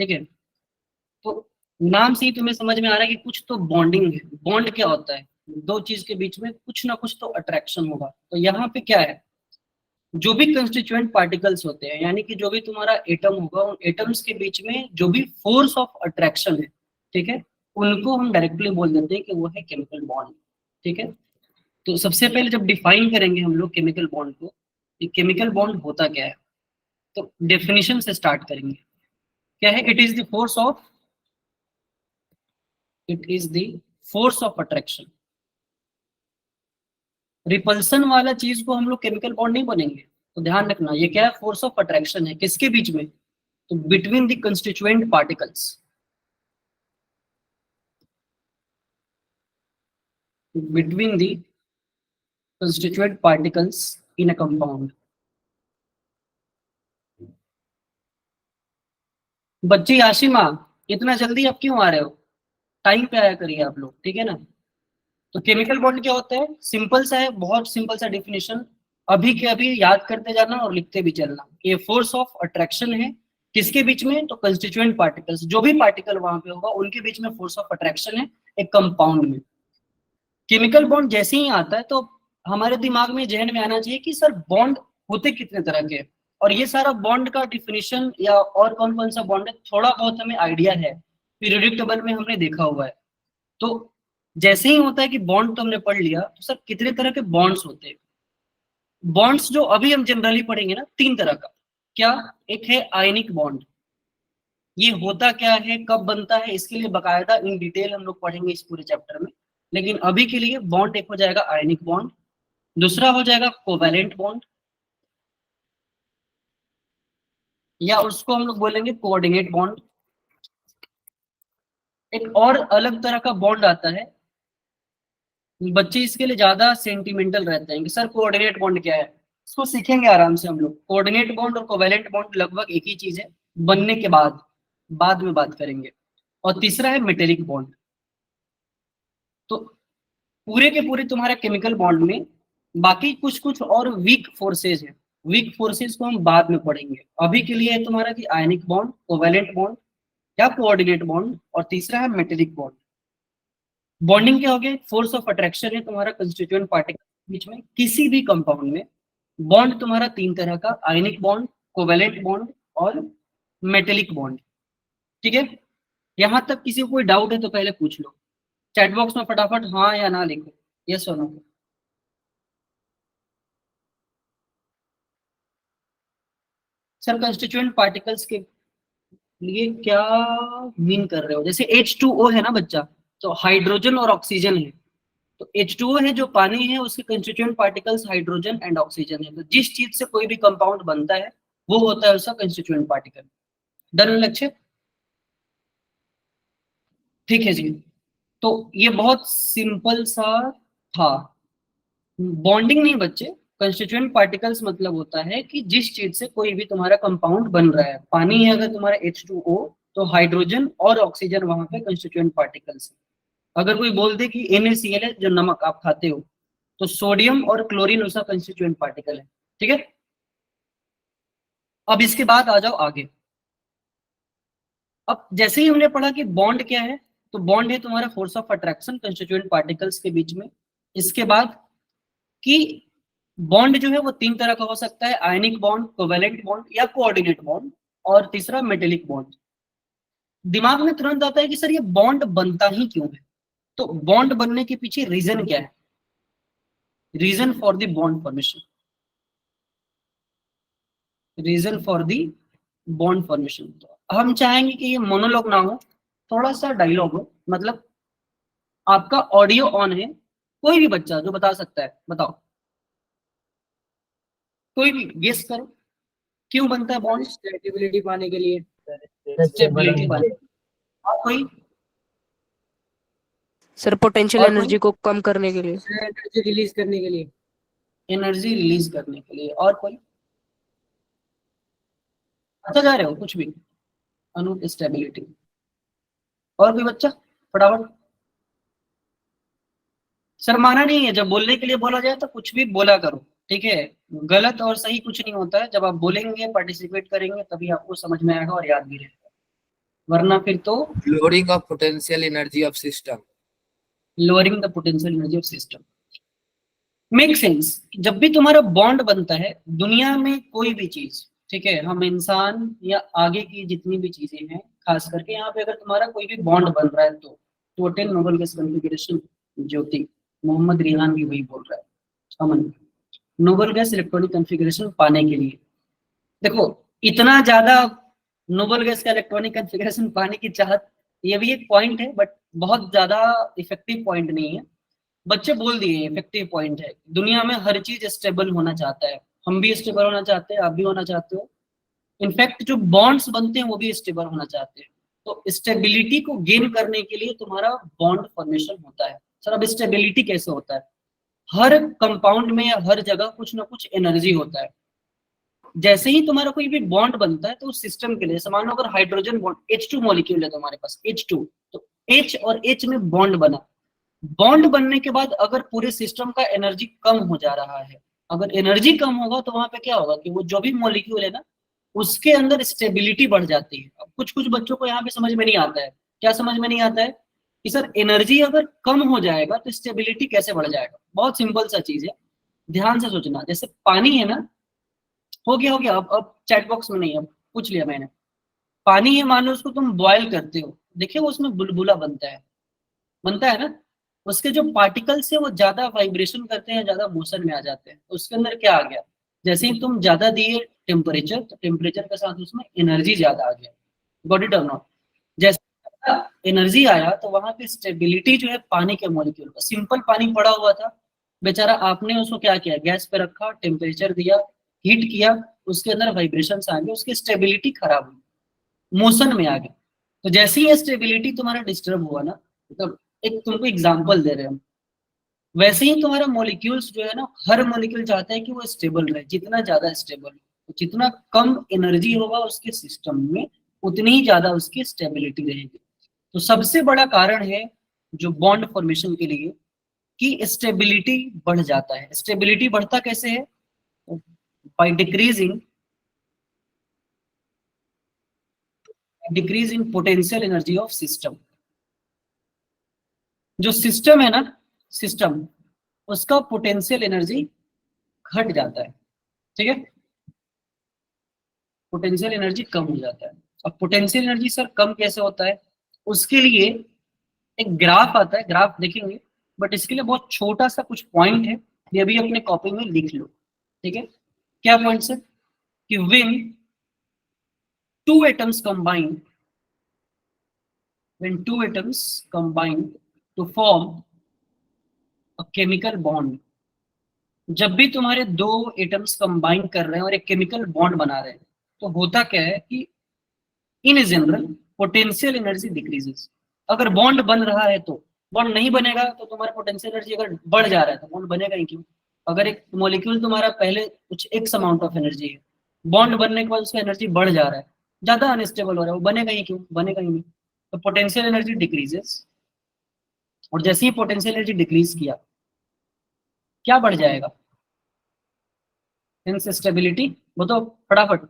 ठीक है। तो नाम से ही तुम्हें समझ में आ रहा है कि कुछ तो बॉन्डिंग है। बॉन्ड क्या होता है? दो चीज के बीच में कुछ ना कुछ तो अट्रैक्शन होगा। तो यहाँ पे क्या है, जो भी कंस्टिट्यूएंट पार्टिकल्स होते हैं, यानी कि जो भी तुम्हारा एटम होगा, उन एटम्स के बीच में जो भी फोर्स ऑफ अट्रैक्शन है, ठीक है, उनको हम डायरेक्टली बोल देते हैं कि वो है केमिकल बॉन्ड। ठीक है। तो सबसे पहले जब डिफाइन करेंगे हम लोग केमिकल बॉन्ड को, कि केमिकल बॉन्ड होता क्या है, तो डेफिनेशन से स्टार्ट करेंगे। क्या है? It is the force of attraction. Repulsion वाला चीज को हम लोग केमिकल बॉन्ड नहीं बनेंगे। तो ध्यान रखना, ये क्या है? फोर्स ऑफ अट्रैक्शन है। किसके बीच में? तो between the constituent particles. Between the constituent particles in a compound. बच्ची आशिमा, इतना जल्दी आप क्यों आ रहे हो? टाइम पे आया करिए आप लोग, ठीक है ना। तो केमिकल बॉन्ड क्या होता है? सिंपल सा है, बहुत सिंपल सा डेफिनेशन। अभी के अभी याद करते जाना और लिखते भी चलना। ये फोर्स ऑफ अट्रैक्शन है। किसके बीच में? तो कंस्टिट्यूएंट पार्टिकल्स, जो भी पार्टिकल वहां पे होगा उनके बीच में फोर्स ऑफ अट्रैक्शन है, एक कंपाउंड में। केमिकल बॉन्ड जैसे ही आता है तो हमारे दिमाग में, जहन में आना चाहिए कि सर बॉन्ड होते कितने तरह के हैं? और ये सारा बॉन्ड का डिफिनेशन या और कौन कौन सा बॉन्ड है, थोड़ा बहुत हमें आइडिया है, पीरियोडिक टेबल में हमने देखा हुआ है। तो जैसे ही होता है कि बॉन्ड तो हमने पढ़ लिया, तो सर कितने तरह के बॉन्ड्स होते हैं? बॉन्ड्स जो अभी हम जनरली पढ़ेंगे ना, तीन तरह का। क्या? एक है आयनिक बॉन्ड। ये होता क्या है, कब बनता है, इसके लिए बकायदा इन डिटेल हम लोग पढ़ेंगे इस पूरे चैप्टर में। लेकिन अभी के लिए बॉन्ड एक हो जाएगा आयनिक बॉन्ड, दूसरा हो जाएगा कोवैलेंट बॉन्ड, या उसको हम लोग बोलेंगे कोऑर्डिनेट बॉन्ड। एक और अलग तरह का बॉन्ड आता है, बच्चे इसके लिए ज्यादा सेंटिमेंटल रहते हैं कि सर कोऑर्डिनेट बॉन्ड क्या है। इसको सीखेंगे आराम से हम लोग। कोऑर्डिनेट बॉन्ड और कोवैलेंट बॉन्ड लगभग एक ही चीज है, बनने के बाद बाद में बात करेंगे। और तीसरा है मेटेलिक बॉन्ड। तो पूरे के पूरे तुम्हारे केमिकल बॉन्ड में बाकी कुछ कुछ और वीक फोर्सेज है। वीक फोर्सेज को हम बाद में पढ़ेंगे। अभी के लिए है तुम्हारा कि आयनिक बॉन्ड, कोवैलेंट बॉन्ड या कोऑर्डिनेट बॉन्ड, और तीसरा है मेटेलिक बॉन्ड। बॉन्डिंग क्या हो गया? फोर्स ऑफ अट्रैक्शन है तुम्हारा कंस्टिट्यूएंट पार्टिकल के बीच में किसी भी कंपाउंड में। बॉन्ड तुम्हारा तीन तरह का, आयनिक बॉन्ड, कोवैलेंट बॉन्ड और मेटेलिक बॉन्ड। ठीक है। यहां तक किसी को कोई डाउट है तो पहले पूछ लो चैट बॉक्स में, फटाफट हाँ या ना लिखो, यस और नो। सर कंस्टिट्यूएंट पार्टिकल्स के लिए क्या मीन कर रहे हो? जैसे H2O है ना बच्चा, तो हाइड्रोजन और ऑक्सीजन है। तो H2O है जो पानी है, उसके constituent particles hydrogen and oxygen है। तो जिस चीज से कोई भी कंपाउंड बनता है वो होता है उसका कंस्टिट्यूएंट पार्टिकल। डन लक्ष्य? ठीक है जी। तो ये बहुत सिंपल सा था। बॉन्डिंग नहीं बच्चे, कंस्टिट्यूएंट पार्टिकल्स मतलब होता है कि जिस चीज से कोई भी तुम्हारा कंपाउंड बन रहा है। पानी है अगर तुम्हारा H2O, तो हाइड्रोजन और ऑक्सीजन वहां पे कंस्टिट्यूएंट पार्टिकल्स है। अगर कोई बोल दे कि NaCl है, जो नमक आप खाते हो, तो सोडियम और क्लोरीन उसका कंस्टिट्यूएंट पार्टिकल है। ठीक है। अब इसके बाद आ जाओ आगे। अब जैसे ही हमने पढ़ा कि बॉन्ड क्या है, तो बॉन्ड है तुम्हारा force of attraction constituent particles के बीच में। इसके बाद कि बॉन्ड जो है वो तीन तरह का हो सकता है, आयनिक बॉन्ड, कोवैलेंट बॉन्ड या कोऑर्डिनेट बॉन्ड, और तीसरा मेटेलिक बॉन्ड। दिमाग में तुरंत आता है कि सर ये बॉन्ड बनता ही क्यों है? तो बॉन्ड बनने के पीछे रीजन क्या है? Reason for the bond formation. Reason for the bond formation. तो हम चाहेंगे कि ये मोनोलॉग ना हो, थोड़ा सा डायलॉग हो। मतलब आपका ऑडियो ऑन है, कोई भी बच्चा जो बता सकता है बताओ, कोई भी गेस करो, क्यों बनता है बॉन्ड? स्ट्रेचेबिलिटी पाने के लिए। स्टेबिलिटी वाले। और कोई? सर पोटेंशियल और कोई? एनर्जी को कम करने के लिए। एनर्जी रिलीज करने के लिए। एनर्जी रिलीज करने के लिए। और कोई? अच्छा जा रहे हो कुछ भी? अनु स्टेबिलिटी। और कोई बच्चा फटाफट? शर्माना नहीं है, जब बोलने के लिए बोला जाए तो कुछ भी बोला करो, ठीक है। गलत और सही कुछ नहीं होता है, जब आप बोलेंगे, पार्टिसिपेट करेंगे, तभी आपको समझ में आएगा और याद भी रहेगा। वरना फिर तो lowering of potential energy of system. Lowering the potential energy of system. Make sense. जब भी तुम्हारा बॉन्ड बनता है दुनिया में कोई भी चीज, ठीक है, हम इंसान या आगे की जितनी भी चीजें हैं, खास करके यहाँ पे अगर तुम्हारा कोई भी बॉन्ड बन रहा है तो टोटल नोबल गैस कॉन्फ़िगरेशन, ज्योति मोहम्मद रिहान भी वही बोल रहा है, अमन, नोबल गैस इलेक्ट्रॉनिक कॉन्फ़िगरेशन पाने के लिए, देखो इतना ज्यादा नोबल गैस का इलेक्ट्रॉनिक कॉन्फ़िगरेशन पाने की चाहत, ये भी एक पॉइंट है बट बहुत ज्यादा इफेक्टिव पॉइंट नहीं है। बच्चे बोल दिए इफेक्टिव पॉइंट है। दुनिया में हर चीज स्टेबल होना चाहता है, हम भी स्टेबल होना चाहते हैं, आप भी होना चाहते हो। इनफैक्ट जो बॉन्ड्स बनते हैं वो भी स्टेबल होना चाहते हैं। तो स्टेबिलिटी को गेन करने के लिए तुम्हारा बॉन्ड फॉर्मेशन होता है। सर अब स्टेबिलिटी कैसे होता है? हर कंपाउंड में या हर जगह कुछ ना कुछ एनर्जी होता है। जैसे ही तुम्हारा कोई भी बॉन्ड बनता है तो उस सिस्टम के लिए, मान लो अगर हाइड्रोजन बॉन्ड H2 मॉलिक्यूल है तुम्हारे पास H2, तो H और H में बॉन्ड बना, बॉन्ड बनने के बाद अगर पूरे सिस्टम का एनर्जी कम हो जा रहा है, अगर एनर्जी कम होगा तो वहां पे क्या होगा कि वो जो भी मॉलिक्यूल है ना उसके अंदर स्टेबिलिटी बढ़ जाती है। अब कुछ कुछ बच्चों को यहाँ पे समझ में नहीं आता है। क्या समझ में नहीं आता है? कि सर एनर्जी अगर कम हो जाएगा तो स्टेबिलिटी कैसे बढ़ जाएगा? बहुत सिंपल सा चीज है, ध्यान से सोचना। जैसे पानी है ना, हो गया अब चैट बॉक्स में नहीं, अब पूछ लिया मैंने। पानी है, मान लो उसको तुम बॉयल करते हो, देखिए वो उसमें बुलबुला बनता है ना, उसके जो पार्टिकल्स है वो ज्यादा वाइब्रेशन करते हैं, ज्यादा मोशन में आ जाते हैं, तो उसके अंदर क्या आ गया, जैसे ही तुम ज्यादा दिए टेम्परेचर, तो टेम्परेचर के साथ उसमें एनर्जी ज्यादा आ गया, गॉट इट और नॉट? जैसे एनर्जी आया तो वहां पे स्टेबिलिटी जो है पानी के मॉलिक्यूल का, सिंपल पानी पड़ा हुआ था बेचारा, आपने उसको क्या किया, गैस पे रखा, टेम्परेचर दिया, हीट किया, उसके अंदर वाइब्रेशन आ गए, उसकी स्टेबिलिटी खराब हुई, मोशन में आ गई। तो जैसे ही स्टेबिलिटी तुम्हारा डिस्टर्ब हुआ ना, मतलब एक तुमको एग्जांपल दे रहे हैं हम, वैसे ही तुम्हारा मॉलिक्यूल्स जो है ना, हर मॉलिक्यूल चाहता है कि वो स्टेबल रहे, जितना ज्यादा स्टेबल, तो जितना कम एनर्जी होगा उसके सिस्टम में उतनी ही ज्यादा उसकी स्टेबिलिटी रहेगी। तो सबसे बड़ा कारण है जो बॉन्ड फॉर्मेशन के लिए कि स्टेबिलिटी बढ़ जाता है। स्टेबिलिटी बढ़ता कैसे है? By decrease in potential energy of system. जो सिस्टम है ना, सिस्टम, उसका पोटेंशियल एनर्जी घट जाता है, ठीक है, पोटेंशियल एनर्जी कम हो जाता है। अब पोटेंशियल एनर्जी सर कम कैसे होता है? उसके लिए एक ग्राफ आता है, ग्राफ देखेंगे, बट इसके लिए बहुत छोटा सा कुछ पॉइंट है, ये भी अपने कॉपी में लिख लो, ठीक है। क्या पॉइंट है कि when two atoms combine to form a chemical bond, जब भी तुम्हारे दो एटम्स कंबाइन कर रहे हैं और एक केमिकल बॉन्ड बना रहे हैं, तो होता क्या है कि in general potential energy decreases. अगर बॉन्ड बन रहा है तो, बॉन्ड नहीं बनेगा तो तुम्हारा पोटेंशियल एनर्जी अगर बढ़ जा रहा है तो बॉन्ड बनेगा ही क्यों? अगर एक मॉलिक्यूल तुम्हारा पहले कुछ एक्स अमाउंट ऑफ एनर्जी है, बॉन्ड बनने के बाद उसका एनर्जी बढ़ जा रहा है, ज्यादा अनस्टेबल हो रहा है, वो बनेगा ही क्यों? बनेगा ही नहीं। तो पोटेंशियल एनर्जी डिक्रीजेस, और जैसे ही पोटेंशियल एनर्जी डिक्रीज किया, क्या बढ़ जाएगा? स्टेबिलिटी। वो तो फटाफट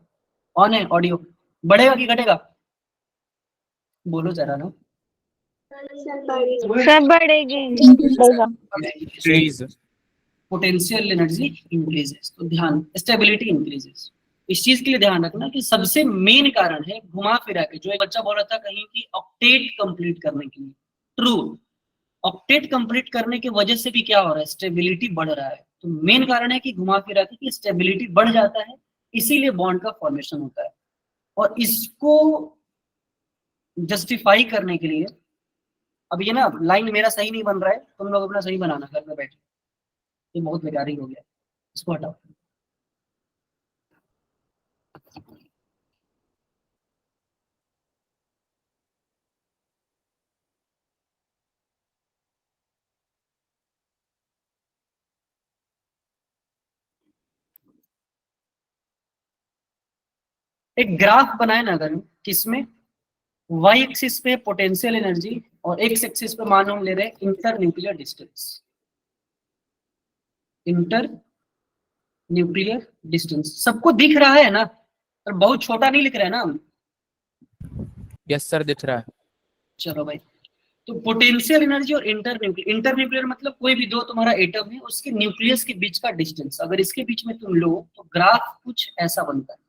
ऑन है ऑडियो, बढ़ेगा कि घटेगा? बोलो जरा ना। सब बढ़ेगी। पोटेंशियल एनर्जी इंक्रीजेस, तो ध्यान, स्टेबिलिटी इंक्रीजेस। इस चीज के लिए ध्यान रखना कि सबसे मेन कारण है घुमा फिरा के, जो एक बच्चा बोल रहा था कहीं की ऑक्टेट कंप्लीट करने के लिए, ट्रू, ऑक्टेट कंप्लीट करने की वजह से भी क्या हो रहा है, स्टेबिलिटी बढ़ रहा है। तो मेन कारण है कि घुमा फिरा के कि स्टेबिलिटी बढ़ जाता है, इसीलिए बॉन्ड का फॉर्मेशन होता है। और इसको जस्टिफाई करने के लिए, अब ये ना लाइन मेरा सही नहीं बन रहा है, तुम लोग अपना सही बनाना घर में बैठे, ये बहुत बेकारी हो गया, इसको हटाओ। एक ग्राफ बनाए ना अगर, किसमें वाई एक्सिस पे पोटेंशियल एनर्जी और एक्स एक्सिस पे मान हम ले रहे हैं inter nuclear distance, inter nuclear distance सबको दिख रहा है ना, और बहुत छोटा नहीं लिख रहे हैं ना हम, यस सर दिख रहा है। चलो भाई, तो पोटेंशियल एनर्जी और इंटरन्यूक्लियर मतलब कोई भी दो तुम्हारा एटम है उसके न्यूक्लियस के बीच का डिस्टेंस, अगर इसके बीच में तुम लो तो ग्राफ कुछ ऐसा बनता है।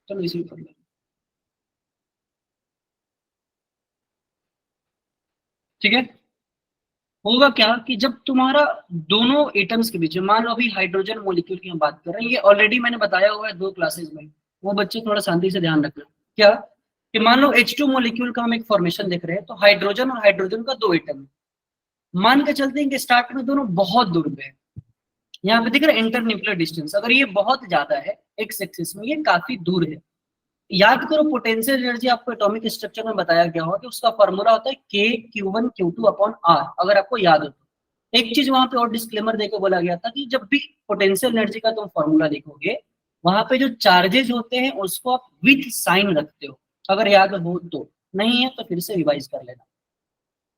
चलो इसी में कर लो। ठीक है, होगा क्या कि जब तुम्हारा दोनों एटम्स के बीच में, मान लो अभी हाइड्रोजन मॉलिक्यूल की हम बात कर रहे हैं, ये ऑलरेडी मैंने बताया हुआ है 2 क्लासेस में, वो बच्चे थोड़ा शांति से ध्यान रखना। क्या कि मान लो H2 मॉलिक्यूल का हम एक फॉर्मेशन देख रहे हैं, तो हाइड्रोजन और हाइड्रोजन का 2 एटम है, मान के चलते हैं कि स्टार्ट में दोनों बहुत दूर पे है। यहाँ पे दिख रहा है इंटरन्यूक्लियर डिस्टेंस, अगर ये बहुत ज्यादा है एक्स एक्सिस में, ये काफी दूर है। याद करो पोटेंशियल एनर्जी आपको एटॉमिक स्ट्रक्चर में बताया गया होगा कि उसका फॉर्मूला होता है K(Q1 Q2 अपॉन R), अगर आपको याद हो तो। एक चीज वहां पे और डिस्क्लेमर देके बोला गया था कि जब भी पोटेंशियल एनर्जी का तुम फॉर्मूला देखोगे, वहां पे जो चार्जेस होते हैं उसको आप विथ साइन रखते हो, अगर याद हो तो, नहीं है तो फिर से रिवाइज कर लेना।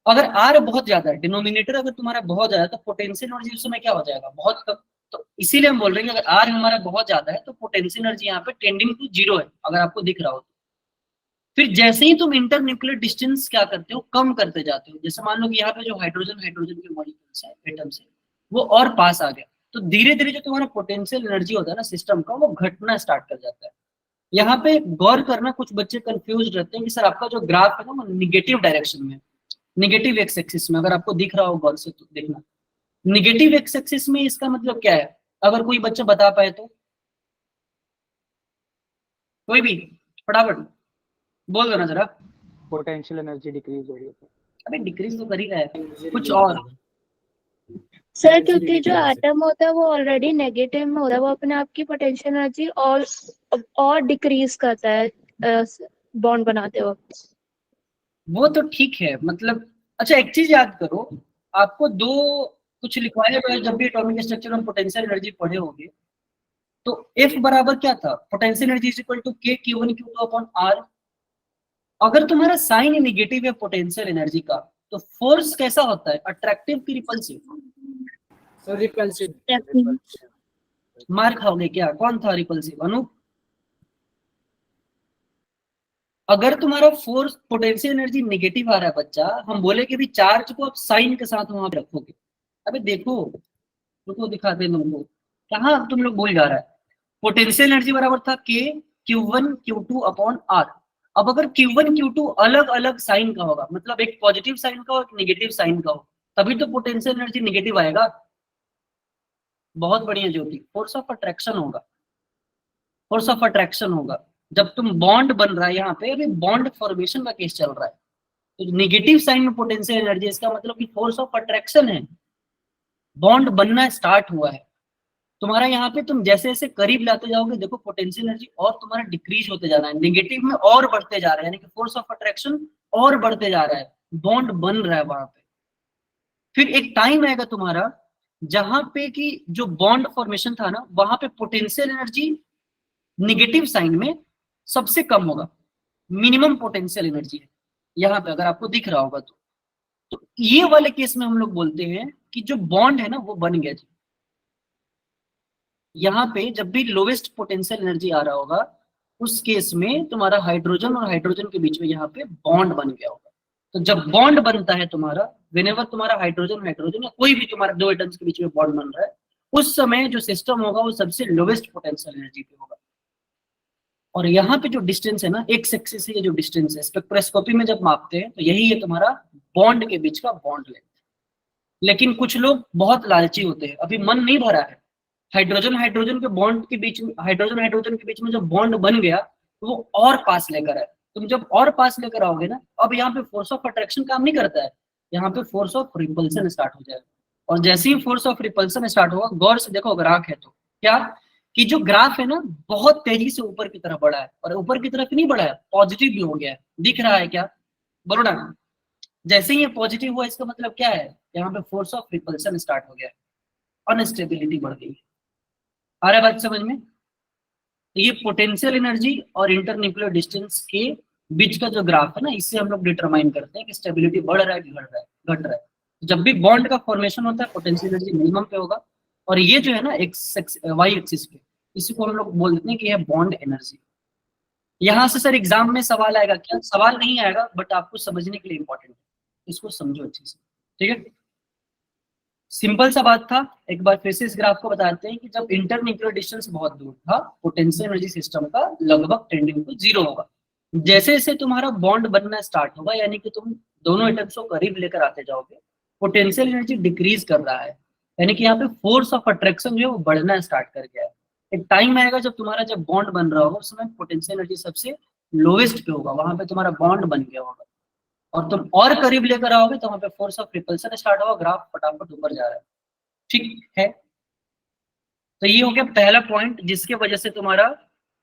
अगर R बहुत ज्यादा है, डिनोमिनेटर अगर तुम्हारा बहुत ज्यादा है, तो पोटेंशियल एनर्जी उस समय क्या हो जाएगा, बहुत कम। तो इसीलिए हम बोल रहे हैं कि अगर R हमारा बहुत ज्यादा है तो पोटेंशियल एनर्जी यहाँ पे टेंडिंग टू 0 है, अगर आपको दिख रहा हो तो। फिर जैसे ही तुम इंटरन्यूक्लियर डिस्टेंस क्या करते हो, कम करते जाते हो, जैसे मान लो कि यहाँ पे जो हाइड्रोजन के मॉलिक्यूल्स है, एटम्स है, वो और पास आ गया, तो धीरे धीरे जो तुम्हारा पोटेंशियल एनर्जी होता है ना सिस्टम का, वो घटना स्टार्ट कर जाता है। यहाँ पे गौर करना, कुछ बच्चे कंफ्यूज रहते हैं कि सर आपका जो ग्राफ है ना वो निगेटिव डायरेक्शन में, निगेटिव एक्स एक्सिस में, अगर आपको दिख रहा हो गौर से तो देखना। निगेटिव एक्स एक्सिस में इसका मतलब क्या है, अगर कोई बच्चा बता पाए तो, कोई भी फटाफट बोल दो ना जरा। पोटेंशियल एनर्जी डिक्रीज हो रही है। अबे डिक्रीज तो कर ही रहा है, कुछ और। सर क्योंकि जो एटम होता है वो ऑलरेडी नेगेटिव में होता है, वो अपने आप की पोटेंशियल एनर्जी और डिक्रीज करता है बॉन्ड बनाते वक्त। वो तो ठीक है, मतलब अच्छा एक चीज याद करो, आपको दो कुछ लिखवाया गया जब भी एटॉमिक स्ट्रक्चर में पोटेंशियल एनर्जी पढ़े होंगे, तो F बराबर क्या था, potential energy is equal to K(Q1 Q2 upon R). अगर तुम्हारा साइन निगेटिव है पोटेंशियल एनर्जी का, तो फोर्स कैसा होता है, अट्रैक्टिव की रिपल्सिव? Sir repulsive. मार खाओगे क्या, कौन था रिपल्सिव, अनूप? अगर तुम्हारा फोर्स पोटेंशियल एनर्जी नेगेटिव आ रहा है बच्चा, हम बोले कि भी चार्ज को आप साइन के साथ वहां पे रखोगे। अबे देखो, रुको दिखाते हैं तुमको, कहाँ तुम लोग भूल जा रहा है। पोटेंशियल एनर्जी बराबर था K(Q1 Q2 अपॉन R). अब अगर Q1 Q2 अलग अलग साइन का होगा, मतलब एक पॉजिटिव साइन का और एक नेगेटिव साइन का हो, तभी तो पोटेंशियल एनर्जी नेगेटिव आएगा। बहुत बढ़िया ज्योति, फोर्स ऑफ अट्रैक्शन होगा, फोर्स ऑफ अट्रैक्शन होगा जब तुम बॉन्ड बन रहा है। यहाँ पे अभी बॉन्ड फॉर्मेशन का केस चल रहा है, तो नेगेटिव साइन में पोटेंशियल एनर्जी, इसका मतलब कि फोर्स ऑफ अट्रैक्शन है, बॉन्ड बनना स्टार्ट हुआ है तुम्हारा। यहाँ पे तुम जैसे जैसे करीब लाते जाओगे, देखो पोटेंशियल एनर्जी और तुम्हारा डिक्रीज होते जा रहा है, नेगेटिव में और बढ़ते जा रहा है, यानी कि फोर्स ऑफ अट्रैक्शन और बढ़ते जा रहा है, बॉन्ड बन रहा है वहां पे। फिर एक टाइम आएगा तुम्हारा जहां पे कि जो बॉन्ड फॉर्मेशन था ना, वहां पे पोटेंशियल एनर्जी नेगेटिव साइन में सबसे कम होगा, मिनिमम पोटेंशियल एनर्जी है यहाँ पे, अगर आपको दिख रहा होगा तो ये वाले केस में हम लोग बोलते हैं कि जो बॉन्ड है ना वो बन गया जी। यहाँ पे जब भी लोवेस्ट पोटेंशियल एनर्जी आ रहा होगा, उस केस में तुम्हारा हाइड्रोजन और हाइड्रोजन के बीच में यहाँ पे बॉन्ड बन गया होगा। तो जब बॉन्ड बनता है तुम्हारा, व्हेनेवर तुम्हारा हाइड्रोजन या कोई भी तुम्हारा दो एटम्स के बीच में बॉन्ड बन रहा है, उस समय जो सिस्टम होगा वो सबसे लोवेस्ट पोटेंशियल एनर्जी पे होगा। और यहाँ पे जो डिस्टेंस है ना, एक्स एक्सिस से जो डिस्टेंस है, स्पेक्ट्रोस्कोपी में जब मापते हैं तो यही है तुम्हारा बॉन्ड के बीच का बॉन्ड लेंथ। लेकिन कुछ लोग बहुत लालची होते हैं, अभी मन नहीं भरा है, हाइड्रोजन के बॉन्ड के बीच में, हाइड्रोजन के बीच में जब बॉन्ड बन गया तो वो और पास लेकर आए। तुम जब और पास लेकर आओगे ना, अब यहाँ पे फोर्स ऑफ अट्रैक्शन काम नहीं करता है, यहाँ पे फोर्स ऑफ रिपल्सन स्टार्ट हो जाएगा। और जैसे ही फोर्स ऑफ रिपल्सन स्टार्ट होगा, गौर से देखो अगर आंख है तो, क्या कि जो ग्राफ है ना बहुत तेजी से ऊपर की तरफ बढ़ा है, और ऊपर की तरफ नहीं बढ़ा है, पॉजिटिव भी हो गया है, दिख रहा है क्या, बोलो ना। जैसे ही ये पॉजिटिव हुआ, इसका मतलब क्या है, यहाँ पे फोर्स ऑफ रिपल्सन स्टार्ट हो गया है, अनस्टेबिलिटी बढ़ गई है। आ रहा है बात समझ में? तो ये पोटेंशियल एनर्जी और इंटरन्यूक्लियर डिस्टेंस के बीच का जो ग्राफ है ना, इससे हम लोग डिटरमाइन करते हैं कि स्टेबिलिटी बढ़ रहा है कि घट रहा है, घट रहा है। जब भी बॉन्ड का फॉर्मेशन होता है, पोटेंशियल एनर्जी मिनिमम पे होगा, और ये जो है ना एक्स वाई एक्सिस पे, इसी को हम लोग बोल देते हैं कि ये बॉन्ड एनर्जी। यहाँ से सर एग्जाम में सवाल आएगा क्या? सवाल नहीं आएगा, बट आपको समझने के लिए इंपॉर्टेंट है, इसको समझो अच्छे से, ठीक है। सिंपल सा बात था। एक बार फिर से इस ग्राफ को बताते हैं कि जब इंटरन्यूक्लियर डिस्टेंस बहुत दूर था, पोटेंशियल एनर्जी सिस्टम का लगभग टेंडिंग टू जीरो होगा। जैसे जैसे तुम्हारा बॉन्ड बनना स्टार्ट होगा, यानी कि तुम दोनों एटम्स को करीब लेकर आते जाओगे, पोटेंशियल एनर्जी डिक्रीज कर रहा है, यानी कि यहाँ पे फोर्स ऑफ अट्रैक्शन जो है वो बढ़ना स्टार्ट कर गया है। एक टाइम आएगा जब तुम्हारा जब बॉन्ड बन रहा होगा, उस समय पोटेंशियल एनर्जी सबसे लोवेस्ट पे होगा, वहां पे तुम्हारा बॉन्ड बन गया होगा, और तुम और करीब लेकर आओगे तो वहां पे फोर्स ऑफ रिपल्सन स्टार्ट होगा, ग्राफ फटाफट ऊपर जा रहा है, ठीक है। तो ये हो गया पहला पॉइंट जिसके वजह से तुम्हारा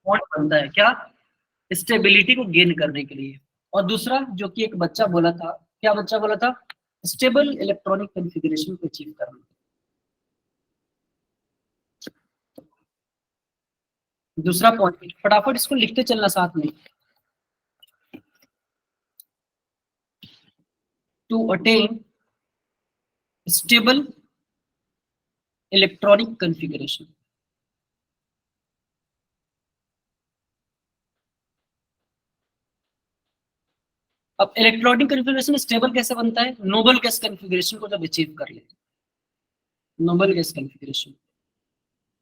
बॉन्ड बनता है, क्या? स्टेबिलिटी को गेन करने के लिए। और दूसरा जो कि एक बच्चा बोला था, क्या बच्चा बोला था? स्टेबल इलेक्ट्रॉनिक कॉन्फ़िगरेशन को अचीव करना। दूसरा पॉइंट फटाफट इसको लिखते चलना साथ में। To attain stable electronic configuration, अब इलेक्ट्रॉनिक कॉन्फ़िगरेशन स्टेबल कैसे बनता है? नोबल गैस कॉन्फ़िगरेशन को जब अचीव कर लेते हैं, नोबल गैस कॉन्फ़िगरेशन,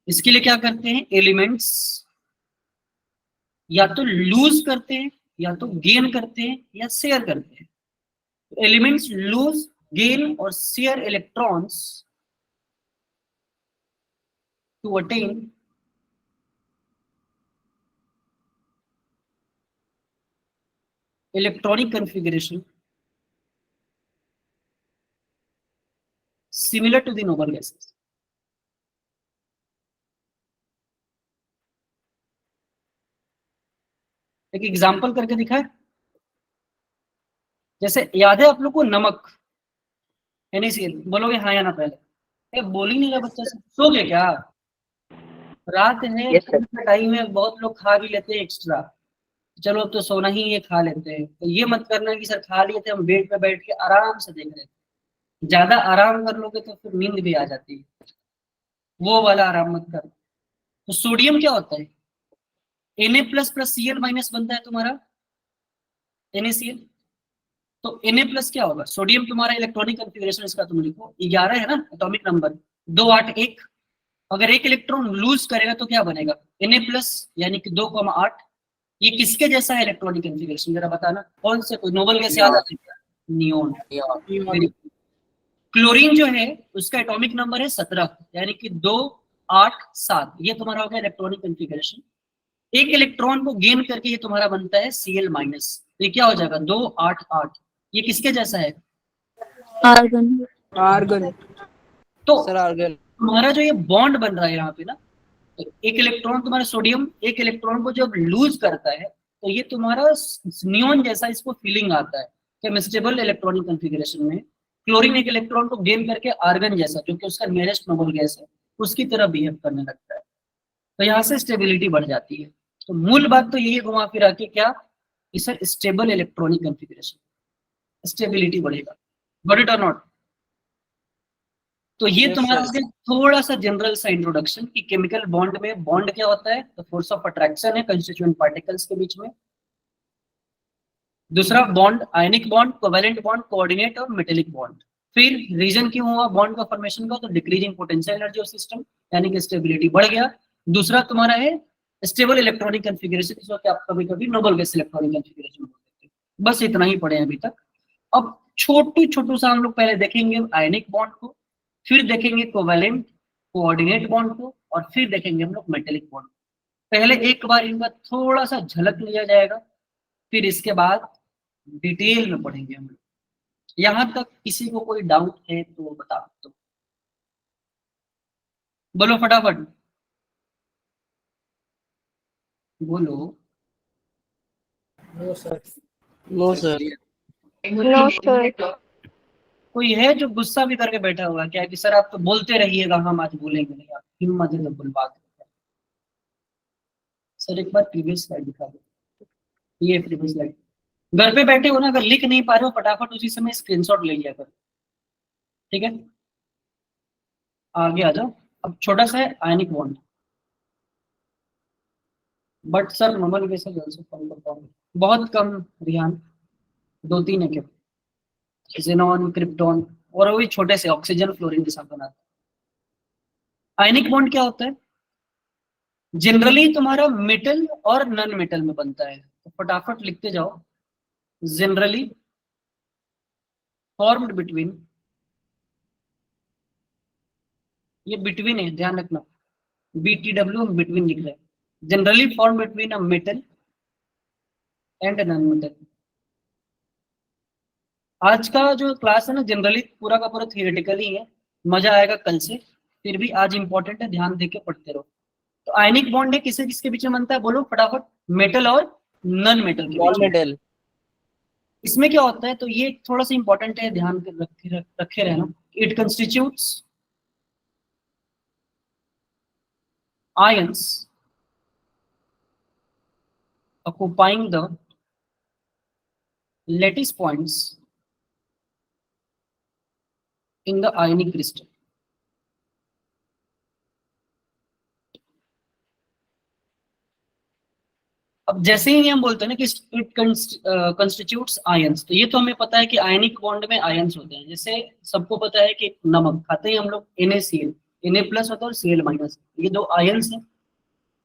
इसके लिए क्या करते हैं? एलिमेंट्स या तो लूज करते हैं, या तो गेन करते हैं, या शेयर करते हैं। एलिमेंट्स लूज, गेन और share electrons to attain electronic configuration similar to the noble gases। एक एग्जांपल करके दिखाए, जैसे याद है आप लोग को नमक NaCl, बोलोगे हाँ या ना? पहले बोल ही नहीं रहा बच्चा, सो गए क्या? रात है, टाइम है, बहुत लोग खा भी लेते हैं एक्स्ट्रा, चलो अब तो सोना ही ये खा लेते हैं। तो ये मत करना कि सर खा लिए थे, हम बेड पे बैठ के आराम से देख रहे थे। ज्यादा आराम कर लोगे तो फिर नींद भी आ जाती है, वो वाला आराम मत करो। तो सोडियम क्या होता है? Na plus plus Cl minus बनता है तुम्हारा NaCl। तो Na प्लस क्या होगा? सोडियम तुम्हारा इलेक्ट्रॉनिक कॉन्फ़िगरेशन इसका तुम लिखो 11 है ना, एटॉमिक नंबर 281। अगर एक इलेक्ट्रॉन लूज करेगा तो क्या बनेगा? Na प्लस यानी कि 2,8। ये किसके जैसा है इलेक्ट्रॉनिक कॉन्फ़िगरेशन? जरा बताना, कौन से? कोई नोबल गैस याद आती है? नियोन। क्लोरीन जो है उसका एटॉमिक नंबर है 17, यानी कि 287। ये तुम्हारा हो गया इलेक्ट्रॉनिक कॉन्फ़िगरेशन। एक इलेक्ट्रॉन को गेन करके ये तुम्हारा बनता है Cl माइनस, तो ये क्या हो जाएगा? 288। ये किसके जैसा है? आर्गन। आर्गन। तो सर आर्गन। तुम्हारा जो ये बॉन्ड बन रहा है यहाँ पे ना, तो एक इलेक्ट्रॉन तुम्हारा सोडियम एक इलेक्ट्रॉन को जब लूज करता है तो ये तुम्हारा नियोन जैसा इसको फीलिंग आता है केमिस्टेबल इलेक्ट्रॉनिक कॉन्फ़िगरेशन में। क्लोरीन एक इलेक्ट्रॉन को गेन करके आर्गन जैसा, जो कि उसका नियरेस्ट नोबल गैस है, उसकी तरह बिहेव करने लगता है। तो यहाँ से स्टेबिलिटी बढ़ जाती है। तो मूल बात तो यही घुमा फिरा के क्या कि sir stable electronic configuration, stability बढ़ेगा। गॉट इट और नॉट? तो ये Yes, तुम्हारा sir. थोड़ा सा जनरल सा इंट्रोडक्शन कि केमिकल बॉन्ड में बॉन्ड क्या होता है, तो फोर्स ऑफ अट्रैक्शन है कंस्टिट्यूएंट पार्टिकल्स के बीच में। दूसरा bond ionic bond, covalent bond, coordinate और मेटेलिक बॉन्ड। फिर रीजन क्यों हुआ बॉन्ड का फॉर्मेशन का? तो decreasing potential energy of system, यानी कि स्टेबिलिटी बढ़ गया। दूसरा तुम्हारा है स्टेबल इलेक्ट्रॉनिक कॉन्फ़िगरेशन, इसको आप कभी कभी नोबल गैस इलेक्ट्रॉनिक कॉन्फ़िगरेशन बोलते हैं। बस इतना ही पढ़े अभी तक। अब छोटू सा हम लोग पहले देखेंगे आयनिक बॉन्ड को, फिर देखेंगे कोवेलेंट कोऑर्डिनेट बॉन्ड को, और फिर देखेंगे हम लोग मेटेलिक बॉन्ड। पहले एक बार इनका थोड़ा सा झलक लिया जाएगा, फिर इसके बाद डिटेल में पढ़ेंगे हम लोग। यहां तक किसी को कोई डाउट है तो बता दो, बोलो फटाफट बोलो। No sir. No sir. No sir. कोई है जो गुस्सा भी करके बैठा हुआ है क्या कि सर आप तो बोलते रहिएगा, हम आज बोलेंगे नहीं, आप हिम्मत है तो बुलवा दो। सर एक बार प्रीवियस स्लाइड दिखा दो, ये प्रीवियस स्लाइड। घर पे बैठे हो ना, अगर लिख नहीं पा रहे हो फटाफट उसी समय स्क्रीनशॉट ले लिया करो, ठीक है? आगे आ जाओ। अब छोटा सा है ionic bond, but sir normal कैसे जल्द से फॉर्म करता हूँ, बहुत कम रिहान, 2-3 है क्या, xenon क्रिप्टॉन, और वो भी छोटे से ऑक्सीजन फ्लोरीन के साथ बनाते हैं। आयनिक बॉन्ड क्या होता है, जनरली तुम्हारा मेटल और नॉन मेटल में बनता है, तो फटाफट लिखते जाओ, जनरली फॉर्म्ड बिटवीन, ये बिटवीन है ध्यान रखना, BTW बिटवीन लिख रहे हैं, generally form between a metal and non metal. आज का जो क्लास है ना जनरली पूरा का पूरा थियोरेटिकली है, मजा आएगा कल से, फिर भी आज इंपॉर्टेंट है, ध्यान देके पढ़ते रहो। तो आयनिक बॉन्ड है किससे किसके बीच में बनता है, बोलो फटाफट, मेटल और नॉन मेटल के बीच में। मेटल। इसमें क्या होता है, तो ये थोड़ा सा इंपॉर्टेंट है, ध्यान रखे रहना, it constitutes ions occupying the lattice points in the ionic crystal। अब जैसे ही हम बोलते हैं ना कि इट कंस्टिट्यूट्स आयंस, तो ये तो हमें पता है कि आयनिक बॉन्ड में आयंस होते हैं, जैसे सबको पता है कि नमक खाते हैं हम लोग, NaCl, Na+ होता है और Cl-, ये 2 आयंस हैं।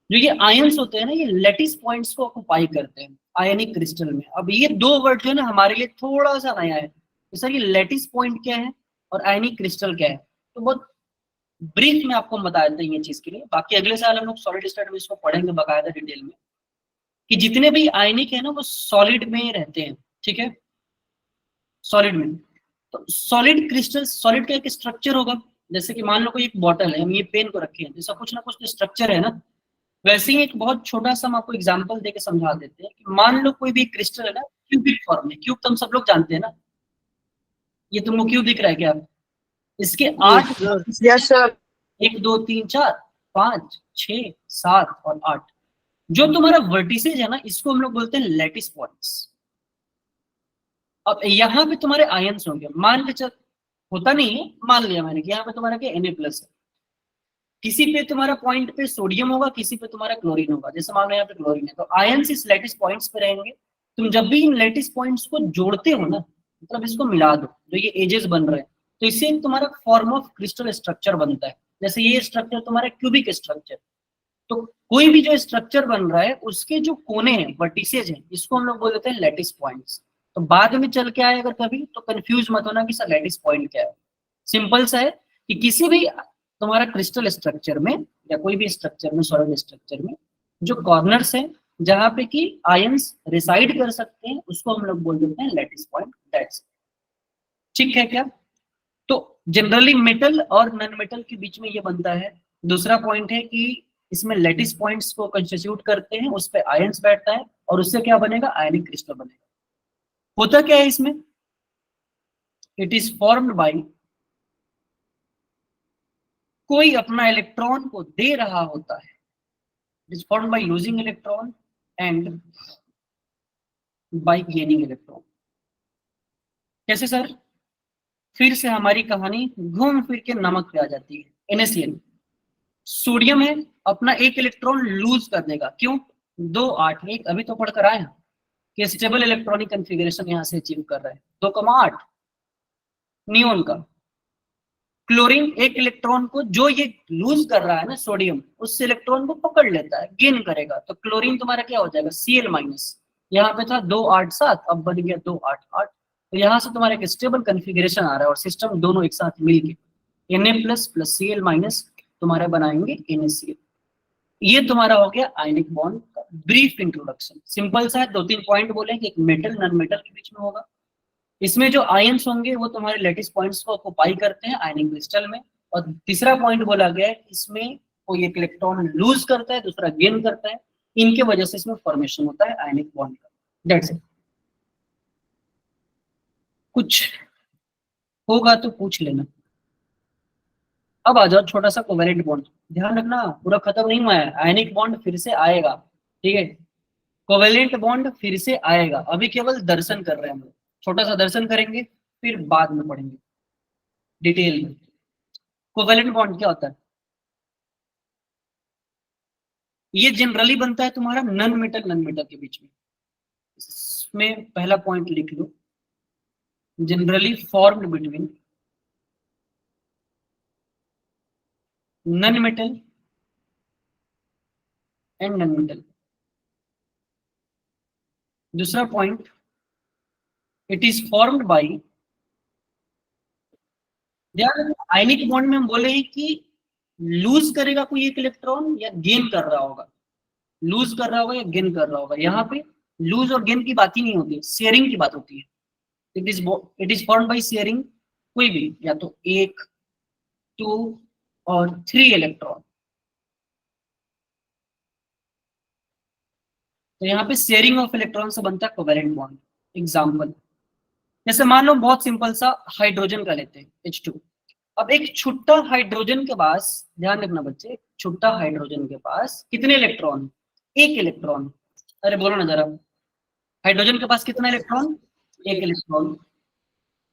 जो ये आयंस होते हैं ना, ये लैटिस पॉइंट्स को ऑक्युपाई करते हैं आयनिक क्रिस्टल में। अब ये 2 वर्ड जो है ना हमारे लिए थोड़ा सा नया है, जैसा कि लैटिस पॉइंट क्या है और आयनिक क्रिस्टल क्या है, तो बहुत ब्रीफ में आपको बता देते हैं ये चीज के लिए, बाकी अगले साल हम लोग सॉलिड स्टेट में इसको पढ़ेंगे बाकायदा डिटेल में, कि जितने भी आयनिक है ना वो सॉलिड में रहते हैं, ठीक है, सॉलिड में। तो सॉलिड क्रिस्टल, सॉलिड का एक स्ट्रक्चर होगा, जैसे कि मान लो कोई एक बॉटल है, हम ये पेन को रखे हैं, जैसा कुछ ना कुछ स्ट्रक्चर है ना, वैसे ही एक बहुत छोटा सा हम आपको एग्जांपल देके समझा देते हैं कि मान लो कोई भी क्रिस्टल है ना, क्यूबिक फॉर्म में, क्यूब तो हम सब लोग जानते हैं ना, ये तुमको क्यूब दिख रहा है क्या, इसके 8, यस सर। 1 2 3 4 5 6 7 और 8, जो तुम्हारा वर्टिसेज है ना, इसको हम लोग बोलते हैं लैटिस पॉइंट्स। अब यहाँ पे तुम्हारे आयंस होंगे, मान के चल, होता नहीं है, मान लिया मैंने कि यहाँ पे तुम्हारा क्या Na+ है, किसी पे तुम्हारा पॉइंट पे सोडियम होगा, किसी पे तुम्हारा क्लोरीन होगा, जैसे मान लो यहाँ पे क्लोरीन है, तो आयंस इस लैटिस पॉइंट्स पे रहेंगे। तुम जब भी इन लैटिस पॉइंट्स को जोड़ते हो ना, मतलब इसको मिला दो, जो ये एजेस बन रहे हैं, तो इससे तुम्हारा फॉर्म ऑफ क्रिस्टल स्ट्रक्चर बनता है। जैसे ये स्ट्रक्चर तुम्हारा क्यूबिक स्ट्रक्चर, तो कोई भी जो स्ट्रक्चर बन रहा है उसके जो कोने हैं, वर्टिसेज हैं, इसको हम लोग बोल देते हैं लैटिस पॉइंट्स। तो बाद में चल के आए अगर कभी, तो कंफ्यूज मत होना कि सर लैटिस पॉइंट क्या है। सिंपल सा है कि किसी भी तुम्हारा क्रिस्टल स्ट्रक्चर में या कोई भी स्ट्रक्चर में, सॉलिड स्ट्रक्चर में, जो कॉर्नर्स है जहां पे कि आयंस रिसाइड कर सकते हैं, उसको हम लोग बोल देते हैं लैटिस पॉइंट। दैट्स ठीक है क्या। तो जनरली मेटल और नॉन मेटल के बीच में ये बनता है। दूसरा पॉइंट है कि इसमें लैटिस पॉइंट्स को कंस्टिट्यूट करते हैं, उस पे आयंस बैठता है और उससे क्या बनेगा, आयनिक क्रिस्टल बनेगा। होता क्या है इसमें, इट इज फॉर्म्ड बाय, कोई अपना इलेक्ट्रॉन को दे रहा होता है, it is formed by losing electron and bye gaining electron. कैसे सर, फिर से हमारी कहानी घूम फिर के नमक पे आ जाती है। NaCl, सोडियम है, अपना 1 इलेक्ट्रॉन लूज कर देगा, क्यों, 2 8 1, अभी तो पढ़कर आए हैं कि स्टेबल इलेक्ट्रॉनिक कॉन्फ़िगरेशन यहां से अचीव कर रहा है, 2,8 नियोन का। क्लोरीन 1 इलेक्ट्रॉन को जो ये लूज कर रहा है ना सोडियम, उस इलेक्ट्रॉन को पकड़ लेता है, गेन करेगा, तो क्लोरीन तुम्हारा क्या हो जाएगा, Cl-, यहाँ पे था 2 8 7, अब बन गया 2 8 8, तो यहाँ से तुम्हारा एक स्टेबल कॉन्फ़िगरेशन आ रहा है और सिस्टम दोनों एक साथ मिलके Na+ + Cl- तुम्हारा बनाएंगे NaCl। ये तुम्हारा हो गया आयनिक बॉन्ड का ब्रीफ इंट्रोडक्शन। सिंपल सा है, 2-3 पॉइंट बोले कि एक मेटल नॉन मेटल के बीच में होगा, इसमें जो आयंस होंगे वो तुम्हारे लैटिस पॉइंट्स को ऑक्युपाई करते हैं आयनिक क्रिस्टल में। और तीसरा पॉइंट बोला गया है कि इसमें कोई एक इलेक्ट्रॉन लूज करता है, दूसरा गेन करता है, इनके वजह से इसमें फॉर्मेशन होता है आयनिक बॉन्ड का। That's it. कुछ होगा तो पूछ लेना। अब आ जाओ छोटा सा कोवेलेंट बॉन्ड, ध्यान रखना पूरा खत्म नहीं हुआ है, आयनिक बॉन्ड फिर से आएगा, ठीक है, कोवेलेंट बॉन्ड फिर से आएगा, अभी केवल दर्शन कर रहे हैं हम लोग, छोटा सा दर्शन करेंगे फिर बाद में पढ़ेंगे डिटेल में। कोवेलेंट बॉन्ड क्या होता है, ये जनरली बनता है तुम्हारा नन मेटल के बीच में। इसमें पहला पॉइंट लिख लो, generally formed between non metal and non metal. दूसरा point, it is formed by, ionic bond में हम बोले हैं कि लूज करेगा कोई एक इलेक्ट्रॉन या गेन कर रहा होगा, लूज कर रहा होगा या गेन कर रहा होगा। यहाँ पे लूज और गेन की बात ही नहीं होती, शेयरिंग की बात होती है। It is formed by sharing कोई भी, या तो 1, 2 और 3 इलेक्ट्रॉन। तो यहाँ पे शेयरिंग ऑफ इलेक्ट्रॉन से बनता है कोवेलेंट बॉन्ड। एग्जाम्पल, जैसे मान लो बहुत सिंपल सा हाइड्रोजन का लेते हैं H2। अब एक छुट्टा हाइड्रोजन के पास, ध्यान रखना बच्चे, छुट्टा हाइड्रोजन के पास कितने इलेक्ट्रॉन? 1 इलेक्ट्रॉन। अरे बोलो ना जरा, हाइड्रोजन के पास कितना इलेक्ट्रॉन? 1 इलेक्ट्रॉन।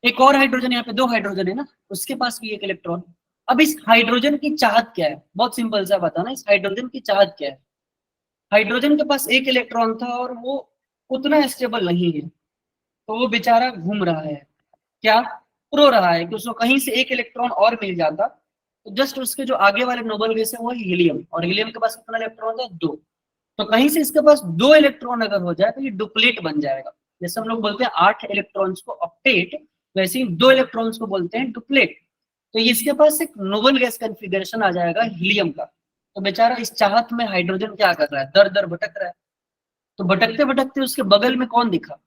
एक और हाइड्रोजन, यहाँ पे 2 हाइड्रोजन है ना, उसके पास भी 1 इलेक्ट्रॉन। अब इस हाइड्रोजन की चाहत क्या है? बहुत सिंपल सा बताना, इस हाइड्रोजन की चाहत क्या है? हाइड्रोजन के पास 1 इलेक्ट्रॉन था और वो उतना स्टेबल नहीं है, तो वो बेचारा घूम रहा है, क्या रो रहा है कि उसको कहीं से 1 इलेक्ट्रॉन और मिल जाता। तो जस्ट उसके जो आगे वाले नोबल गैस है वो है हीलियम, और हीलियम के पास कितना इलेक्ट्रॉन था? 2। तो कहीं से इसके पास 2 इलेक्ट्रॉन अगर हो जाए तो ये डुप्लेट बन जाएगा। जैसे हम लोग बोलते हैं 8 इलेक्ट्रॉन्स को ऑक्टेट, वैसे ही 2 इलेक्ट्रॉन्स को बोलते हैं डुप्लेट। तो इसके पास एक नोबल गैस कन्फिगरेशन आ जाएगा हीलियम का। तो बेचारा इस चाहत में हाइड्रोजन क्या कर रहा है? दर दर भटक रहा है। तो भटकते भटकते उसके बगल में कौन दिखा?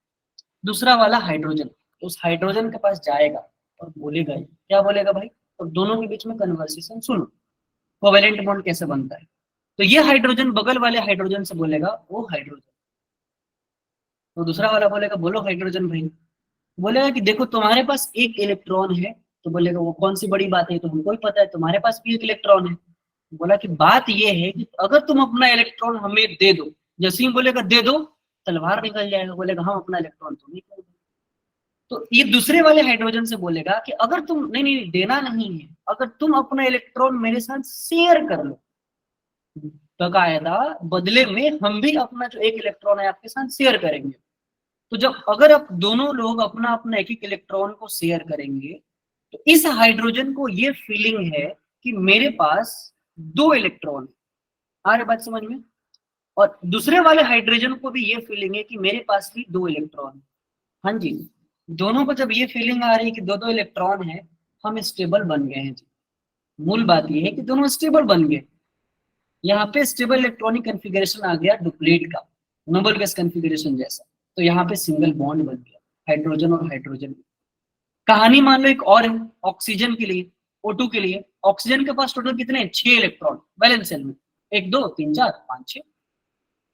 दूसरा वाला हाइड्रोजन। तो उस हाइड्रोजन के पास जाएगा और बोलेगा, क्या बोलेगा भाई? तो दोनों के बीच में कन्वर्सेशन सुनो, कोवेलेंट बॉन्ड कैसे बनता है। तो ये हाइड्रोजन बगल वाले हाइड्रोजन से बोलेगा वो हाइड्रोजन, तो दूसरा वाला बोलेगा बोलो हाइड्रोजन भाई। बोलेगा कि देखो तुम्हारे पास 1 इलेक्ट्रॉन है। तो बोलेगा वो कौन सी बड़ी बात है, तो हमको ही पता है, तुम्हारे पास भी 1 इलेक्ट्रॉन है। बोला कि बात ये है कि अगर तुम अपना इलेक्ट्रॉन हमें दे दो, जैसे ही बोलेगा दे दो, तलवार निकल जाएगा, बोलेगा हम अपना इलेक्ट्रॉन तुम्हें दे दो। तो ये दूसरे वाले हाइड्रोजन से बोलेगा कि अगर तुम नहीं नहीं देना नहीं है, अगर तुम अपना इलेक्ट्रॉन मेरे साथ शेयर कर लो, बकायदा बदले में हम भी अपना जो 1 इलेक्ट्रॉन है आपके साथ शेयर करेंगे। तो जब अगर आप दोनों लोग अपना अपना 1 इलेक्ट्रॉन को शेयर करेंगे, तो इस हाइड्रोजन को ये फीलिंग है कि मेरे पास 2 इलेक्ट्रॉन। आ रही बात समझ में? और दूसरे वाले हाइड्रोजन को भी ये फीलिंग है कि मेरे पास भी 2 इलेक्ट्रॉन। हाँ जी, दोनों को जब ये फीलिंग आ रही है कि 2-2 इलेक्ट्रॉन है, हम स्टेबल बन गए हैं जी। मूल बात ये है कि दोनों स्टेबल बन गए। यहाँ पे स्टेबल इलेक्ट्रॉनिक कन्फिगरेशन आ गया डुप्लेट का, नोबल गैस कन्फिगरेशन जैसा। तो यहाँ पे सिंगल बॉन्ड बन गया हाइड्रोजन और हाइड्रोजन। कहानी मान लो एक और है, ऑक्सीजन के लिए, O2 के लिए। ऑक्सीजन के पास टोटल कितने? 6 इलेक्ट्रॉन वैलेंस शेल में, 1 2 3 4 5 6।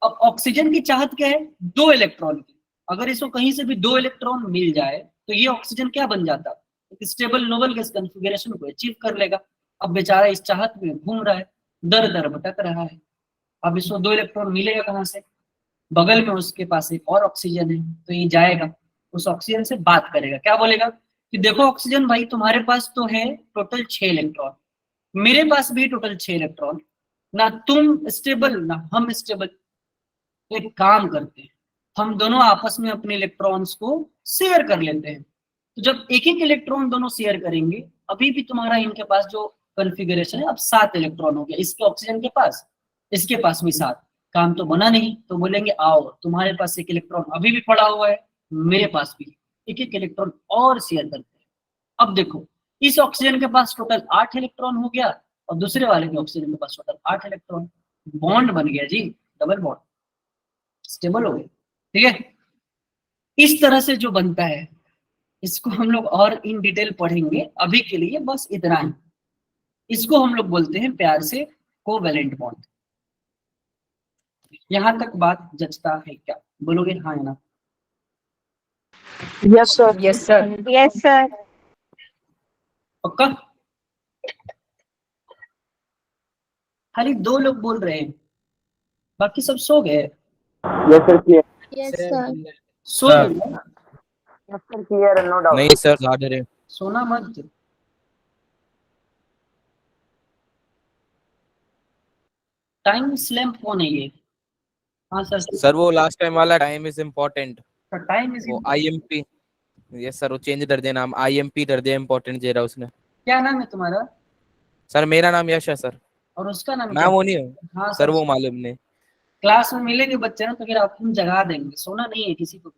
अब ऑक्सीजन की चाहत क्या है? 2 इलेक्ट्रॉन की। अगर इसको कहीं से भी 2 इलेक्ट्रॉन मिल जाए तो ये ऑक्सीजन क्या बन जाता? एक स्टेबल नोबल गैस कन्फिगरेशन को अचीव कर लेगा। अब बेचारा इस चाहत में घूम रहा है, दर दर भटक रहा है। अब इसको 2 इलेक्ट्रॉन मिलेगा कहाँ से? बगल में उसके पास एक और ऑक्सीजन है, तो ये जाएगा उस ऑक्सीजन से बात करेगा, क्या बोलेगा कि देखो ऑक्सीजन भाई, तुम्हारे पास तो है टोटल 6 इलेक्ट्रॉन, मेरे पास भी टोटल 6 इलेक्ट्रॉन, ना तुम स्टेबल ना हम स्टेबल। तो एक काम करते हैं, हम दोनों आपस में अपने इलेक्ट्रॉन्स को शेयर कर लेते हैं। तो जब 1-1 इलेक्ट्रॉन दोनों शेयर करेंगे, अभी भी तुम्हारा इनके पास जो कॉन्फ़िगरेशन है, अब 7 इलेक्ट्रॉन हो गया इसके ऑक्सीजन के पास, इसके पास भी 7। काम तो बना नहीं, तो बोलेंगे आओ तुम्हारे पास 1 इलेक्ट्रॉन अभी भी पड़ा हुआ है, मेरे पास भी 1-1 इलेक्ट्रॉन और शेयर करते हैं। अब देखो इस ऑक्सीजन के पास टोटल 8 इलेक्ट्रॉन हो गया और दूसरे वाले के ऑक्सीजन के पास टोटल 8 इलेक्ट्रॉन। बॉन्ड बन गया जी, डबल बॉन्ड, स्टेबल हो गए। ठीक है, इस तरह से जो बनता है इसको हम लोग और इन डिटेल पढ़ेंगे, अभी के लिए बस इतना ही। इसको हम लोग बोलते हैं प्यार से कोवैलेंट बॉन्ड। यहां तक बात जचता है क्या? बोलोगे हाँ या ना? Yes, sir. Yes sir. Yes, sir. पक्का? खाली 2 लोग बोल रहे हैं, बाकी सब सो गए। Yes, sir. Clear. Yes, sir. सो हाँ। गए? Yes, sir. Clear. No doubt. नहीं सर, गा दे रहे। सोना मत। टाइम स्लैम्प कौन है ये? हाँ सर। सर वो लास्ट टाइम वाला time is important, time is वो IMP। यस सर, वो चेंज कर दिया नाम, IMP कर दिया, इम्पोर्टेंट दे रहा उसने। क्या नाम है तुम्हारा? सर मेरा नाम यश है सर। और उसका नाम मैं क्या? वो नहीं हूँ हाँ सर, वो मालूम नहीं। क्लास में मिलेंगे बच्चे ना तो फिर आपको हम जगा देंगे, सोना नहीं है किसी को।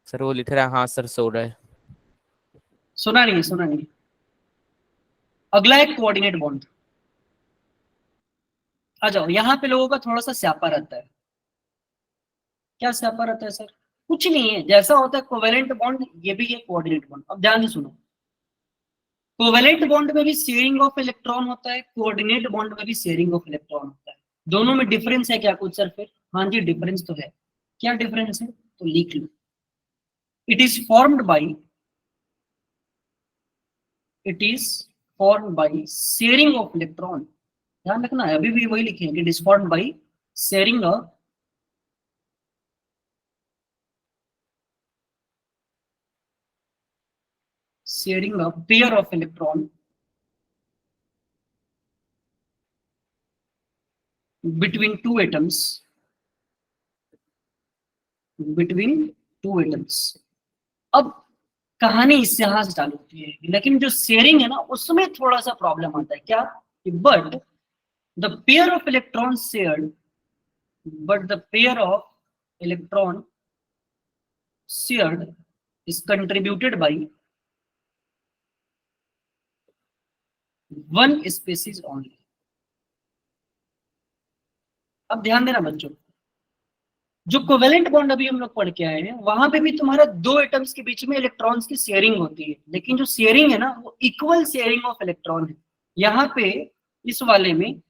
सर वो लिख रहा है, हाँ सर सो रहा है। सुना नहीं, सुना नहीं। अगला है कोऑर्डिनेट बॉन्ड। आ जाओ, यहाँ पे लोगों का थोड़ा सा स्यापा रहता है। क्या स्यापा रहता है सर? कुछ नहीं है, जैसा होता है कोवेलेंट बॉन्ड ये भी है कोऑर्डिनेट बॉन्ड। अब ध्यान से सुनो, कोवेलेंट बॉन्ड में भी शेयरिंग ऑफ इलेक्ट्रॉन होता है, कोऑर्डिनेट बॉन्ड में भी शेयरिंग ऑफ इलेक्ट्रॉन होता है। दोनों में डिफरेंस है क्या कुछ सर? फिर हाँ जी डिफरेंस तो है। क्या डिफरेंस है तो लिख लो। It is formed by sharing of electron. ध्यान रखना है, अभी भी वही लिखेंगे, it is formed by sharing of pair of electron between two atoms अब कहानी इससे यहां से चालू होती है, लेकिन जो शेयरिंग है ना उसमें थोड़ा सा प्रॉब्लम आता है। क्या? But the pair of electron shared is contributed by one species only। अब ध्यान देना बच्चों, जो कोवेलेंट बॉन्ड अभी हम लोग पढ़ के आए हैं वहां पे भी तुम्हारा दो एटम्स के बीच में इलेक्ट्रॉन्स की शेयरिंग होती है, लेकिन जो शेयरिंग है ना वो इक्वल शेयरिंग ऑफ इलेक्ट्रॉन है। यहाँ पे इस वाले में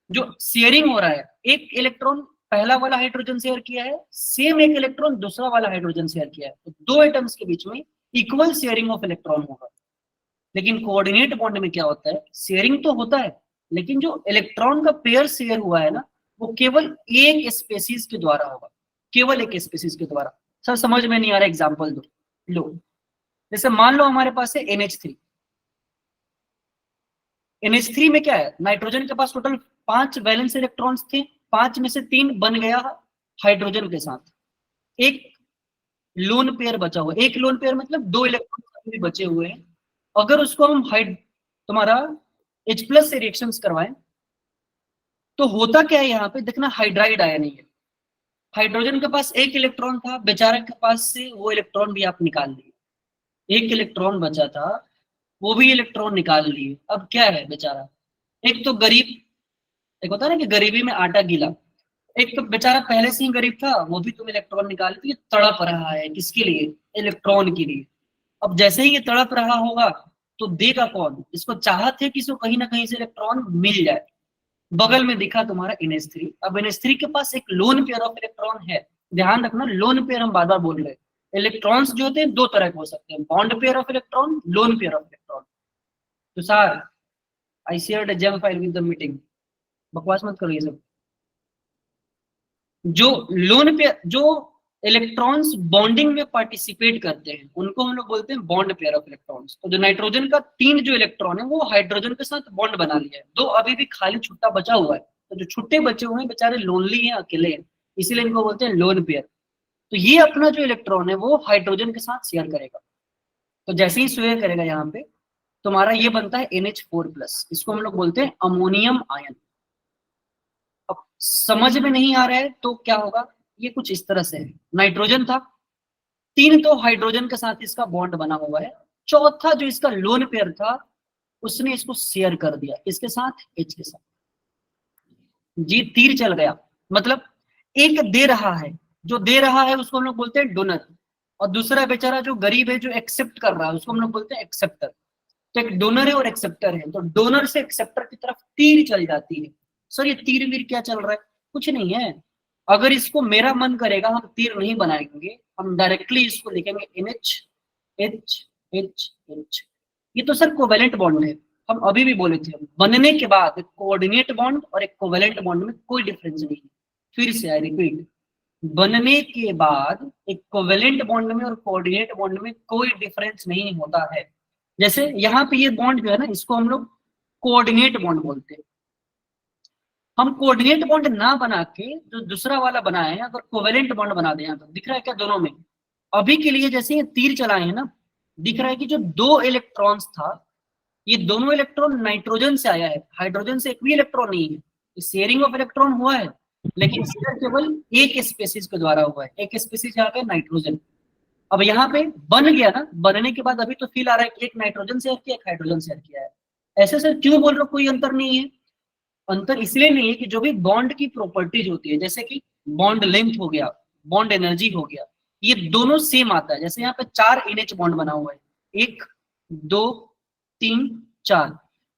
जो शेयरिंग हो रहा है, एक इलेक्ट्रॉन पहला वाला हाइड्रोजन शेयर किया है, सेम एक इलेक्ट्रॉन दूसरा वाला हाइड्रोजन शेयर किया है, तो दो एटम्स के बीच में इक्वल शेयरिंग ऑफ इलेक्ट्रॉन होगा। लेकिन कोऑर्डिनेट बॉन्ड में क्या होता है, शेयरिंग तो होता है लेकिन जो इलेक्ट्रॉन का पेयर शेयर हुआ है ना वो केवल एक स्पेसीज के द्वारा होगा, केवल एक स्पेसीज के द्वारा। सर समझ में नहीं आ रहा, एग्जांपल दो। लो जैसे मान लो हमारे पास है NH3। NH3 में क्या है, नाइट्रोजन के पास टोटल 5 वैलेंस इलेक्ट्रॉन्स थे, 5 में से 3 बन गया हाइड्रोजन के साथ, एक लोन पेयर बचा हुआ। एक लोन पेयर मतलब 2 इलेक्ट्रॉन बचे हुए हैं। अगर उसको हम तुम्हारा H+ से रिएक्शंस करवाएं तो होता क्या है, यहाँ पे देखना हाइड्राइड आया नहीं है। हाइड्रोजन के पास एक इलेक्ट्रॉन था, बेचारा के पास से वो इलेक्ट्रॉन भी आप निकाल दिए। एक इलेक्ट्रॉन बचा था वो भी इलेक्ट्रॉन निकाल लिए। अब क्या है बेचारा, एक तो गरीब, एक होता है ना कि गरीबी में आटा गीला, एक तो बेचारा पहले से ही गरीब था, वो भी तुम इलेक्ट्रॉन निकाल के तड़प रहा है। किसके लिए? इलेक्ट्रॉन के लिए। अब जैसे ही ये तड़प रहा होगा तो देगा कौन? इसको चाहत है कि इसको कहीं ना कहीं से इलेक्ट्रॉन मिल जाए। बगल में दिखा तुम्हारा NH3। अब NH3 के पास एक लोन पेयर ऑफ इलेक्ट्रॉन है। ध्यान रखना, लोन पेयर हम बार बार बोल रहे हैं। इलेक्ट्रॉन्स जो होते हैं दो तरह के हो सकते हैं, bond pair of electron, lone pair of electron. तो sir I shared a Gem file with the meeting, बकवास मत करो ये सब। जो लोन पेयर, जो इलेक्ट्रॉन्स बॉन्डिंग में पार्टिसिपेट करते हैं उनको हम लोग बोलते हैं बॉन्ड पेयर ऑफ इलेक्ट्रॉन्स। तो जो नाइट्रोजन का 3 जो इलेक्ट्रॉन है वो हाइड्रोजन के साथ बॉन्ड बना लिया है, 2 अभी भी खाली छुट्टा बचा हुआ है। तो जो छुट्टे बचे हुए हैं बेचारे लोनली हैं, अकेले हैं, इसीलिए इनको बोलते हैं लोन पेयर। तो ये अपना जो इलेक्ट्रॉन है वो हाइड्रोजन के साथ शेयर करेगा। तो जैसे ही शेयर करेगा यहाँ पे तुम्हारा ये बनता है NH4+, इसको हम लोग बोलते हैं अमोनियम आयन। अब समझ में नहीं आ रहा है तो क्या होगा, ये कुछ इस तरह से है। नाइट्रोजन था, 3 तो हाइड्रोजन के साथ इसका बॉन्ड बना हुआ है, चौथा जो इसका लोन पेयर था उसने इसको शेयर कर दिया, इसके साथ H के साथ। जी तीर चल गया, मतलब एक दे रहा है, जो दे रहा है उसको हम लोग बोलते हैं डोनर, और दूसरा बेचारा जो गरीब है जो एक्सेप्ट कर रहा है उसको हम लोग बोलते हैं एक्सेप्टर। तो एक डोनर है और एक्सेप्टर है, तो डोनर से एक्सेप्टर की तरफ तीर चल जाती है। सर ये तीर वीर क्या चल रहा है? कुछ नहीं है। अगर इसको मेरा मन करेगा हम तीर नहीं बनाएंगे, हम डायरेक्टली इसको लिखेंगे NH H H H। ये तो सर कोवेलेंट बॉन्ड है, हम अभी भी बोले थे। बनने के बाद एक कोऑर्डिनेट बॉन्ड और एक कोवेलेंट बॉन्ड में कोई डिफरेंस नहीं है। फिर से आई रिपीट, बनने के बाद एक कोवेलेंट बॉन्ड में और कोऑर्डिनेट बॉन्ड में कोई डिफरेंस नहीं होता है। जैसे यहाँ पे ये बॉन्ड जो है ना इसको हम लोग कोऑर्डिनेट बॉन्ड बोलते हैं। हम कोऑर्डिनेट बॉन्ड ना बना के जो दूसरा वाला बनाए हैं, अगर कोवेलेंट बॉन्ड बना दें, तो दिख रहा है क्या दोनों में? अभी के लिए जैसे ये तीर चलाए हैं ना, दिख रहा है कि जो 2 इलेक्ट्रॉन्स था, ये दोनों इलेक्ट्रॉन नाइट्रोजन से आया है, हाइड्रोजन से एक भी इलेक्ट्रॉन नहीं है। शेयरिंग ऑफ इलेक्ट्रॉन हुआ है, लेकिन शेयर केवल एक स्पेसीज के द्वारा हुआ है। एक स्पेसीज यहाँ पे नाइट्रोजन। अब यहाँ पे बन गया ना, बनने के बाद अभी तो फील आ रहा है कि एक नाइट्रोजन शेयर किया, एक हाइड्रोजन शेयर किया है। ऐसे सर क्यों बोल रहे हो कोई अंतर नहीं है? अंतर इसलिए नहीं है कि जो भी बॉन्ड की प्रॉपर्टीज होती है, जैसे कि बॉन्ड लेंथ हो गया, बॉन्ड एनर्जी हो गया, ये दोनों सेम आता है। जैसे यहाँ पे 4 NH बॉन्ड बना हुआ है, 1 2 3 4,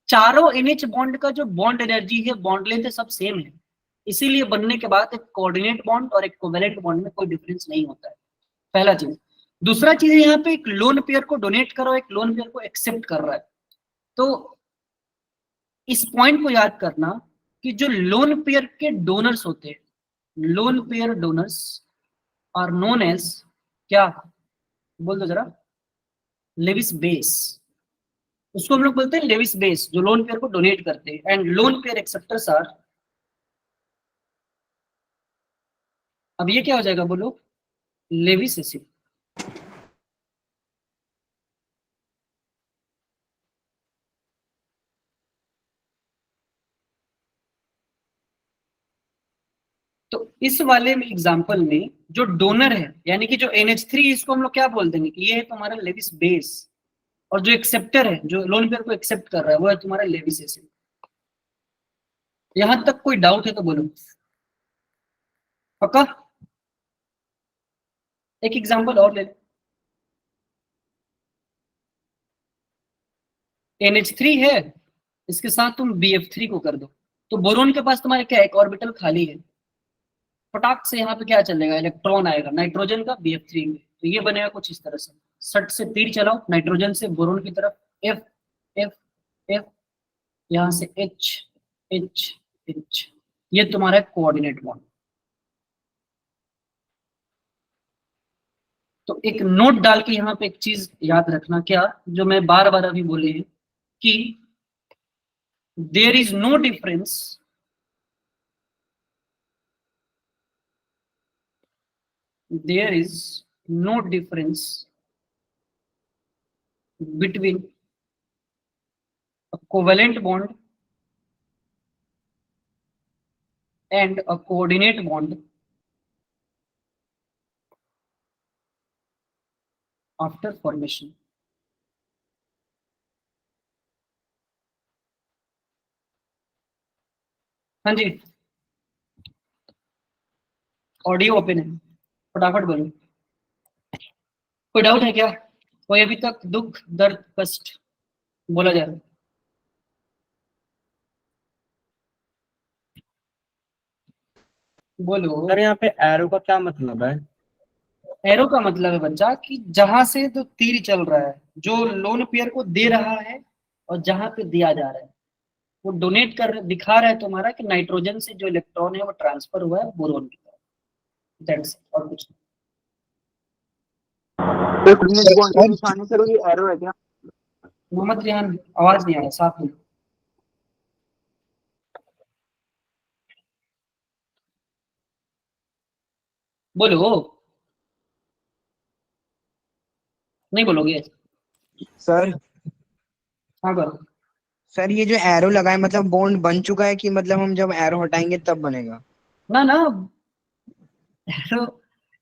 चारों NH बॉन्ड का जो बॉन्ड एनर्जी है, बॉन्ड लेंथ है, सब सेम है। इसीलिए बनने के बाद एक कोऑर्डिनेट बॉन्ड और एक कोवेलेंट बॉन्ड में कोई डिफरेंस नहीं होता है, पहला चीज। दूसरा चीज, यहाँ पे एक लोन पेयर को डोनेट करो, एक लोन पेयर को एक्सेप्ट कर रहा है। तो इस पॉइंट को याद करना कि जो लोन पेयर के डोनर्स होते हैं, lone pair donors are known as क्या, बोल दो जरा, लेविस बेस। उसको हम लोग बोलते हैं लेविस बेस, जो लोन पेयर को डोनेट करते हैं। And lone pair acceptors are, अब ये क्या हो जाएगा बोलो, लेविस एसिड। तो इस वाले एग्जांपल में जो डोनर है, यानी कि जो NH3, इसको हम लोग क्या बोल देंगे कि ये है तुम्हारा लेविस बेस, और जो एक्सेप्टर है, जो लोन पेयर को एक्सेप्ट कर रहा है, वो है तुम्हारा लेविस एसिड। यहां तक कोई डाउट है तो बोलो, पक्का? एक एग्जांपल और ले लो। NH3 है, इसके साथ तुम BF3 को कर दो, तो बोरोन के पास तुम्हारे क्या, एक ऑर्बिटल खाली है। फटाक से यहाँ पे क्या चलेगा, इलेक्ट्रॉन आएगा नाइट्रोजन का BF3 में। तो ये बनेगा कुछ इस तरह से, सट से तीर चलाओ नाइट्रोजन से बोरोन की तरफ, F F F, यहाँ से H H H, ये तुम्हारा कोऑर्डिनेट बॉन्ड। तो एक नोट डाल के यहाँ पे एक चीज याद रखना, क्या, जो मैं बार बार अभी बोले हैं कि there is no difference there is no difference between a covalent bond and a coordinate bond after formation. हाँ जी, ऑडियो ओपन है, फटाफट बोलो। कोई डाउट है क्या? कोई अभी तक दुख दर्द कष्ट बोला जा रहा है? बोलो। सर यहाँ पे एरो का क्या मतलब है? एरो का मतलब है बच्चा कि जहां से तो तीर चल रहा है, जो लोन पेयर को दे रहा है और जहां पे दिया जा रहा है, वो डोनेट कर दिखा रहा है तुम्हारा कि नाइट्रोजन से जो इलेक्ट्रॉन है वो ट्रांसफर हुआ है बोरोन की तरफ। दैट्स और कुछ नहीं। सर ये एरो है क्या? मोहम्मद रिहान, आवाज नहीं आ रहा, साफ बोलो। बोलो, नहीं बोलोगे? सर हाँ बोलो। सर ये जो एरो लगा है मतलब बॉन्ड बन चुका है कि मतलब हम जब एरो हटाएंगे तब बनेगा? ना ना, एरो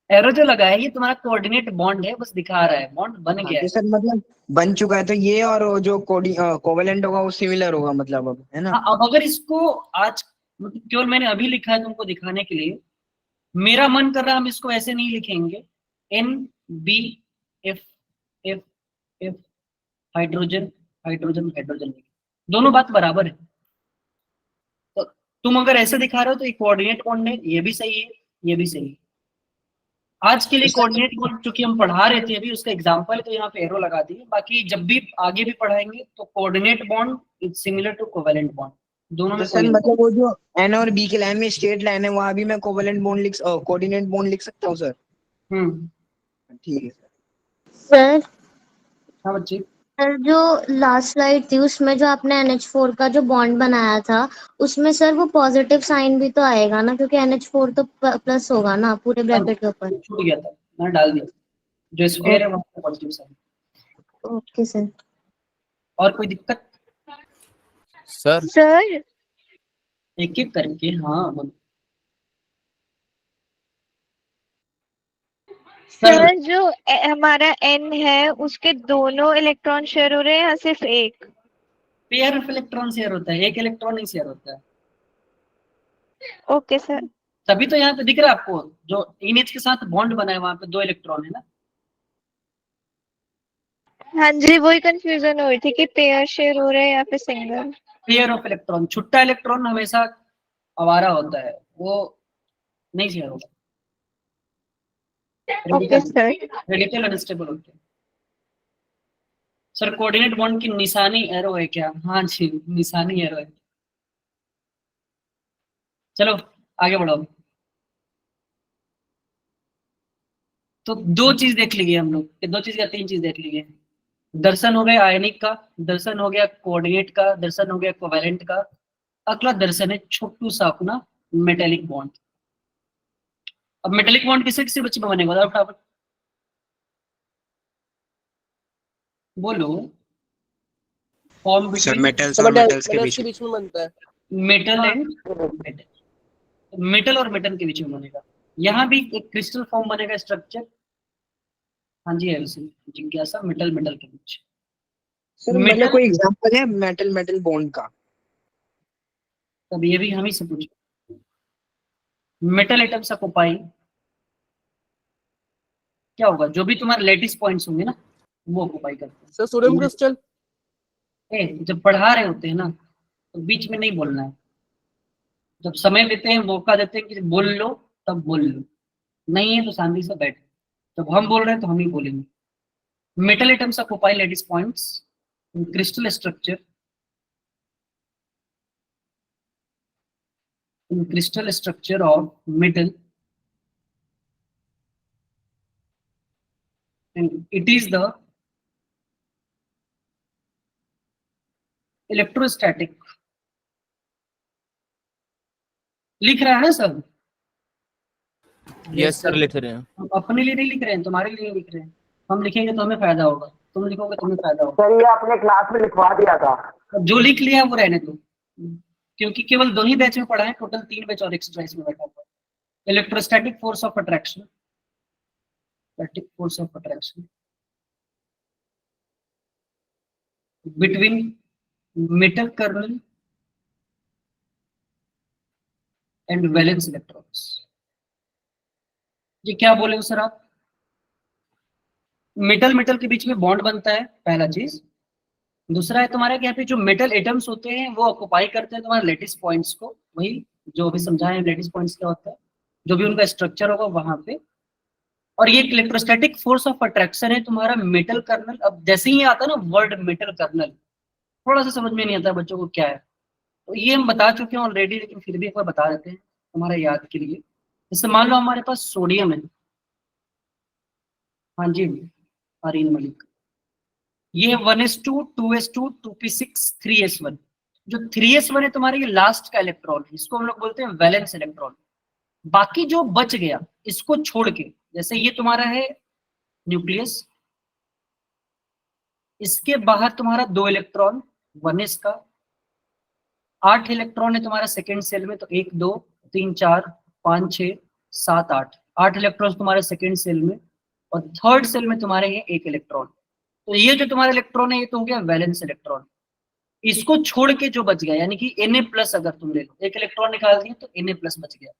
एरो जो लगा है ये तुम्हारा कोऑर्डिनेट बॉन्ड है, बस दिखा रहा है बॉन्ड बन गया है। तो सर मतलब बन चुका है तो ये और वो जो कोवेलेंट होगा वो सिमिलर होगा मतलब, अब है ना? हाँ, अब अगर इसको आज मतलब केवल मैंने अभी लिखा है तुमको दिखाने के लिए, मेरा मन कर रहा है हम इसको ऐसे नहीं लिखेंगे, NBF F F, hydrogen hydrogen hydrogen, दोनों बात बराबर है। तो तुम अगर ऐसे दिखा रहे हो तो एक कोऑर्डिनेट बॉन्ड है, ये भी सही है, ये भी सही है। आज के लिए कोऑर्डिनेट बॉन्ड चूंकि हम पढ़ा रहे थे अभी, उसका एग्जांपल है तो यहाँ पे एरो लगा दिए। बाकी जब भी आगे भी पढ़ाएंगे तो coordinate bond is similar to covalent bond, दोनों में सर मतलब वो जो N और B के लाइन में स्ट्रेट लाइन है वहां भी मैं कोवेलेंट बॉन्ड कोऑर्डिनेट बॉन्ड लिख सकता हूँ सर? ठीक है सर हाँ बच्चे। सर जो लास्ट स्लाइड थी उसमें जो आपने NH4 का जो बॉन्ड बनाया था उसमें सर वो पॉजिटिव साइन भी तो आएगा ना, क्योंकि NH4 तो प्लस होगा ना पूरे ब्रैकेट के ऊपर। छूट गया था, मैंने डाल दिया, जो स्क्वायर है वहां पे पॉजिटिव साइन। Okay sir. और कोई दिक्कत? सर सर एक एक करके, हाँ बोलो। सर जो हमारा N है उसके दोनों इलेक्ट्रॉन शेयर हो रहे हैं या सिर्फ एक? पेयर ऑफ इलेक्ट्रॉन शेयर होता है, एक इलेक्ट्रॉन नहीं शेयर होता है। Okay sir. तभी तो यहाँ पे दिख रहा है आपको, जो इमेज के साथ बॉन्ड बना है वहां पे 2 इलेक्ट्रॉन है ना। हाँ जी, वही कंफ्यूजन हो रही थी कि पेयर शेयर हो रहे हैं या फिर सिंगल। पेयर ऑफ इलेक्ट्रॉन, छुट्टा इलेक्ट्रॉन हमेशा आवारा होता है, वो नहीं शेयर होगा। Okay sir. रेडिकल अनस्टेबल होते हैं। सर कोऑर्डिनेट बॉन्ड की निशानी एरो है क्या? हाँ जी, निशानी एरो है। चलो आगे बढ़ो। तो दो चीज देख ली है हम लोग, दो चीज या तीन चीज देख ली है। दर्शन हो गया आयनिक का, दर्शन हो गया कोऑर्डिनेट का, दर्शन हो गया कोवैलेंट का। अगला दर्शन है छोटू सा अपना मेटेलिक बॉन्ड। अब मेटेलिक बॉन्ड किसे किसे बच्चे में बनेगा बताओ फटाफट, बोलो। फॉर्म सर बिटवीन मेटल्स और मेटल्स के बीच के बीच में बनता है। मेटल एंड मेटल, मेटल और मेटल के बीच में बनेगा। यहाँ भी एक क्रिस्टल फॉर्म बनेगा स्ट्रक्चर। हाँ जी, है जिज्ञासा, मेटल मेटल के बीच। सर मतलब मेटल, कोई एग्जांपल है मेटल मेटल बॉन्ड का? तब ये भी हम ही से पूछे। मेटल एटम्स ऑक्युपाई, क्या होगा, जो भी तुम्हारे लेटिस पॉइंट्स होंगे ना वो ऑक्युपाई करते सर सोडियम क्रिस्टल। हैं। जब पढ़ा रहे होते हैं ना तो बीच में नहीं बोलना है। जब समय देते हैं, मौका देते हैं कि बोल लो, तब बोल लो, नहीं है तो शांति से बैठ। जब हम बोल रहे हैं तो हम ही बोलेंगे। Metal atoms occupy lattice points in crystal structure, in crystal structure of metal, and it is the electrostatic। लिख रहा है ना सब? यस सर लिख रहे हैं। हम अपने लिए नहीं लिख रहे हैं, तुम्हारे लिए नहीं लिख रहे हैं। हम लिखेंगे तो हमें फायदा होगा, तुम लिखोगे तुम्हें फायदा होगा। सर ये आपने क्लास में लिखवा दिया था। जो लिख लिया वो रहने दो, क्योंकि केवल 2 ही बैच में पढ़ा है, टोटल 3 बैच और एक्स्ट्रा इसमें बैठा हुआ है। Electrostatic force of attraction, static force of attraction between metal kernel and valence electrons. ये क्या बोले सर आप? मेटल मेटल के बीच में बॉन्ड बनता है, पहला चीज। दूसरा है तुम्हारे यहाँ पे जो मेटल एटम्स होते हैं वो ऑक्युपाई करते हैं तुम्हारे लेटिस पॉइंट्स को, वही जो अभी समझाए हैं लेटिस पॉइंट्स क्या होता है, जो भी उनका स्ट्रक्चर होगा वहां पे। और ये इलेक्ट्रोस्टैटिक फोर्स ऑफ अट्रैक्शन है तुम्हारा मेटल कर्नल। अब जैसे ही आता है ना वर्ड मेटल कर्नल, थोड़ा सा समझ में नहीं आता बच्चों को क्या है, तो ये हम बता चुके हैं ऑलरेडी, लेकिन फिर भी एक बार बता देते हैं तुम्हारे याद के लिए। जैसे मान लो हमारे पास सोडियम है, हाँ जी अरीन मलिक, ये 1s2 2s2 2p6 3s1। जो 3s1 है तुम्हारे, ये लास्ट का इलेक्ट्रॉन है, इसको हम लोग बोलते हैं वैलेंस इलेक्ट्रॉन। बाकी जो बच गया इसको छोड़ के, जैसे ये तुम्हारा है न्यूक्लियस, इसके बाहर तुम्हारा 2 इलेक्ट्रॉन 1s का, 8 इलेक्ट्रॉन है तुम्हारा सेकेंड सेल में, तो 1 2 3 4 5 6 7 8, 8 इलेक्ट्रॉन तुम्हारे सेकेंड सेल में। और थर्ड सेल में तुम्हारे ये 1 इलेक्ट्रॉन। तो ये जो तुम्हारा इलेक्ट्रॉन है ये तो हो गया वैलेंस इलेक्ट्रॉन। इसको छोड़ के जो बच गया, यानी कि Na प्लस अगर तुम ले लो, 1 इलेक्ट्रॉन निकाल दिए तो Na प्लस बच गया,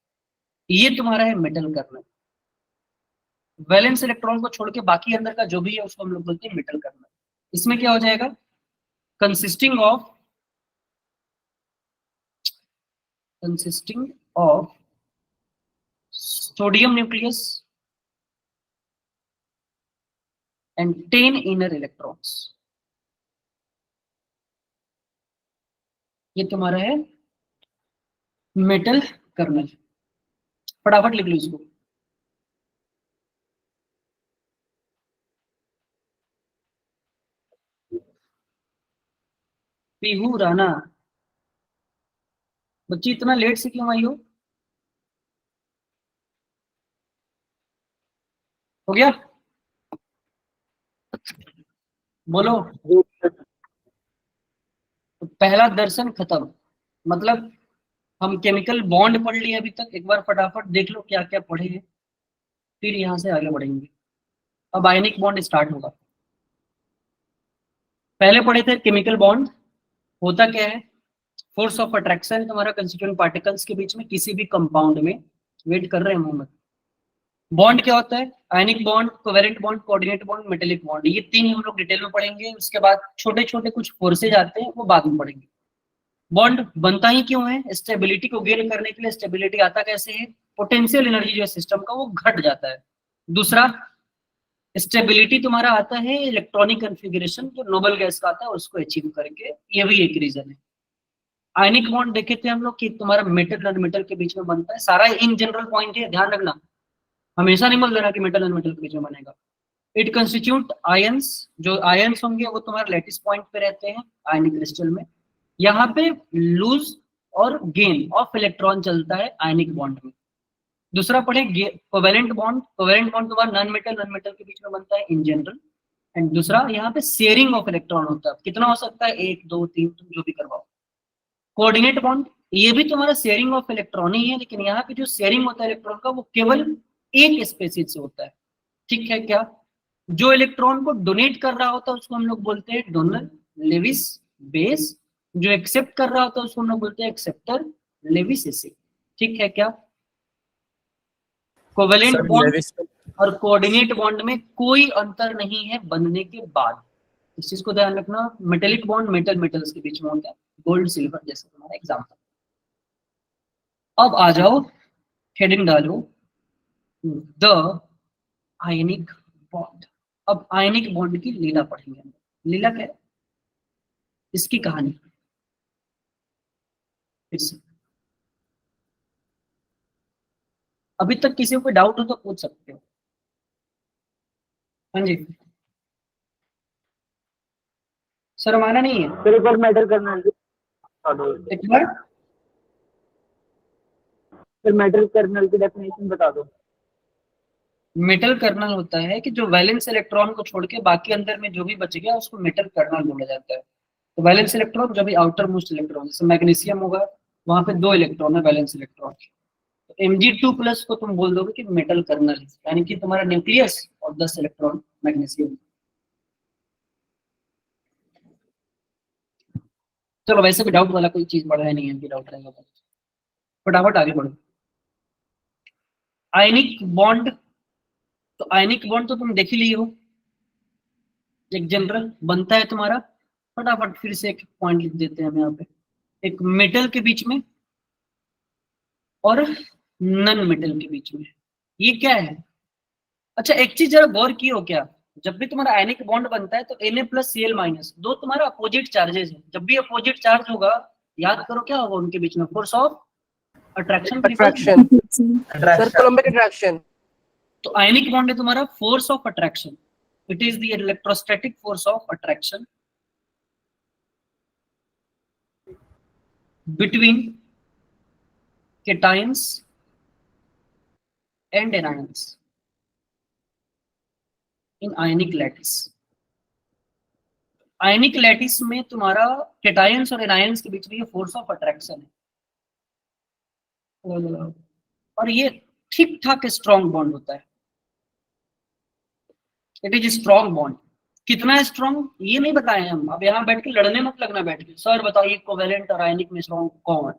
ये तुम्हारा है मेटल कर्नल। वैलेंस इलेक्ट्रॉन को छोड़ के बाकी अंदर का जो भी है उसको हम लोग बोलते हैं मेटल कर्नल। इसमें क्या हो जाएगा, consisting of sodium nucleus and 10 inner electrons. ये तुम्हारा है मेटल कर्नल। फटाफट लिख लो इसको। पीहू राणा, बच्ची इतना लेट से क्यों आई हो गया? बोलो। पहला दर्शन खत्म, मतलब हम केमिकल बॉन्ड पढ़ लिए अभी तक, एक बार फटाफट देख लो क्या क्या पढ़े हैं, फिर यहां से आगे बढ़ेंगे। अब आयनिक बॉन्ड स्टार्ट होगा। पहले पढ़े थे केमिकल बॉन्ड होता क्या है, फोर्स ऑफ अट्रैक्शन तुम्हारा कंस्टिट्यूएंट पार्टिकल्स के बीच में किसी भी कंपाउंड में। वेट कर रहे हैं मोहम्मद। बॉन्ड क्या होता है, ionic bond, covalent bond, coordinate bond, metallic bond, ये तीन हम लोग डिटेल में पढ़ेंगे। उसके बाद छोटे छोटे कुछ फोर्सेज आते हैं, वो बाद में पढ़ेंगे। बॉन्ड बनता ही क्यों है, स्टेबिलिटी को गेन करने के लिए। स्टेबिलिटी आता कैसे है, पोटेंशियल एनर्जी जो है सिस्टम का वो घट जाता है। दूसरा, स्टेबिलिटी तुम्हारा आता है इलेक्ट्रॉनिक कॉन्फ़िगरेशन जो नोबल गैस का आता है उसको अचीव करके, ये भी एक रीजन है। आयनिक बॉन्ड देखे थे हम लोग कि तुम्हारा मेटल और मेटल के बीच में बनता है, सारा इन जनरल पॉइंट है, ध्यान रखना, हमेशा नहीं बोल देना कि मेटल और मेटल के बीच में बनेगा। इट कंस्टिट्यूट आयंस, जो आयंस होंगे वो तुम्हारे लैटिस पॉइंट पे रहते हैं आयनिक क्रिस्टल में। यहाँ पे लूज और गेन ऑफ इलेक्ट्रॉन चलता है आयनिक बॉन्ड में। दूसरा पढ़े कोवेलेंट बॉन्ड। कोवेलेंट बॉन्ड तुम्हारा नॉन मेटल के बीच में बनता है इन जनरल। एंड दूसरा यहाँ पे शेयरिंग ऑफ इलेक्ट्रॉन होता है, कितना हो सकता है, 1 2 3, तुम जो भी करवाओ। कोऑर्डिनेट बॉन्ड, ये भी तुम्हारा शेयरिंग ऑफ इलेक्ट्रॉन ही है, लेकिन यहाँ पे जो शेयरिंग होता है इलेक्ट्रॉन का वो केवल एक स्पेसीज से होता है। ठीक है क्या, जो इलेक्ट्रॉन को डोनेट कर रहा होता है उसको हम लोग बोलते हैं डोनर लेविस बेस, जो एक्सेप्ट कर रहा होता है उसको हम लोग बोलते हैं एक्सेप्टर लेविस एसिड। ठीक है क्या, कोवेलेंट बॉन्ड और कोऑर्डिनेट बॉन्ड में कोई अंतर नहीं है बनने के बाद, इस चीज को ध्यान रखना। मेटेलिक बॉन्ड मेटल मेटल्स के बीच में होता है, गोल्ड सिल्वर जैसे तुम्हारा एग्जाम्पल। अब आ जाओ, हेडिंग डालो द आयनिक बॉन्ड। अब आयनिक बॉन्ड की लीला पढ़ेंगे हम। लीला क्या है, इसकी कहानी। फिर से अभी तक किसी को कोई डाउट हो तो पूछ सकते हो। हाँ जी सर, हमारा नहीं है। फिर एक बार मेटल कर्नल एक बार फिर मेटल कर्नल की डेफिनेशन बता दो। मेटल कर्नल होता है कि जो वैलेंस इलेक्ट्रॉन को छोड़ के बाकी अंदर में जो भी बच गया उसको मेटल कर्नल बोला जाता है। तो वैलेंस इलेक्ट्रॉन जो भी आउटर मोस्ट इलेक्ट्रॉन, जैसे मैग्नीशियम होगा वहां पे 2 इलेक्ट्रॉन है वैलेंस इलेक्ट्रॉन। तो Mg2+ को तुम बोल दोगे कि मेटल कर्नल है, यानी कि तुम्हारा न्यूक्लियस और 10 इलेक्ट्रॉन मैग्नीशियम। चलो वैसे भी डाउट वाला कोई चीज पढ़ा है नहीं है, डाउट रहेगा तो फटाफट आगे बढ़ो। आयनिक बॉन्ड, तो आयनिक बॉन्ड तो तुम देख ही लिए हो, एक जनरल बनता है तुम्हारा। फटाफट फिर से एक पॉइंट लिख देते हैं हम यहाँ पे, एक मेटल के बीच में और नन मेटल के बीच में। ये क्या है, अच्छा एक चीज जरा गौर की हो क्या, जब भी तुम्हारा आयनिक बॉन्ड बनता है तो Na+Cl- दो तुम्हारा अपोजिट चार्जेस है। जब भी अपोजिट चार्ज होगा याद करो क्या होगा उनके बीच में, force of attraction. Sir coulombic attraction. तो आयनिक बॉन्ड है तुम्हारा force of attraction, it is the electrostatic force of attraction between cations and anions in ionic lattice। Ionic lattice में तुम्हारा केटायंस और एनायंस के बीच में ये फोर्स ऑफ अट्रैक्शन है, और ये ठीक ठाक स्ट्रॉन्ग बॉन्ड होता है। It is strong bond. कितना स्ट्रॉन्ग ये नहीं बताए हम, अब यहाँ बैठ के लड़ने मत लगना बैठ के, सर बताइए कोवेलेंट और आयनिक में स्ट्रॉन्ग कौन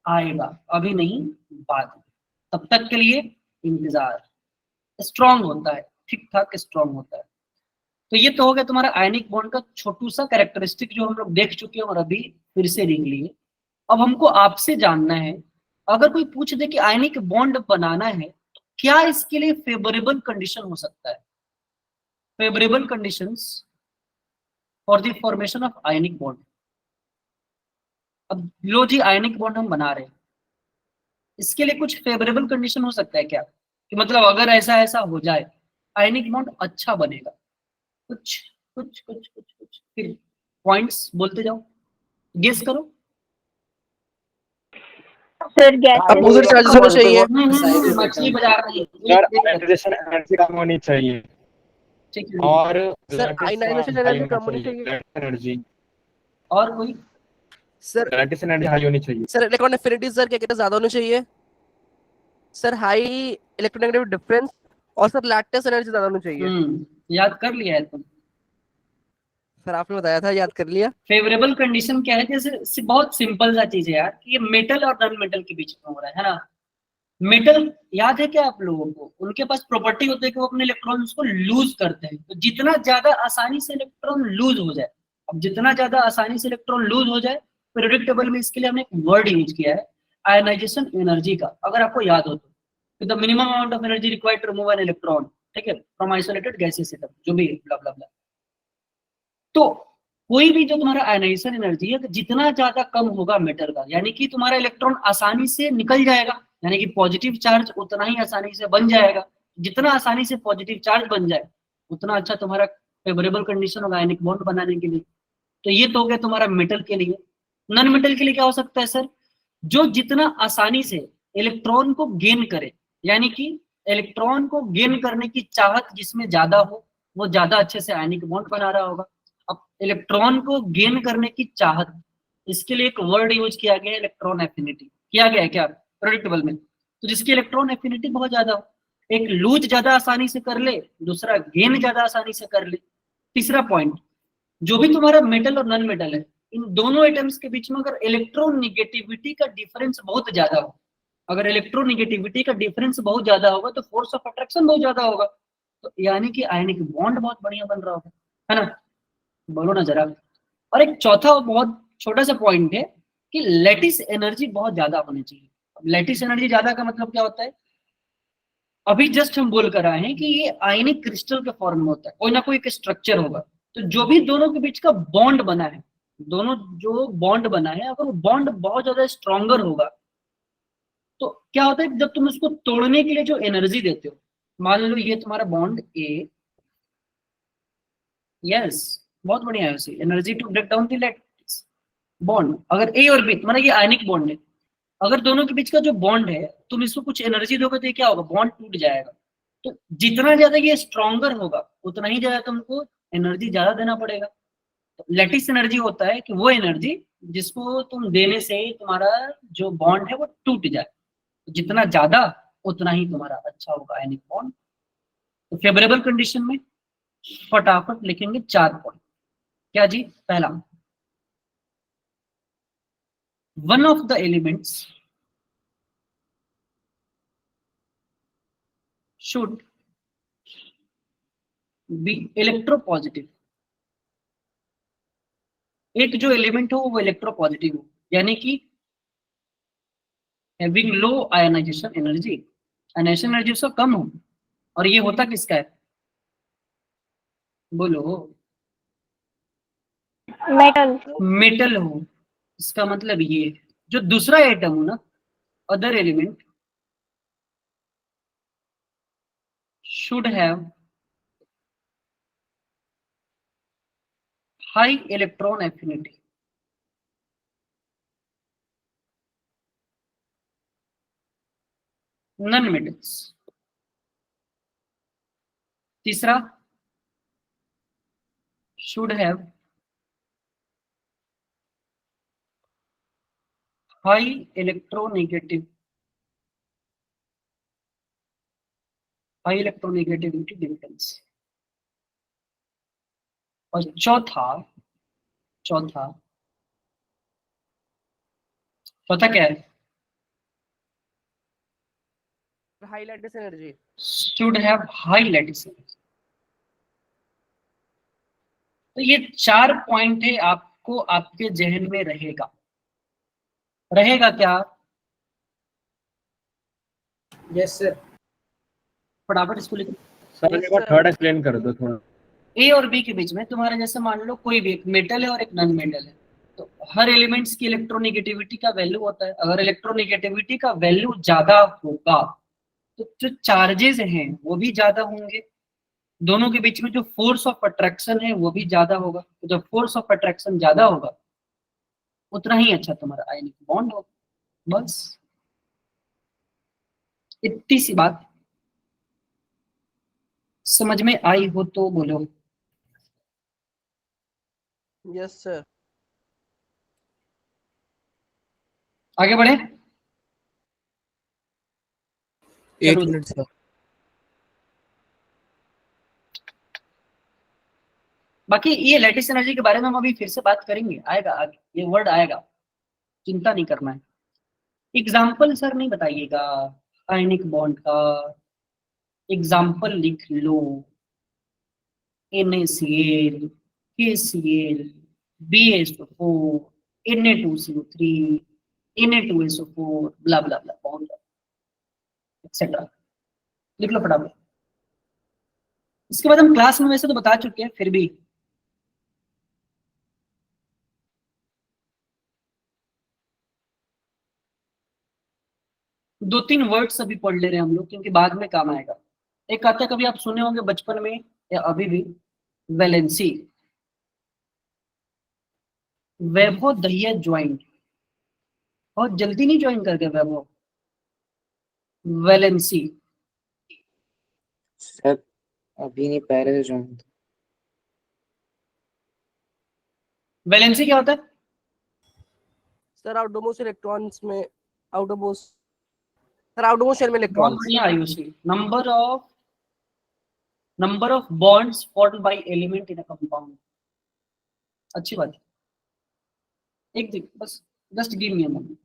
आएगा, अभी नहीं बाद में, तब तक के लिए इंतजार। स्ट्रॉन्ग होता है, ठीक ठाक स्ट्रॉन्ग होता है। तो ये तो हो गया तुम्हारा आयनिक बॉन्ड का छोटू सा कैरेक्टरिस्टिक जो हम लोग देख चुके हैं और अभी फिर से देख लिए। अब हमको आपसे जानना है, अगर कोई पूछ दे कि आयनिक बॉन्ड बनाना है तो क्या इसके लिए फेवरेबल कंडीशन हो सकता है, favourable conditions for the formation of ionic bond. अब लो जी आयनिक बॉन्ड हम बना रहे हैं, इसके लिए कुछ फेवरेबल कंडीशन हो सकता है क्या, कि मतलब अगर ऐसा ऐसा हो जाए आयनिक बॉन्ड अच्छा बनेगा। कुछ कुछ कुछ कुछ कुछ फिर पॉइंट्स बोलते जाओ। गेस करो। सर गैस अपोजिट चार्जेस होने चाहिए। मछली बाजार में आयनाइजेशन एनर्जी कम होनी चाहिए ठीक है। और सर आयनाइजेशन एनर्जी कम होनी चाहिए। एनर्जी और कोई सर लैटिस एनर्जी हाई होनी चाहिए। सर इलेक्ट्रॉन एफिनिटी सर क्या कहते हैं ज्यादा होनी चाहिए। सर हाई इलेक्ट्रोनेगेटिव डिफरेंस और सर लैटिस एनर्जी ज्यादा होनी चाहिए। याद कर लिया है तुम। सर आपने बताया था, याद कर लिया। फेवरेबल कंडीशन क्या है, जैसे बहुत सिंपल सा चीज है यार कि ये मेटल और नॉन मेटल के बीच में हो रहा है ना। मेटल याद है क्या आप लोगों को, उनके पास प्रॉपर्टी होती है कि वो अपने इलेक्ट्रॉन्स को लूज करते हैं। तो जितना ज्यादा आसानी से इलेक्ट्रॉन लूज हो जाए, अब जितना ज्यादा आसानी से इलेक्ट्रॉन लूज हो जाए, पीरियोडिक टेबल में इसके लिए हमने एक वर्ड यूज किया है आयनाइजेशन एनर्जी का, अगर आपको याद हो तो the minimum amount of energy required to remove an electron, ठीक है, फ्रॉम आइसोलेटेड गैसेस सिस्टम, जो भी ब्ला ब्ला ब्ला। तो कोई भी जो तुम्हारा आयनाइजेशन एनर्जी है, जितना ज्यादा कम होगा मेटल का, यानी कि तुम्हारा इलेक्ट्रॉन आसानी से निकल जाएगा, यानी कि पॉजिटिव चार्ज उतना ही आसानी से बन जाएगा। जितना आसानी से पॉजिटिव चार्ज बन जाए उतना अच्छा तुम्हारा फेवरेबल कंडीशन होगा आयनिक बॉन्ड बनाने के लिए। तो ये तो हो गया तुम्हारा मेटल के लिए। नॉन मेटल के लिए क्या हो सकता है सर, जो जितना आसानी से इलेक्ट्रॉन को गेन करे, यानी कि इलेक्ट्रॉन को गेन करने की चाहत जिसमें ज्यादा हो, वो ज्यादा अच्छे से आयनिक बॉन्ड बना रहा होगा। अब इलेक्ट्रॉन को गेन करने की चाहत, इसके लिए एक वर्ड यूज किया गया है इलेक्ट्रॉन एफिनिटी। किया गया है क्या पीरियोडिक टेबल में? तो जिसकी इलेक्ट्रॉन एफिनिटी बहुत ज्यादा हो, एक लूज ज्यादा आसानी से कर ले, दूसरा गेन ज्यादा आसानी से कर ले। तीसरा पॉइंट, जो भी तुम्हारा मेटल और नॉन मेटल है, इन दोनों एटम्स के बीच में अगर इलेक्ट्रोनिगेटिविटी का डिफरेंस बहुत ज्यादा हो, अगर इलेक्ट्रोनिगेटिविटी का डिफरेंस बहुत ज्यादा होगा तो फोर्स ऑफ अट्रैक्शन बहुत ज्यादा होगा, तो यानी कि आयनिक बॉन्ड बहुत बढ़िया बन रहा होगा, है ना? बोलो ना जरा। और एक चौथा बहुत छोटा सा पॉइंट है कि लैटिस एनर्जी बहुत ज्यादा होनी चाहिए। लैटिस एनर्जी ज्यादा का मतलब क्या होता है, अभी जस्ट हम बोल कर आए हैं कि ये आयनिक क्रिस्टल के फॉर्म में होता है, कोई ना कोई एक स्ट्रक्चर होगा। तो जो भी दोनों के बीच का बॉन्ड बना है, दोनों जो बॉन्ड बना है, अगर वो बॉन्ड बहुत ज्यादा स्ट्रॉन्गर होगा तो क्या होता है, जब तुम उसको तोड़ने के लिए जो एनर्जी देते हो, मान लो ये तुम्हारा बॉन्ड ए, यस बहुत बढ़िया है, उसी energy to break down the lattice bond. अगर ए और बी तुम्हारा ये आयनिक बॉन्ड है, अगर दोनों के बीच का जो बॉन्ड है तुम इसको कुछ एनर्जी दोगे तो ये क्या होगा, बॉन्ड टूट जाएगा। तो जितना ज्यादा ये स्ट्रॉन्गर होगा उतना ही ज्यादा तुमको एनर्जी ज्यादा देना पड़ेगा। तो लैटिस एनर्जी होता है कि वो एनर्जी जिसको तुम देने से तुम्हारा जो बॉन्ड है वो टूट जाए, जितना ज्यादा उतना ही तुम्हारा अच्छा होगा आयनिक बॉन्ड। तो फेवरेबल कंडीशन में फटाफट लिखेंगे 4 पॉइंट। क्या जी? पहला, one of the elements should be electropositive। एक जो एलिमेंट हो वो इलेक्ट्रोपॉजिटिव हो, यानी कि having low ionization energy, ionization energy उसका कम हो। और ये होता किसका है, बोलो? मेटल। मेटल हो। इसका मतलब ये जो दूसरा एटम हो ना, other element should have high electron affinity। Non metals. तीसरा, should have high electronegativity difference. और चौथा क्या है, high lattice energy. should have high lattice energy। तो ये 4 पॉइंट है, आपको आपके जहन में रहेगा क्या? Yes sir. फटाफट इसको लिखो। सर एक बार थर्ड एक्सप्लेन कर दो थोड़ा। ए और बी के बीच में तुम्हारा जैसे मान लो कोई भी एक मेटल है और एक नॉन मेटल है, तो हर एलिमेंट्स की इलेक्ट्रोनिगेटिविटी का वैल्यू होता है। अगर इलेक्ट्रोनिगेटिविटी का वैल्यू ज्यादा होगा तो जो चार्जेस हैं वो भी ज्यादा होंगे, दोनों के बीच में जो फोर्स ऑफ अट्रैक्शन है वो भी ज्यादा होगा। तो जब फोर्स ऑफ अट्रैक्शन ज्यादा होगा उतना ही अच्छा तुम्हारा आयनिक बॉन्ड हो। बस इतनी सी बात, समझ में आई हो तो बोलो। Yes sir. आगे बढ़े। एक चलो। Minute sir. बाकी ये लैटिस एनर्जी के बारे में हम अभी फिर से बात करेंगे, आएगा आगे, ये वर्ड आएगा, चिंता नहीं करना है। एग्जाम्पल सर नहीं बताइएगा आयनिक बॉन्ड का, एग्जाम्पल लिख लो। NaCl, KCl, BH4, Na2CO3, Na2SO4, blah blah blah, bond etcetera, लिख लो फटाफट। इसके बाद हम क्लास में वैसे तो बता चुके हैं, फिर भी दो तीन वर्ड्स अभी पढ़ ले रहे हैं हम लोग, क्योंकि बाद में काम आएगा। एक आता है, कभी आप सुने होंगे बचपन में या अभी भी, वैलेंसी, वैभव दहिया ज्वाइंट, बहुत जल्दी नहीं ज्वाइन करके वैभव, वैलेंसी। सर अभी नहीं, पहले से ज्वाइन। वैलेंसी क्या होता है? सर आउटरमोस्ट इलेक्ट्रॉन्स में, आउटरमोस्ट, सर आउटरमोस्ट शेल में बहुत इलेक्ट्रॉन्स। बढ़िया Ayushi. Number of bonds formed by element in a compound. अच्छी बात है, एक दिन बस, just give me a moment.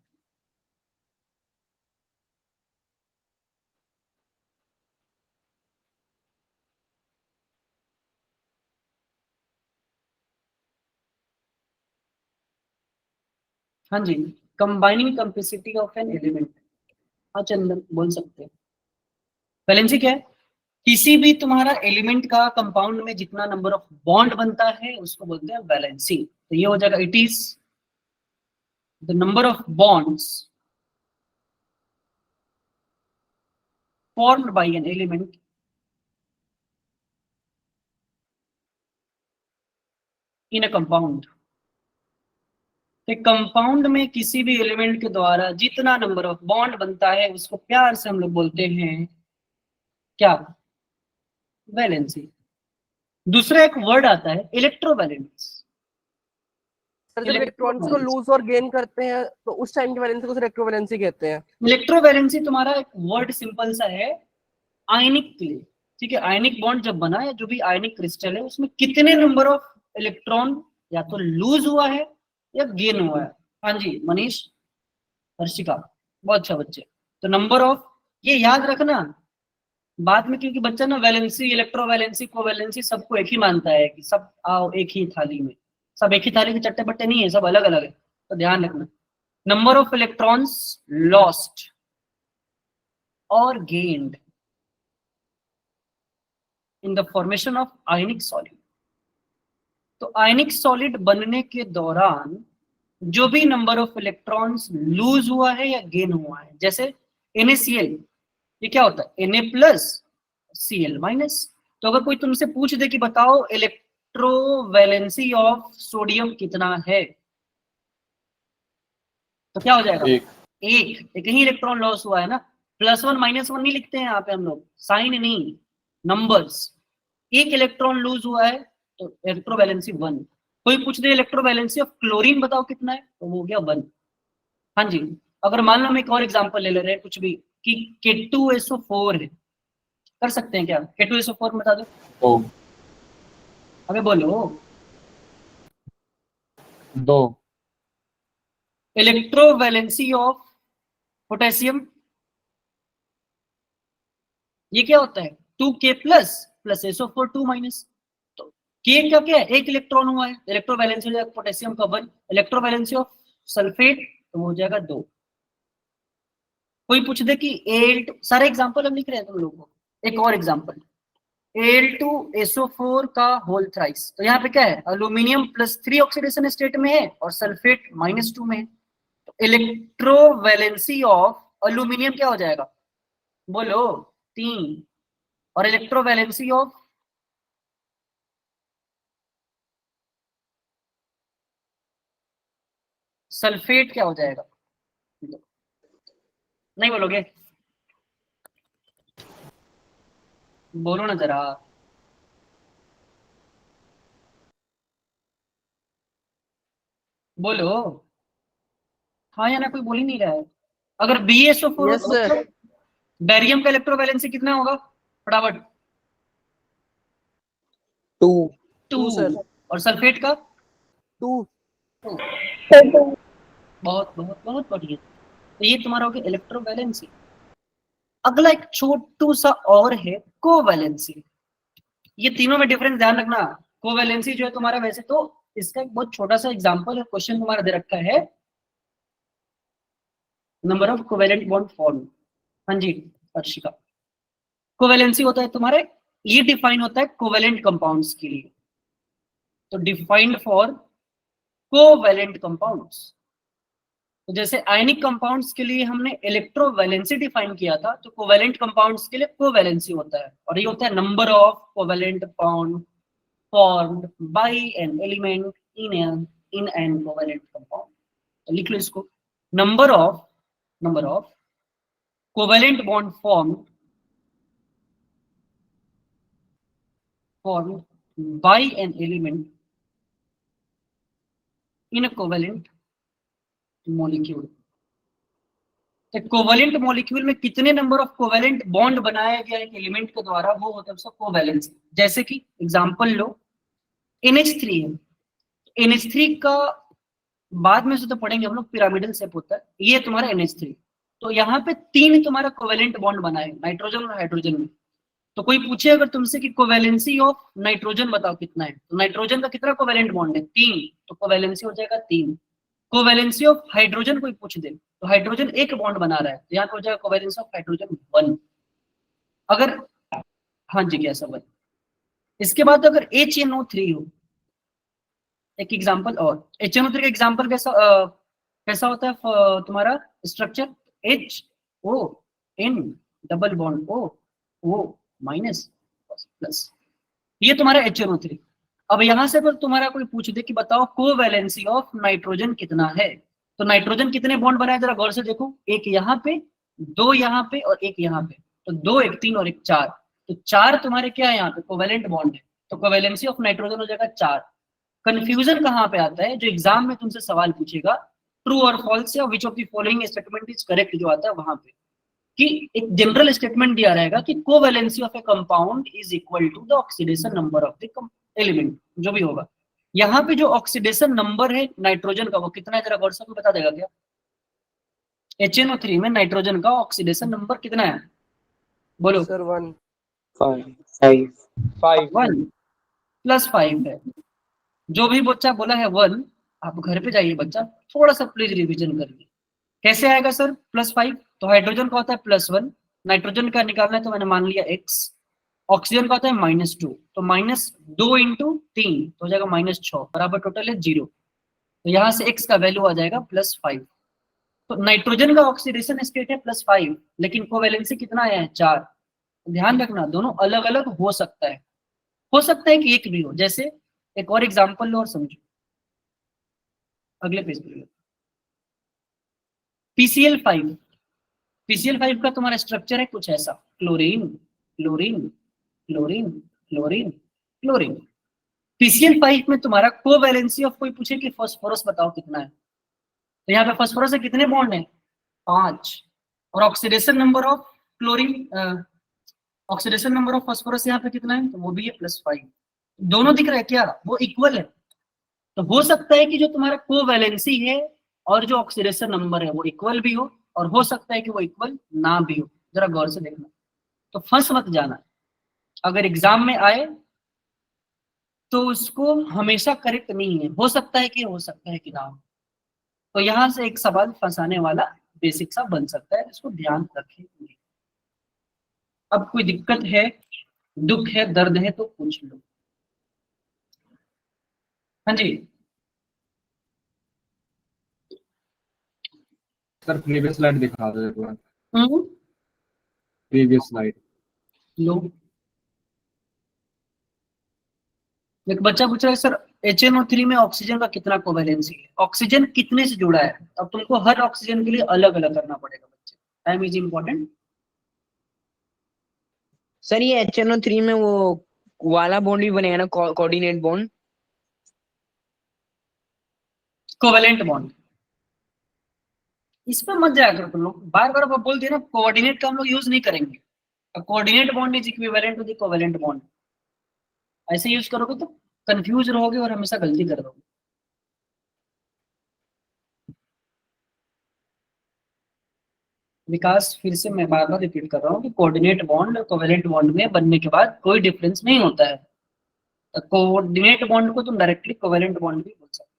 हाँ जी, combining capacity of an element. हाँ चंदन बोल सकते हैं। वैलेंसी क्या है? किसी भी तुम्हारा एलिमेंट का कंपाउंड में जितना नंबर ऑफ बॉन्ड बनता है उसको बोलते हैं वैलेंसी। तो ये हो जाएगा, it is the number of bonds formed by an element in a compound। Compound में किसी भी एलिमेंट के द्वारा जितना नंबर ऑफ बॉन्ड बनता है उसको प्यार से हम लोग बोलते हैं क्या? वैलेंसी। दूसरा एक वर्ड आता है इलेक्ट्रोवैलेंस। सर जब इलेक्ट्रॉन्स को लूज और गेन करते हैं तो उस टाइम की वैलेंसी को इलेक्ट्रोवैलेंसी कहते हैं। इलेक्ट्रोवैलेंसी तुम्हारा एक वर्ड सिंपल सा है, आयनिक के लिए। ठीक है, आयनिक बॉन्ड जब बना है, जो भी आयनिक क्रिस्टल है उसमें कितने नंबर ऑफ इलेक्ट्रॉन या तो लूज हुआ है या गेन हुआ है। हाँ जी मनीष, हर्षिका, बहुत अच्छा बच्चे। तो नंबर ऑफ, ये याद रखना बाद में, क्योंकि बच्चा ना वैलेंसी, इलेक्ट्रोवैलेंसी, कोवैलेंसी सबको एक ही मानता है कि सब आओ एक ही थाली में, सब एक ही थाली के चट्टे बट्टे नहीं है, सब अलग अलग है। तो ध्यान रखना, नंबर ऑफ इलेक्ट्रॉन्स लॉस्ट और gained in the formation of ionic solid. तो आयनिक सॉलिड बनने के दौरान जो भी नंबर ऑफ इलेक्ट्रॉन्स लूज हुआ है या गेन हुआ है, जैसे NaCl, ये क्या होता है? Na plus Cl minus. तो अगर कोई तुमसे पूछ दे कि बताओ इलेक्ट्रोवैलेंसी ऑफ सोडियम कितना है, तो क्या हो जाएगा? एक ही इलेक्ट्रॉन लॉस हुआ है ना, +1 -1 नहीं लिखते हैं यहाँ पे हम लोग, साइन नहीं, नंबर्स। एक इलेक्ट्रॉन लूज हुआ है तो इलेक्ट्रोवैलेंसी 1। कोई पूछ दे इलेक्ट्रोवैलेंसी ऑफ क्लोरीन बताओ कितना है, तो वो हो गया 1। हाँ जी, अगर मान लो हम एक और एग्जांपल ले रहे हैं कुछ भी, कि K2SO4 है, कर सकते हैं क्या? K2SO4 बता दो। अबे बोलो। 2। इलेक्ट्रोवैलेंसी ऑफ पोटेशियम, ये क्या होता है? 2K plus SO4 2 minus. तो K का क्या है? एक इलेक्ट्रॉन हुआ है, इलेक्ट्रोवैलेंसी हो जाएगा पोटेशियम का 1। इलेक्ट्रोवैलेंसी ऑफ सल्फेट तो हो जाएगा 2। कोई पूछ दे कि Al2, सारे एग्जांपल हम लिख रहे हैं तुम लोगों को, एक और एग्जांपल, Al2SO4 का होल थ्राइस। तो यहाँ पे क्या है? अल्यूमिनियम +3 ऑक्सीडेशन स्टेट में है और सल्फेट -2 में है। तो इलेक्ट्रोवैलेंसी ऑफ अल्यूमिनियम क्या हो जाएगा? बोलो, 3। और इलेक्ट्रोवैलेंसी ऑफ सल्फेट क्या हो जाएगा? नहीं बोलोगे? बोलो ना जरा। बोलो हाँ या ना, कोई बोल ही नहीं रहा है। अगर BeSO4 यस सर। बेरियम का इलेक्ट्रोवैलेंसी कितना होगा फटाफट? 2 2 सर। और सल्फेट का 2 बहुत बहुत बहुत बढ़िया। तो ये तुम्हारा हो गया इलेक्ट्रोवैलेंसी। अगला एक छोटू सा और है कोवैलेंसी। ये तीनों में डिफरेंस ध्यान रखना। कोवैलेंसी जो है तुम्हारा, वैसे तो इसका एक बहुत छोटा सा एग्जांपल है, क्वेश्चन तुम्हारा दे रखा है number of covalent bond form. हाँ जी अर्शिका, कोवैलेंसी होता है तुम्हारे, ये डिफाइन होता है कोवैलेंट कंपाउंड्स के लिए। तो डिफाइंड फॉर कोवैलेंट कंपाउंड्स, तो जैसे आयनिक कंपाउंड्स के लिए हमने इलेक्ट्रोवैलेंसी डिफाइन किया था, तो कोवैलेंट कंपाउंड्स के लिए कोवैलेंसी होता है, और ये होता है number of covalent bond formed by an element in an covalent compound. तो लिख लो इसको, number of covalent bond formed by an element in a covalent molecule। तो कोवैलेंट मॉलिक्यूल में कितने नंबर ऑफ कोवैलेंट बॉन्ड बनाया गया एक एलिमेंट के द्वारा, वो होता है उसका कोवैलेंसी। जैसे कि एग्जांपल लो, NH3 है, NH3 का बाद में से तो पढ़ेंगे हम लोग, पिरामिडल शेप होता है, ये तुम्हारा NH3। तो यहाँ पे 3 तुम्हारा कोवैलेंट बॉन्ड बना है नाइट्रोजन और हाइड्रोजन में। तो कोई पूछे अगर तुमसे कि कोवैलेंसी ऑफ नाइट्रोजन बताओ कितना है, तो नाइट्रोजन का कितना कोवैलेंट बॉन्ड है? 3, तो कोवैलेंसी हो जाएगा 3। कोवैलेंसी ऑफ हाइड्रोजन कोई पूछ दे, तो हाइड्रोजन एक बॉन्ड बना रहा है, तो यहाँ पे हो जाएगा कोवैलेंसी ऑफ हाइड्रोजन 1। अगर हाँ जी क्या सब है। इसके बाद अगर HNO3 हो, एक एग्जांपल और, HNO3 का एग्जांपल कैसा होता है तुम्हारा structure? HON double bond O minus plus, ये तुम्हारा HNO3। अब यहां से अगर तुम्हारा कोई पूछ दे कि बताओ कोवैलेंसी ऑफ नाइट्रोजन कितना है, तो नाइट्रोजन कितने बॉन्ड बनाए जरा गौर से देखो, एक यहाँ पे, 2 यहाँ पे और एक यहाँ पे, तो 2 1 3 और 1 4, तो 4 तुम्हारे क्या है यहाँ पे कोवैलेंट बॉन्ड है, तो कोवैलेंसी ऑफ नाइट्रोजन हो जाएगा 4। कंफ्यूजन कहाँ पे आता है? जो एग्जाम में तुमसे सवाल पूछेगा ट्रू और फॉल्स या which of the following statement is correct, जो आता है वहां पे, कि एक जनरल स्टेटमेंट दिया रहेगा कि covalency of a compound is equal to the oxidation number of the element, जो भी होगा। यहाँ पे जो ऑक्सीडेशन नंबर है नाइट्रोजन का वो कितना है, जरा गौर से बता देगा क्या? HNO3 में नाइट्रोजन का ऑक्सीडेशन नंबर कितना है? बोलो सर 1 1 प्लस 5 है। जो भी बच्चा बोला है 1, आप घर पे जाइए बच्चा, थोड़ा सा प्लीज रिवीजन करिए। कैसे आएगा सर +5? तो हाइड्रोजन का होता है +1, नाइट्रोजन का निकालना है तो मैंने मान लिया x, ऑक्सीजन का होता है -2, तो -2 × 3 तो हो जाएगा -6 बराबर टोटल है 0। तो यहाँ से x का वैल्यू आ जाएगा +5। तो नाइट्रोजन का ऑक्सीडेशन स्टेट है +5, लेकिन कोवैलेंसी कितना है? 4। ध्यान रखना दोनों अलग अलग हो सकता है कि एक भी हो। जैसे एक और एग्जांपल लो और समझो, अगले पेज पे PCl5 का तुम्हारा स्ट्रक्चर है कुछ ऐसा, chlorine chlorine chlorine chlorine chlorine. PCl5 में तुम्हारा कोवैलेंसी ऑफ, कोई पूछे कि फास्फोरस बताओ कितना है, तो यहाँ पे फास्फोरस से कितने बॉन्ड है? 5। और oxidation number of chlorine, oxidation number of phosphorus यहाँ पे कितना है? तो वो भी है +5। दोनों दिख रहा है क्या? वो इक्वल है। तो हो सकता है कि जो तुम्हारा कोवैलेंसी है और जो ऑक्सीडेशन नंबर है वो इक्वल भी हो, और हो सकता है कि वो इक्वल ना भी हो। जरा गौर से देखना, तो फंस मत जाना। अगर एग्जाम में आए तो उसको हमेशा करेक्ट नहीं है, हो सकता है कि ना हो। तो यहां से एक सवाल फंसाने वाला बेसिक सा बन सकता है, इसको ध्यान रखें। अब कोई दिक्कत है, दुख है, दर्द है तो पूछ लो। हाँ जी सर प्रीवियस स्लाइड दिखा दो एक बार। हम्म, प्रीवियस स्लाइड लो। एक बच्चा पूछ रहा है सर HNO3 में ऑक्सीजन का कितना कोवेलेंसी है, ऑक्सीजन कितने से जुड़ा है। अब तुमको हर ऑक्सीजन के लिए अलग अलग करना पड़ेगा बच्चे, टाइम इज इम्पोर्टेंट। सर ये HNO3 में वो वाला बॉन्ड भी बनेगा ना, कोऑर्डिनेट बॉन्ड? कोवेलेंट बॉन्ड, इस पर मत जाया करो तुम लोग, बार बार बोल दिया ना, कोऑर्डिनेट का हम लोग यूज नहीं करेंगे। Coordinate bond is equivalent to the covalent bond, ऐसे यूज करोगे तो कंफ्यूज रहोगे और हमेशा गलती कर दोगे। विकास, फिर से मैं बार बार रिपीट कर रहा हूँ कि कोऑर्डिनेट बॉन्ड और कोवेलेंट बॉन्ड में बनने के बाद कोई डिफरेंस नहीं होता है। कोऑर्डिनेट बॉन्ड को तुम डायरेक्टली कोवेलेंट बॉन्ड भी बोल सकते हो,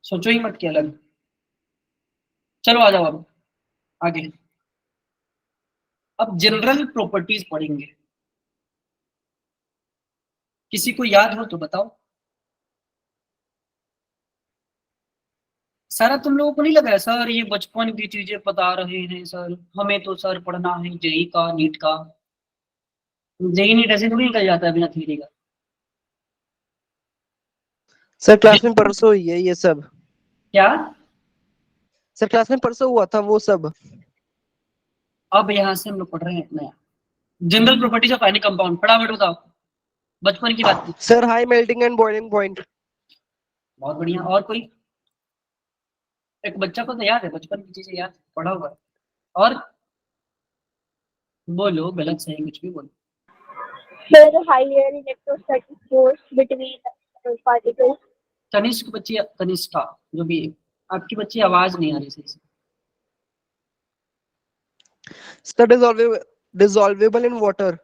सोचो ही मत कि अलग। चलो आ जाओ अब आगे, अब जनरल प्रॉपर्टीज पढ़ेंगे। किसी को याद हो तो बताओ। सारा तुम लोगों को नहीं लगा है सर ये बचपन की चीजें बता रहे हैं सर, हमें तो सर पढ़ना है जेई का, नीट का। जेई नीट ऐसे थोड़ी निकल जाता है बिना थ्योरी का। सर क्लास में परसों हुई है ये सब। क्या? सर क्लास में परसों हुआ था वो सब। अब यहाँ से हम लोग पढ़ रहे हैं नया, general properties of ionic compound. फटाफट बताओ, बचपन की बात थी। Sir high melting and boiling point. बहुत बढ़िया, और कोई? एक बच्चा को तो याद है, बचपन की चीजें याद पढ़ा हुआ है। और बोलो, गलत सही कुछ भी बोलो। There is higher electrostatic force between particles. Tanishq बच्ची, तनिष्का जो भी है, आपकी बच्ची आवाज नहीं आ रही सही से। Sir dissolvable in water.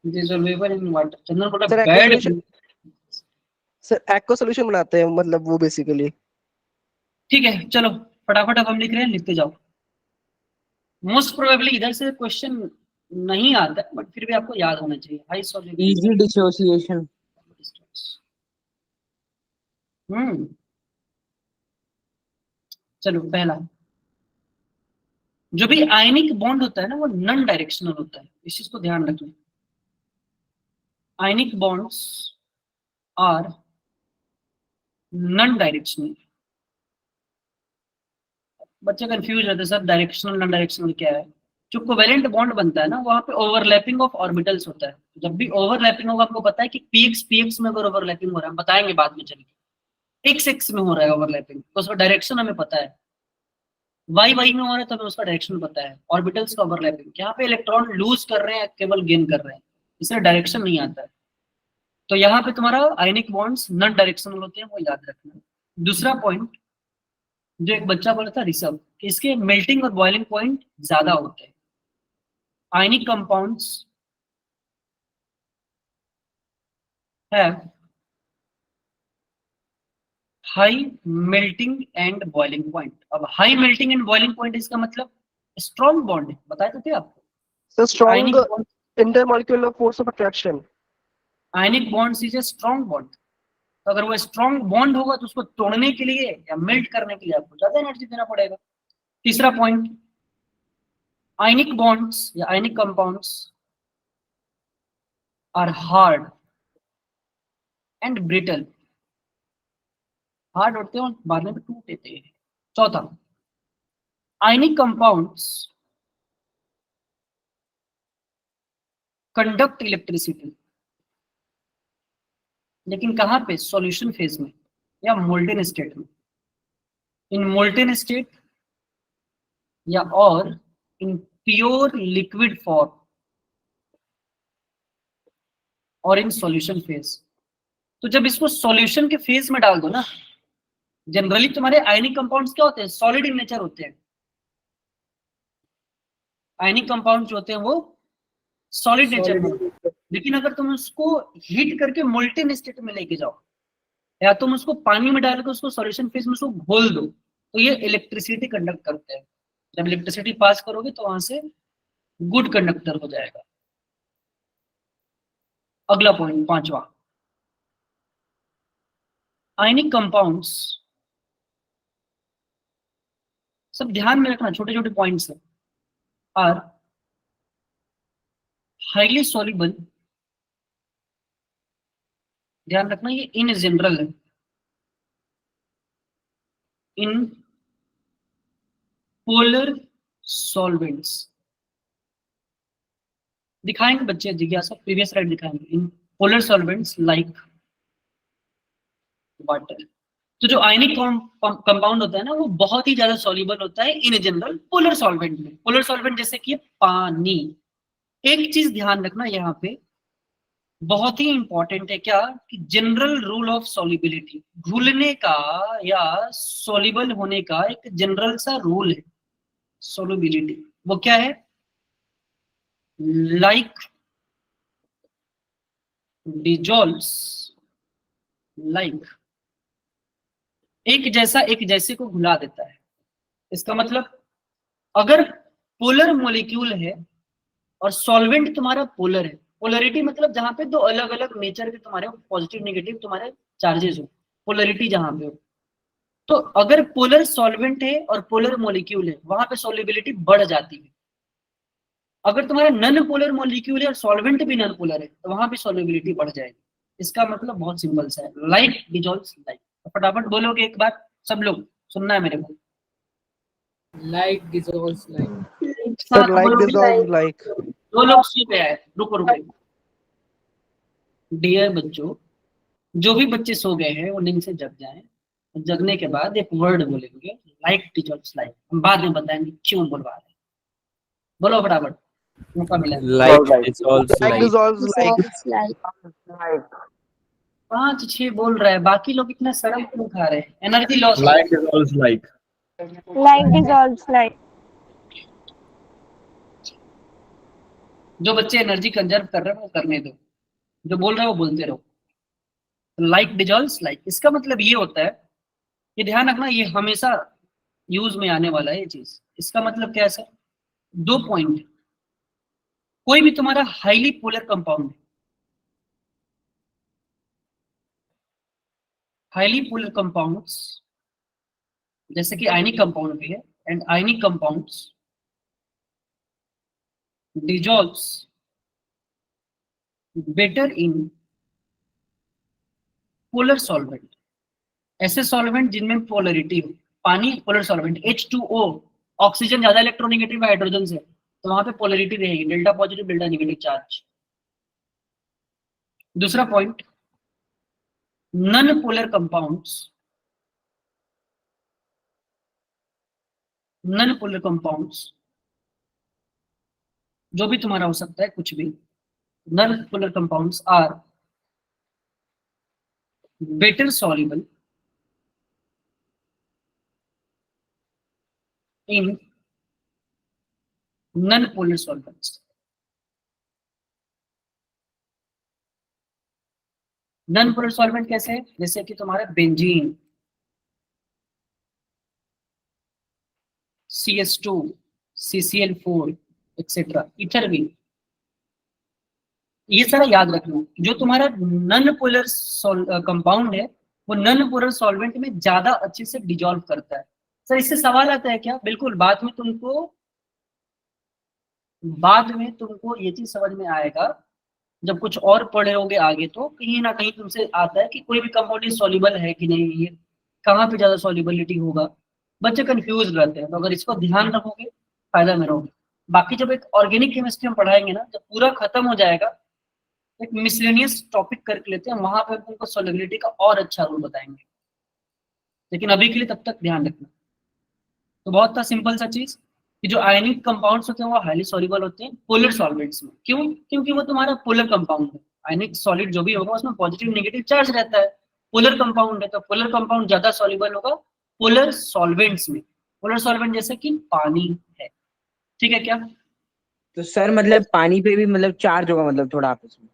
Dissolvable in water, Chandan बोला Sir, bad. Sir aqua solution बनाते हैं मतलब वो बेसिकली। ठीक है चलो फटाफट, अब हम लिख रहे हैं, लिखते जाओ। मोस्ट प्रोबेबली इधर से क्वेश्चन नहीं आता है, बट फिर भी आपको याद होना चाहिए। High solubility, easy dissociation. चलो पहला, जो भी आयनिक बॉन्ड होता है ना वो नॉन डायरेक्शनल होता है, इस चीज को ध्यान रखना। Ionic bonds are non directional. बच्चे कंफ्यूज रहते हैं सर डायरेक्शनल नॉन डायरेक्शनल क्या है। जो कोवेलेंट बॉन्ड बनता है ना वहां पे ओवरलैपिंग ऑफ ऑर्बिटल्स होता है। जब भी ओवरलैपिंग होगा, आपको पता है कि पीएक्स में अगर ओवरलैपिंग हो रहा है, बताएंगे बाद में चलिए। एक्स में हो रहा है ओवरलैपिंग तो उसका डायरेक्शन हमें पता है, वाई में हो रहा है तो हमें उसका डायरेक्शन पता है। ऑर्बिटल्स का ओवरलैपिंग, यहाँ पे इलेक्ट्रॉन लूज कर रहे हैं केवल गेन कर रहे हैं, इसलिए डायरेक्शन नहीं आता है। तो यहाँ पे तुम्हारा आयनिक बॉन्ड्स नॉन डायरेक्शनल होते हैं, वो याद रखना। दूसरा पॉइंट जो एक बच्चा बोला था ऋषभ, इसके मेल्टिंग और बॉइलिंग पॉइंट ज्यादा होते हैं। Ionic compounds have high melting and boiling point. अब high melting and boiling point इसका मतलब स्ट्रॉन्ग बॉन्ड है, बताए तो थे आपको। Sir ionic strong intermolecular force of attraction. Ionic bond is a strong bond. तो अगर वो स्ट्रॉन्ग बॉन्ड होगा तो उसको तोड़ने के लिए या मेल्ट करने के लिए आपको ज्यादा एनर्जी देना पड़ेगा। तीसरा पॉइंट, आयनिक बॉन्ड्स या ionic compounds are hard and brittle. Hard होते हैं और बाद में टूट देते हैं। चौथा, आयनिक कंपाउंड्स कंडक्ट इलेक्ट्रिसिटी, लेकिन कहां पे? सॉल्यूशन फेज में या मोल्टेन स्टेट में। इन मोल्टेन स्टेट या और इन प्योर लिक्विड फॉर्म और इन सॉल्यूशन फेज। तो जब इसको सॉल्यूशन के फेज में डाल दो ना, जनरली तुम्हारे आयनिक कंपाउंड्स क्या होते हैं? सॉलिड इन नेचर होते हैं। आयनिक कंपाउंड जो होते हैं वो सॉलिड नेचर में, लेकिन अगर तुम उसको हीट करके मोल्टेन स्टेट में लेके जाओ या तुम उसको पानी में डाल के उसको सॉल्यूशन फेज में उसको घोल दो, तो ये इलेक्ट्रिसिटी कंडक्ट करते हैं। जब इलेक्ट्रिसिटी पास करोगे तो वहां से गुड कंडक्टर हो जाएगा। अगला पॉइंट, पांचवा, आयनिक कंपाउंड्स, सब ध्यान में रखना, छोटे छोटे पॉइंट्स है, आर हाईली सॉल्युबल, ध्यान रखना ये इन जनरल है, इन पोलर सॉल्वेंट्स। दिखाएंगे बच्चे जिज्ञासा, प्रीवियस स्लाइड दिखाएंगे। In polar solvents like water. तो जो आयनिक कंपाउंड होता है ना, वो बहुत ही ज्यादा सॉल्युबल होता है इन जनरल पोलर सॉल्वेंट में। पोलर सॉल्वेंट जैसे कि पानी। एक चीज ध्यान रखना यहाँ पे, बहुत ही इंपॉर्टेंट है क्या, कि जनरल रूल ऑफ सॉल्युबिलिटी, घुलने का या सॉल्युबल होने का एक जनरल सा रूल है सॉल्युबिलिटी। वो क्या है? लाइक डिजॉल्व्स लाइक, एक जैसा एक जैसे को घुला देता है। इसका मतलब अगर पोलर मॉलिक्यूल है और सॉल्वेंट तुम्हारा पोलर है, पोलरिटी मतलब जहां पे दो अलग अलग नेचर के तुम्हारे पॉजिटिव नेगेटिव तुम्हारे चार्जेस हो, पोलरिटी जहां पे हो, तो अगर पोलर सॉल्वेंट है और पोलर मॉलिक्यूल है, वहां पे सॉल्युबिलिटी बढ़ जाती है। अगर तुम्हारा नन पोलर मॉलिक्यूल है और सॉल्वेंट भी नन पोलर है, तो वहां पे सॉल्युबिलिटी बढ़ जाएगी। इसका मतलब बहुत सिंपल सा है, लाइक डिजॉल्व्स लाइक। फटाफट बोलोगे एक बार, सब लोग सुनना है मेरे को। Like dissolves like. Sir like dissolve like. दो लोग सो गए हैं, रुको रुको। डियर बच्चों, जो भी बच्चे सो गए हैं वो नींद से जग जाएं। जगने के बाद एक वर्ड बोलेंगे, लाइक डिजॉल्व्स लाइक। हम बाद में बताएंगे क्यों बोलवा रहे हैं। बोलो फटाफट, मौका मिला। Like dissolves like like. Dissolves like. like 5-6 बोल रहा है, बाकी लोग इतना शर्म क्यों खा रहे हैं? Energy loss. Like dissolves like. dissolves like जो बच्चे एनर्जी कंजर्व कर रहे हैं वो करने दो, जो बोल रहे हैं वो बोलते रहो। लाइक डिजॉल्व्स लाइक, इसका मतलब ये होता है, ये ध्यान रखना, ये हमेशा यूज में आने वाला है ये चीज। इसका मतलब क्या है सर? 2 पॉइंट। कोई भी तुम्हारा हाईली पोलर कंपाउंड है, हाईली पोलर कंपाउंड्स जैसे कि आयनिक कंपाउंड भी है, and ionic compounds dissolves better in polar solvent। ऐसे सॉल्वेंट जिनमें पोलरिटी हो, पानी पोलर सॉल्वेंट, H2O, ऑक्सीजन ज्यादा इलेक्ट्रोनेगेटिव है हाइड्रोजन से, तो वहां पे पोलरिटी रहेगी, delta positive delta negative charge. दूसरा point, non polar compounds, non polar compounds जो भी तुम्हारा हो सकता है, कुछ भी, non polar compounds are better soluble in non-polar solvents। Non polar solvent कैसे है? जैसे कि तुम्हारा benzene, CS2, CCl4 etcetera, ether भी। ये सारा याद रखना। जो तुम्हारा नॉन पोलर कंपाउंड है वो नॉन पोलर सॉल्वेंट में ज्यादा अच्छे से डिजॉल्व करता है। सर इससे सवाल आता है क्या? बिल्कुल, बाद में तुमको ये चीज समझ में आएगा जब कुछ और पढ़े होगे आगे, तो कहीं ना कहीं तुमसे आता है कि कोई भी कंपाउंड सॉल्युबल है कि नहीं, ये कहाँ पे ज्यादा सॉल्युबिलिटी होगा। बच्चे कंफ्यूज रहते हैं, तो अगर इसको ध्यान रखोगे फायदा में रहोगे। बाकी जब एक ऑर्गेनिक केमिस्ट्री हम पढ़ाएंगे ना, जब पूरा खत्म हो जाएगा, एक मिसलेनियस टॉपिक करके लेते हैं, वहां पर तुमको सॉल्युबिलिटी का और अच्छा रूल बताएंगे। लेकिन अभी के लिए तब तक ध्यान रखना। तो बहुत था सिंपल सा चीज कि जो आयनिक कंपाउंड्स होते हैं वो हाईली सॉल्युबल होते हैं पोलर सॉल्वेंट्स में। क्यों? क्योंकि वो तुम्हारा पोलर कंपाउंड है। आयनिक सॉलिड जो भी होगा उसमें पॉजिटिव नेगेटिव चार्ज रहता है। पोलर कंपाउंड है तो पोलर कंपाउंड ज्यादा सॉल्युबल होगा पोलर सॉल्वेंट्स में। पोलर सॉल्वेंट जैसे कि पानी है। ठीक है क्या? तो सर मतलब पानी पे भी मतलब चार्ज होगा, मतलब थोड़ा आपस में।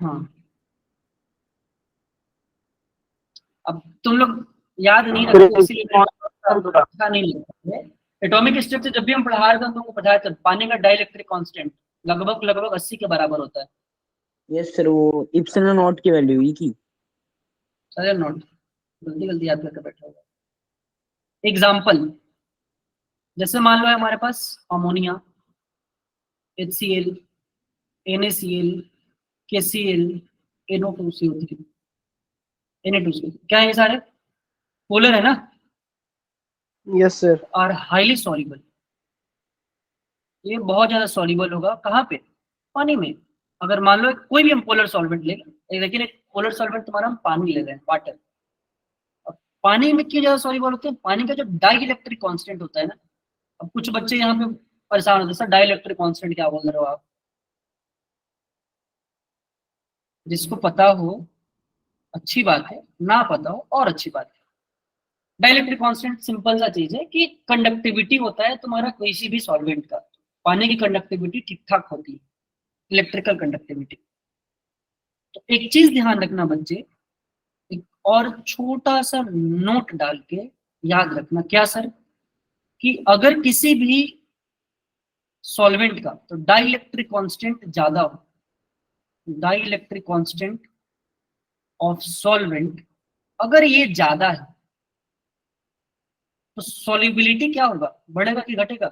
हाँ, अब तुम लोग याद नहीं रखते इसीलिए अच्छा नहीं लगता है। एटॉमिक स्ट्रक्चर जब भी हम पढ़ा रहे थे तुमको पढ़ाया था, पानी का डाइलेक्ट्रिक कांस्टेंट लगभग 80 के बराबर होता है। यस सर, वो इप्सिलॉन नॉट की वैल्यू ही की। अरे नोट जल्दी याद करके बैठा होगा। एग्जाम्पल, जैसे मान लो हमारे पास ammonia, HCl, NaCl KCl, NO2CO3, Na2CO3, क्या है ये सारे पोलर है ना, यस सर। और हाईली सॉल्युबल। ये बहुत ज्यादा सॉल्युबल होगा कहाँ पे, पानी में। अगर मान लो कोई भी हम पोलर सॉल्वेंट ले, लेकिन एक पोलर सॉल्वेंट तुम्हारा हम पानी ले रहे हैं, वाटर। अब पानी में क्यों ज्यादा सॉल्युबल होते हैं, पानी का जो डाई इलेक्ट्रिक कॉन्स्टेंट होता है ना। अब कुछ बच्चे यहाँ पे परेशान होते हैं, सर डाई इलेक्ट्रिक कॉन्स्टेंट क्या बोल रहे हो आप। जिसको पता हो अच्छी बात है, ना पता हो और अच्छी बात है। डाइलेक्ट्रिक कांस्टेंट सिंपल सा चीज है कि कंडक्टिविटी होता है तुम्हारा किसी भी सॉल्वेंट का। पानी की कंडक्टिविटी ठीक ठाक होती है, इलेक्ट्रिकल कंडक्टिविटी। तो एक चीज ध्यान रखना बच्चे, एक और छोटा सा नोट डाल के याद रखना, क्या सर, कि अगर किसी भी सॉल्वेंट का तो डाइलेक्ट्रिक कांस्टेंट ज्यादा हो, डाइलेक्ट्रिक कांस्टेंट ऑफ सॉल्वेंट अगर ये ज्यादा है तो सॉल्युबिलिटी क्या होगा, बढ़ेगा कि घटेगा।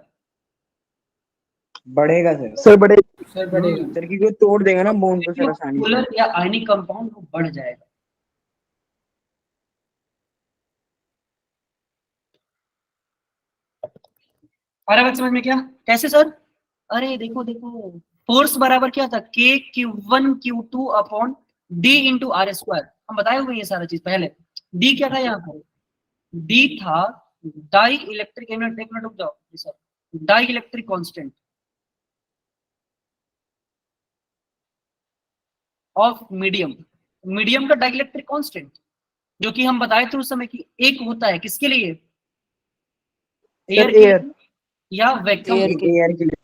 बढ़ेगा सर। सर बड़े सर बढ़ेगा। सर क्योंकि वो तोड़ देगा ना बॉन्ड को सर आसानी से। पोलर या आयनिक कंपाउंड वो बढ़ जाएगा। आ रहा है समझ में क्या, कैसे सर, अरे देखो देखो, फोर्स बराबर क्या था, K/Q1/Q2 upon D into R square. हम बताए हुए ये सारा चीज पहले। D क्या था यहाँ पर, D था डाई इलेक्ट्रिक, एक मिनट रुक जाओ sir, dielectric constant of medium. Medium का डाई इलेक्ट्रिक कॉन्स्टेंट जो कि हम बताए थे उस समय कि एक होता है किसके लिए, एयर के एयर। लिए या वैक्यूम के लिए। एयर के लिए।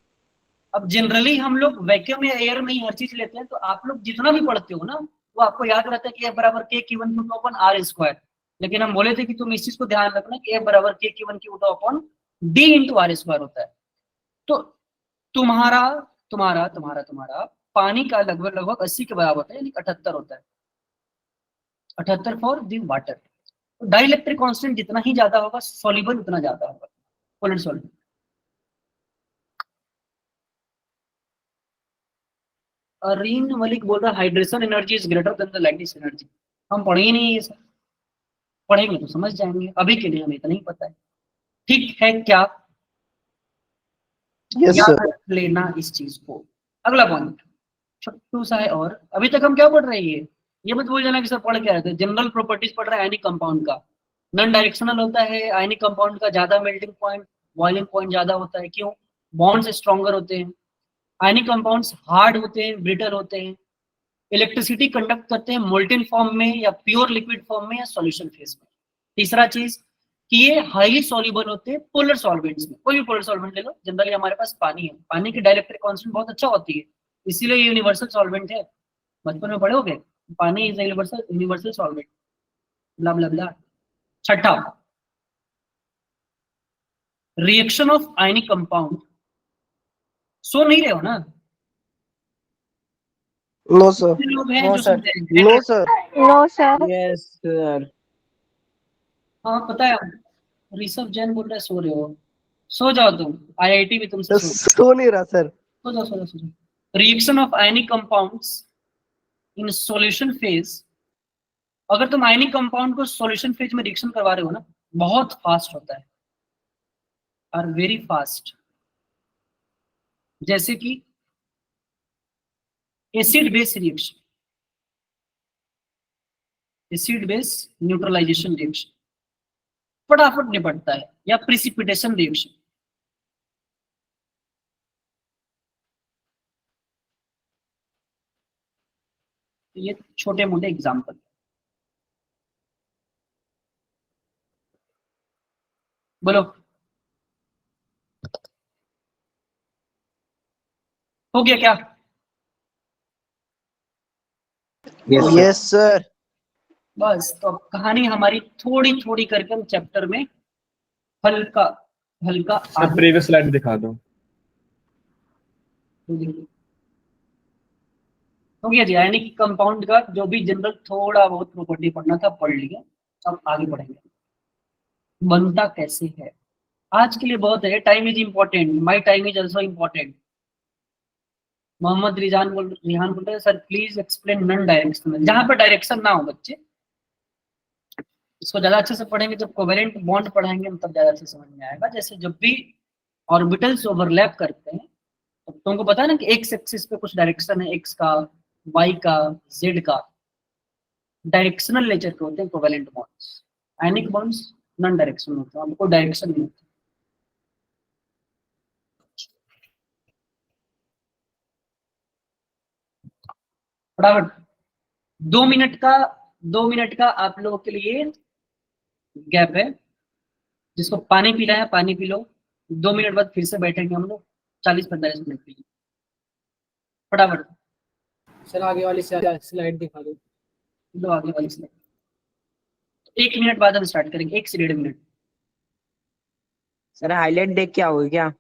अब जनरली हम लोग वैक्यूम या एयर में ही हर चीज लेते हैं, तो आप लोग जितना भी पढ़ते हो ना वो आपको याद रहता है कि F बराबर K/Q1/Q2 अपॉन आर स्क्वायर। लेकिन हम बोले थे कि तुम इस चीज को ध्यान रखना कि F बराबर K/Q1/Q2 upon D into R square होता है। तो तुम्हारा तुम्हारा तुम्हारा तुम्हारा पानी का लगभग 80 के बराबर होता है, यानी 78 होता है, 78 फॉर द वाटर। तो डाइलेक्ट्रिक कांस्टेंट जितना ही ज्यादा होगा सॉल्युबल उतना ज्यादा होगा, पोलर सॉल्वेंट। अरीन मलिक बोल रहा है hydration energy is greater than the lattice energy. हम पढ़े ही नहीं ये सब, पढ़ेंगे तो समझ जाएंगे, अभी के लिए हमें इतना ही पता है। ठीक है क्या, यस याद सर। रख लेना इस चीज को। अगला पॉइंट छोटू सा है, और अभी तक हम क्या पढ़ रहे हैं, ये मत भूल जाना कि सर पढ़ क्या रहे थे, जनरल प्रॉपर्टीज पढ़ रहे हैं आयनिक कंपाउंड का। नॉन डायरेक्शनल होता है आयनिक कंपाउंड का, ज्यादा मेल्टिंग पॉइंट, बॉइलिंग पॉइंट ज्यादा होता है, क्यों, बॉन्ड्स स्ट्रॉन्गर होते हैं। आयनिक कंपाउंड्स हार्ड होते हैं, ब्रिटल होते हैं, इलेक्ट्रिसिटी कंडक्ट करते हैं मोल्टेन फॉर्म में या प्योर लिक्विड फॉर्म में या सॉल्यूशन फेज में। तीसरा चीज कि ये हाईली सॉल्युबल होते हैं पोलर सॉल्वेंट्स में। कोई भी पोलर सॉल्वेंट ले लो, जनरली हमारे पास पानी है, पानी की डाइलेक्ट्रिक कांस्टेंट बहुत अच्छा होती है, इसीलिए ये यूनिवर्सल सॉल्वेंट है। बचपन में पढ़े होगे, पानी इज यूनिवर्सल सॉल्वेंट, ब्ला ब्ला ब्ला। छठा, रिएक्शन ऑफ आयनिक कंपाउंड। सो नहीं रहे हो ना, नो सर। कितने लोग हैं No, जो sir. सुनते हैं? No sir. No sir. Yes sir. हाँ पता है, ऋषभ जैन बोल रहा है सो रहे हो, सो जाओ तुम, आईआईटी भी तुमसे सो नहीं रहा सर। सो जाओ सो जाओ सो जाओ। Reaction of ionic compounds in solution phase. अगर तुम आयनिक कंपाउंड को सॉल्यूशन फेज में रिएक्शन करवा रहे हो ना, बहुत फास्ट होता है, और वेरी फास्ट। जैसे कि acid base reaction, acid base neutralization reaction फटाफट निपटता है, या प्रिसिपिटेशन रिएक्शन। ये छोटे मोटे एग्जाम्पल। बोलो, हो गया क्या? Yes sir. बस, तो अब कहानी हमारी थोड़ी थोड़ी करके हम चैप्टर में हल्का हल्का सर प्रीवियस स्लाइड दिखा दो। हो गया जी, आयनिक कंपाउंड का जो भी जनरल थोड़ा बहुत प्रॉपर्टी पढ़ना था पढ़ लिया। अब आगे बढ़ेंगे, बनता कैसे है। आज के लिए बहुत है, time is important, my time is also important. Mohammad Rihan बोल रहे हैं sir please explain non directional, जहां पर डायरेक्शन ना हो बच्चे इसको ज्यादा अच्छे से पढ़ेंगे, जब कोवेलेंट बॉन्ड पढ़ाएंगे तब ज्यादा अच्छे समझ में आएगा। जैसे जब भी ऑर्बिटल्स ओवरलैप करते हैं तो तुमको पता है ना कि एक्स एक्सिस पे कुछ डायरेक्शन है, एक्स का, वाई का, जेड का, डायरेक्शनल नेचर के होते हैं कोवेलेंट बॉन्ड्स। आयनिक बॉन्ड्स नॉन डायरेक्शनल होते हैं, हमको डायरेक्शन नहीं होती। फटाफट 2 मिनट का आप लोगों के लिए गैप है, जिसको पानी पीना है पानी पी लो। 2 मिनट बाद फिर से बैठेंगे हम लोग 40-45 मिनट के लिए। फटाफट सर आगे वाली स्लाइड दिखा दो। दो आगे वाली स्लाइड। 1 मिनट बाद हम स्टार्ट करेंगे, 1 से 1.5 मिनट। सर हाईलाइट देख के आओगे क्या?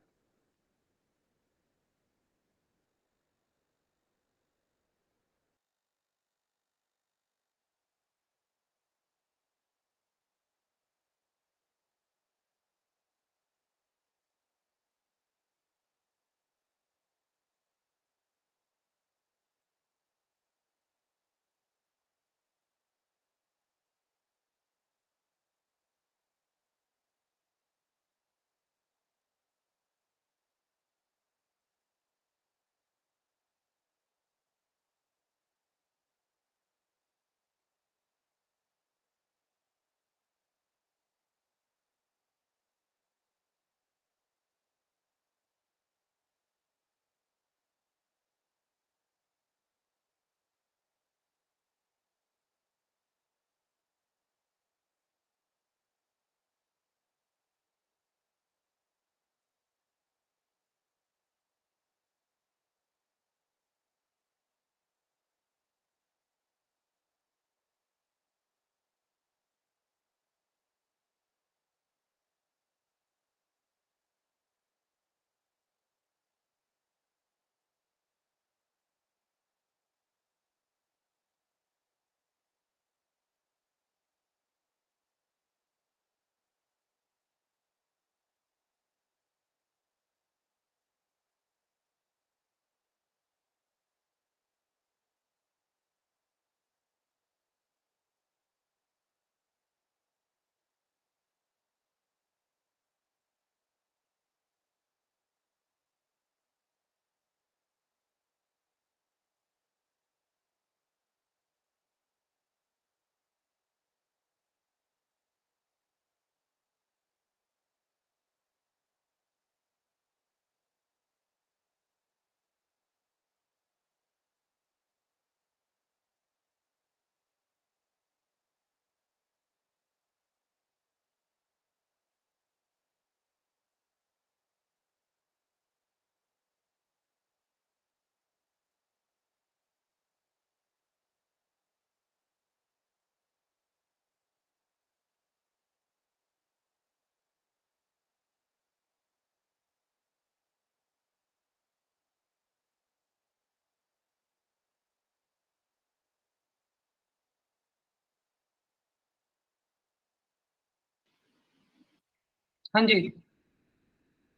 हाँ जी,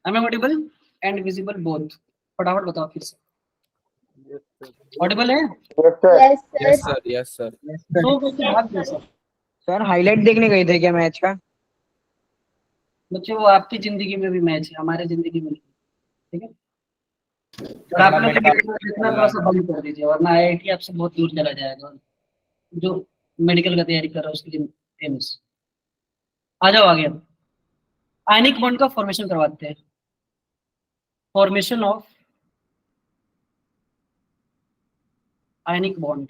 I am audible and visible both. फटाफट बताओ फिर से, ऑडिबल है? Yes yes sir. Sir, yes sir. तो कैसे भाग गए सर? सर हाईलाइट देखने गए थे क्या मैच का? बच्चे वो आपकी जिंदगी में भी मैच है, हमारे जिंदगी में नहीं, ठीक है? और आप लोग देखना थोड़ा सा बंद कर दीजिए, वरना आईआईटी आपसे बहुत दूर चला जाएगा। जो मेडिकल का तैयारी कर रहा है उसके लिए फेमस। आ जाओ आगे। अब आयनिक बॉन्ड का फॉर्मेशन करवाते हैं। फॉर्मेशन ऑफ आयनिक बॉन्ड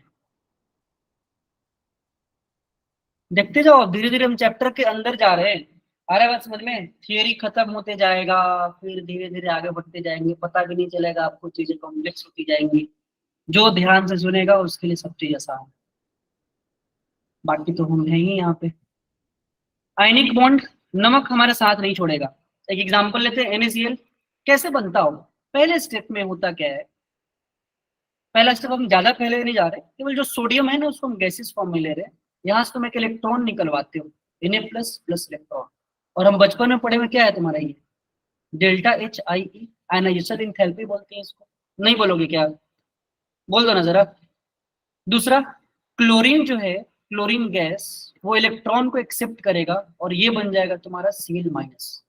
देखते जाओ, धीरे धीरे हम चैप्टर के अंदर जा रहे हैं। आ रहा है बात समझ में? थियरी खत्म होते जाएगा, फिर धीरे धीरे आगे बढ़ते जाएंगे, पता भी नहीं चलेगा आपको, चीजें कॉम्प्लेक्स होती जाएंगी। जो ध्यान से सुनेगा उसके लिए सब चीज आसान है। बाकी तो हम हैं ही यहाँ पे। आयनिक बॉन्ड, नमक हमारे साथ नहीं छोड़ेगा। एक एग्जांपल लेते हैं, NaCl कैसे बनता हो। पहले स्टेप में होता क्या है, पहला स्टेप हम ज्यादा पहले नहीं जा रहे, केवल जो सोडियम है ना उसको हम गैसेस फॉर्म में ले रहे हैं। यहाँ से तुम एक इलेक्ट्रॉन निकलवाते हो, Na++ इलेक्ट्रॉन। और हम बचपन में पढ़े हुए क्या है तुम्हारा ये, ΔHIE, आयनाइजेशन एंथैल्पी बोलते हैं इसको। नहीं बोलोगे क्या? बोल दो ना जरा। दूसरा, क्लोरीन जो है, क्लोरीन गैस, वो इलेक्ट्रॉन को एक्सेप्ट करेगा और ये बन जाएगा तुम्हारा Cl माइनस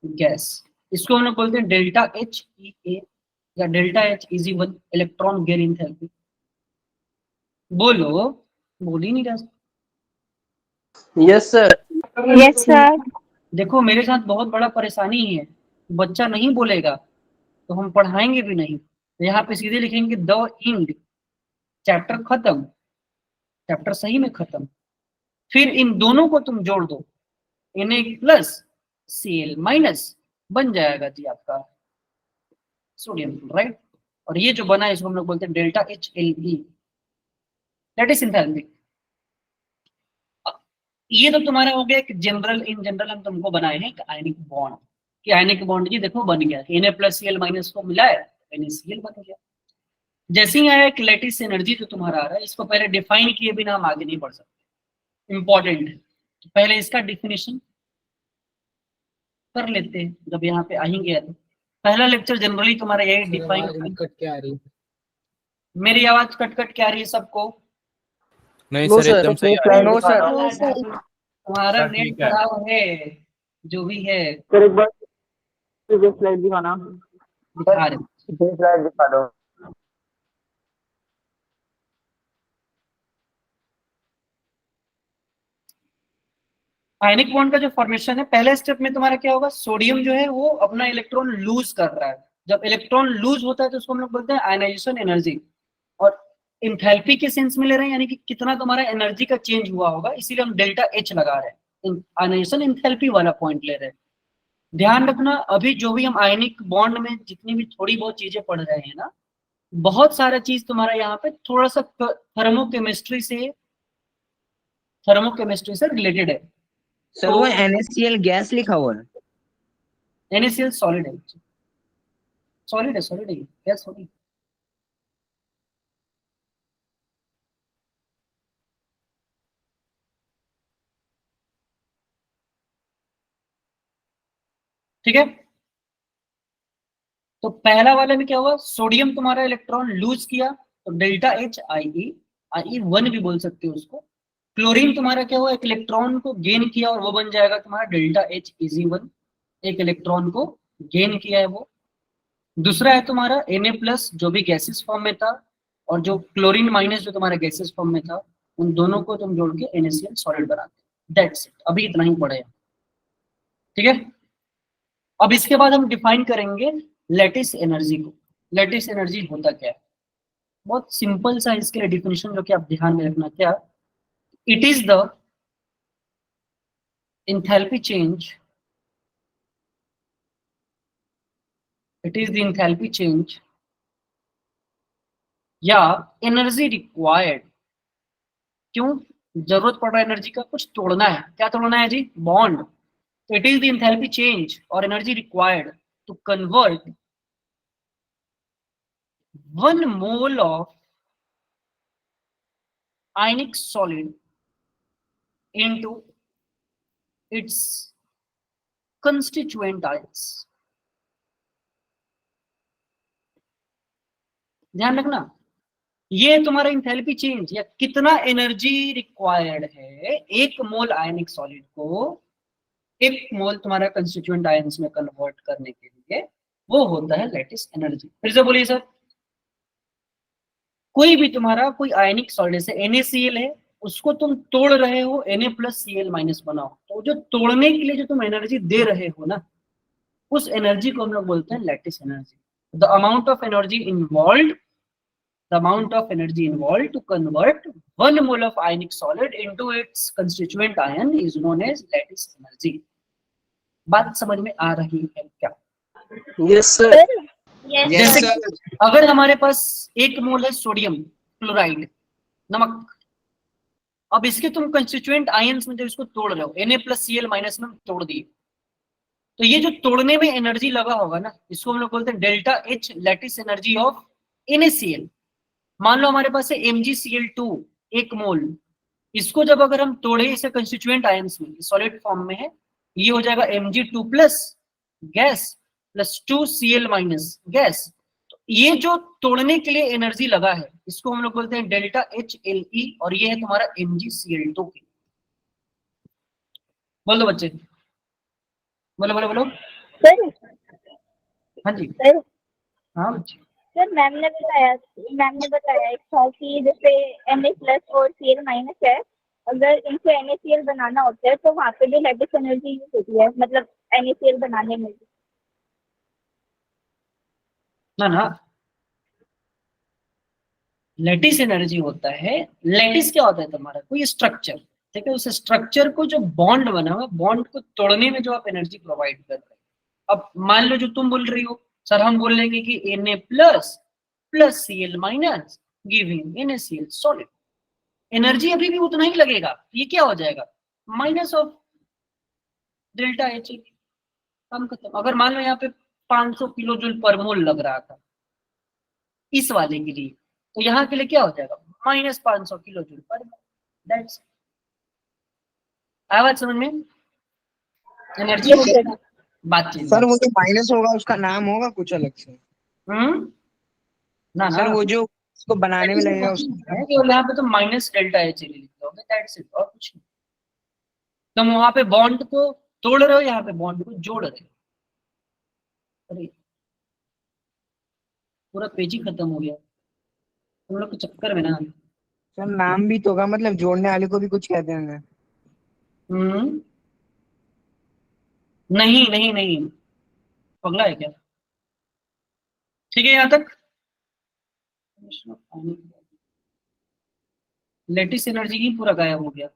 गैस। इसको हम लोग बोलते हैं डेल्टा H E A या delta H Eg1 electron gain enthalpy. बोलो, बोल ही नहीं रहा। Yes sir. Yes sir. देखो मेरे साथ बहुत बड़ा परेशानी है, बच्चा नहीं बोलेगा तो हम पढ़ाएंगे भी नहीं। यहाँ पे सीधे लिखेंगे द इंड, चैप्टर खत्म, चैप्टर सही में खत्म। फिर इन दोनों को तुम जोड़ दो, Na प्लस Cl माइनस बन जाएगा जी आपका सोडियम, राइट। और ये जो बना है इसको हम लोग बोलते हैं delta HLE, that is enthalpy. ये तो तुम्हारा हो गया एक जनरल, इन जनरल हम तुमको बनाए हैं आयनिक बॉन्ड कि आयनिक बॉन्ड जी देखो बन गया, Na प्लस Cl माइनस को मिलाया NaCl बन गया। जैसे ही आया एक लैटिस एनर्जी जो तुम्हारा आ रहा है, इसको पहले डिफाइन किए बिना हम आगे नहीं बढ़ सकते, इंपॉर्टेंट है। तो पहले इसका डिफिनेशन कर लेते हैं, जब यहाँ पे आएंगे तो पहला लेक्चर जनरली तुम्हारा यही सर, डिफाइन। आवाज कट के आ रही है। मेरी आवाज कट कट के आ रही है सबको? नहीं नो सर सर, एकदम सही आ रहा है। No sir. No sir. तुम्हारा सर, नेट ठीक है। खराब है, जो भी है सर एक बार स्लाइड दिखाना। दिखा रहे। स्लाइड दिखा दो। आयनिक बॉन्ड का जो फॉर्मेशन है, पहले स्टेप में तुम्हारा क्या होगा, सोडियम जो है वो अपना इलेक्ट्रॉन लूज कर रहा है। जब इलेक्ट्रॉन लूज होता है तो उसको हम लोग बोलते हैं आयनाइजेशन एनर्जी। और इंथैल्पी के सेंस में ले रहे हैं, यानी कि कितना तुम्हारा एनर्जी का चेंज हुआ होगा, इसीलिए हम डेल्टा H लगा रहे हैं, आयनाइजेशन इंथैल्पी वाला पॉइंट ले रहे हैं। ध्यान रखना, अभी जो भी हम आयनिक बॉन्ड में जितनी भी थोड़ी बहुत चीजें पढ़ रहे हैं ना, बहुत सारा चीज तुम्हारा यहाँ पे थोड़ा सा थर्मोकेमिस्ट्री से रिलेटेड है। सर वो NaCl गैस लिखा हुआ है। NaCl सॉलिड है, सॉलिड है, सॉलिड है, गैस होगी। ठीक है, तो पहला वाले में क्या हुआ, सोडियम तुम्हारा इलेक्ट्रॉन लूज किया तो डेल्टा H IE1 भी बोल सकते हो उसको। क्लोरीन तुम्हारा क्या हुआ, एक इलेक्ट्रॉन को गेन किया और वो बन जाएगा तुम्हारा डेल्टा H Eg1, एक इलेक्ट्रॉन को गेन किया है वो। दूसरा है तुम्हारा Na प्लस जो भी गैसेस फॉर्म में था, और जो क्लोरीन माइनस जो तुम्हारा गैसेस फॉर्म में था, उन दोनों को तुम जोड़ के NaCl सॉलिड बनाते। दैट्स इट, अभी इतना ही पढ़े। ठीक है, अब इसके बाद हम डिफाइन करेंगे लैटिस एनर्जी को। लैटिस एनर्जी होता क्या है, बहुत सिंपल सा इसके लिए डिफिनेशन जो कि आप ध्यान में रखना, क्या, it is the enthalpy change, it is the enthalpy change या एनर्जी रिक्वायर्ड। क्यों जरूरत पड़ रहा है एनर्जी का, कुछ तोड़ना है, क्या तोड़ना है जी, बॉन्ड। तो it is the enthalpy change और energy required to convert 1 mole of ionic solid into its constituent ions। ध्यान रखना, ये तुम्हारा इंथैल्पी चेंज या कितना एनर्जी रिक्वायर्ड है एक मोल आयनिक सॉलिड को एक मोल तुम्हारा कंस्टिट्यूएंट आयंस में कन्वर्ट करने के लिए, वो होता है लैटिस एनर्जी। फिर से बोलिए सर, कोई भी तुम्हारा कोई आयनिक सॉलिड जैसे NaCl है, उसको तुम तोड़ रहे हो Na प्लस Cl माइनस बनाओ, तो जो तोड़ने के लिए जो तुम एनर्जी दे रहे हो ना, उस एनर्जी को हम लोग बोलते हैं lattice energy. The amount of energy involved, the amount of energy involved to convert 1 mole of ionic solid into its constituent ion is known as lattice energy। बात समझ में आ रही है क्या? Yes sir. जैसे अगर हमारे पास 1 मोल है सोडियम क्लोराइड, नमक, अब इसके तुम कंस्टिट्यूएंट आयंस में जब इसको तोड़ रहे हो, Na प्लस Cl माइनस में तोड़ दिए, तो ये जो तोड़ने में एनर्जी लगा होगा ना, इसको हम लोग बोलते हैं delta H lattice energy of NaCl। मान लो हमारे पास है MgCl2 1 मोल, इसको जब अगर हम तोड़े इसे कंस्टिट्यूएंट आयंस में, सॉलिड फॉर्म में है, ये हो जाएगा Mg2 plus gas plus 2Cl minus gas. तो ये जो तोड़ने के लिए एनर्जी लगा है इसको हम लोग बोलते हैं डेल्टा HLE और ये है तुम्हारा MgCl2 की। बोल दो बच्चे, बोलो बोलो बोलो। सर हाँ जी सर हाँ बच्चे। सर मैम ने बताया एक था कि जैसे Na+ और Cl- है, अगर इनको NaCl बनाना होता है तो वहाँ पे भी लैटिस एनर्जी यूज होती है, मतलब NaCl बनाने में भी। ना ना, लैटिस एनर्जी होता है, लैटिस क्या होता है तुम्हारा कोई स्ट्रक्चर, ठीक है, उस स्ट्रक्चर को जो बॉन्ड बना हुआ बॉन्ड को तोड़ने में जो आप एनर्जी प्रोवाइड कर रहे हो। अब मान लो जो तुम बोल रही हो सर, हम बोल लेंगे कि Na+ + Cl- giving NaCl solid, energy अभी भी उतना ही लगेगा, ये क्या हो जाएगा माइनस ऑफ डेल्टा H, काम खत्म। अगर मान लो यहाँ पे 500 किलो जूल पर मोल लग रहा था इस वाले के लिए, तो यहाँ के लिए क्या हो जाएगा -500 किलो जूल पर मोल। दैट्स आवाज समझ में, एनर्जी हो गया बात चीज। सर वो जो माइनस होगा उसका नाम होगा कुछ अलग से? ना सर ना, वो जो उसको बनाने में लगेगा उसका है कि यहाँ पे तो माइनस डेल्टा H ले लिखते होगे, दैट्स इट, और कुछ नहीं। तुम वहां पे बॉन्ड को तोड़ रहे हो, यहाँ पे बॉन्ड को जोड़ रहे हो। अरे पूरा पेज ही खत्म हो गया तुम लोग के चक्कर में ना। सर नाम भी तो होगा, मतलब जोड़ने वाले को भी कुछ कहते हैं। हम्म नहीं नहीं नहीं, पगला है क्या? ठीक है यहाँ तक। लेटिस एनर्जी ही पूरा गायब हो गया।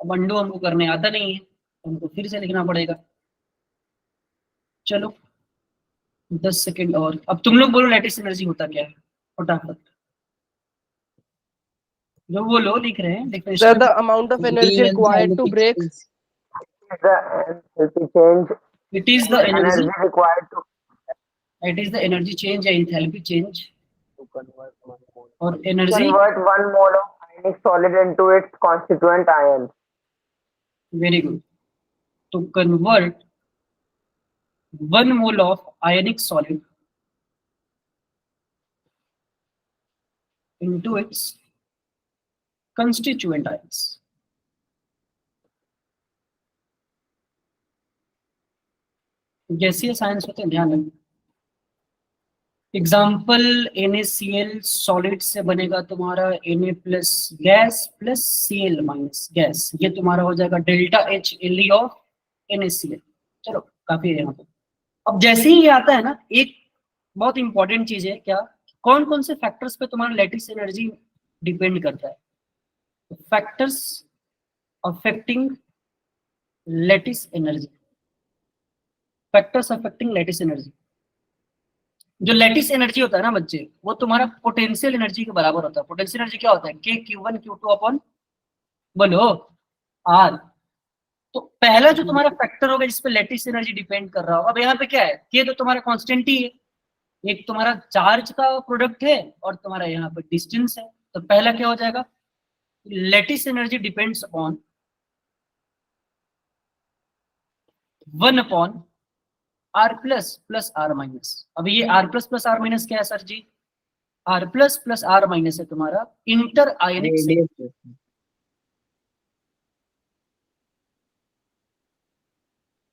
अब अंडो हमको करने आता नहीं है, हमको फिर से लिखना पड़ेगा। चलो 10 सेकेंड और, अब तुम लोग बोलो लेटिस एनर्जी होता क्या है फटाफट, जो वो लो लिख रहे हैं Sir, definition. the amount of energy required to break. It is the energy it is the energy change या एंथैल्पी चेंज, और energy convert 1 mole of ionic solid into its constituent ion. Very good, to convert 1 mole of ionic solid into its constituent ions. गैसीय science होते हैं, ध्यान रखना। Example NaCl solid से बनेगा तुम्हारा Na+ gas plus Cl- gas, ये तुम्हारा हो जाएगा डेल्टा HLE ऑफ NaCl। चलो काफी है यहाँ पे। अब जैसे ही ये आता है ना, एक बहुत इंपॉर्टेंट चीज है, क्या कौन कौन से फैक्टर्स पे तुम्हारा लेटिस एनर्जी डिपेंड करता है? Factors affecting lattice energy, factors affecting lattice energy. जो लेटिस एनर्जी होता है ना बच्चे, वो तुम्हारा पोटेंशियल एनर्जी के बराबर होता है। पोटेंशियल एनर्जी क्या होता है? K Q1 Q2 बोलो R। तो पहला जो तुम्हारा फैक्टर होगा जिसपे लेटिस एनर्जी डिपेंड कर रहा होगा, अब यहाँ पे क्या है, K तो तुम्हारा कांस्टेंट ही है, एक तुम्हारा चार्ज का प्रोडक्ट है और तुम्हारा यहाँ पे डिस्टेंस है। तो पहला क्या हो जाएगा, lattice energy depends upon 1/r plus plus r minus. अब ये r plus plus r minus क्या है सर जी? r plus plus r minus है तुम्हारा इंटर आयनिक,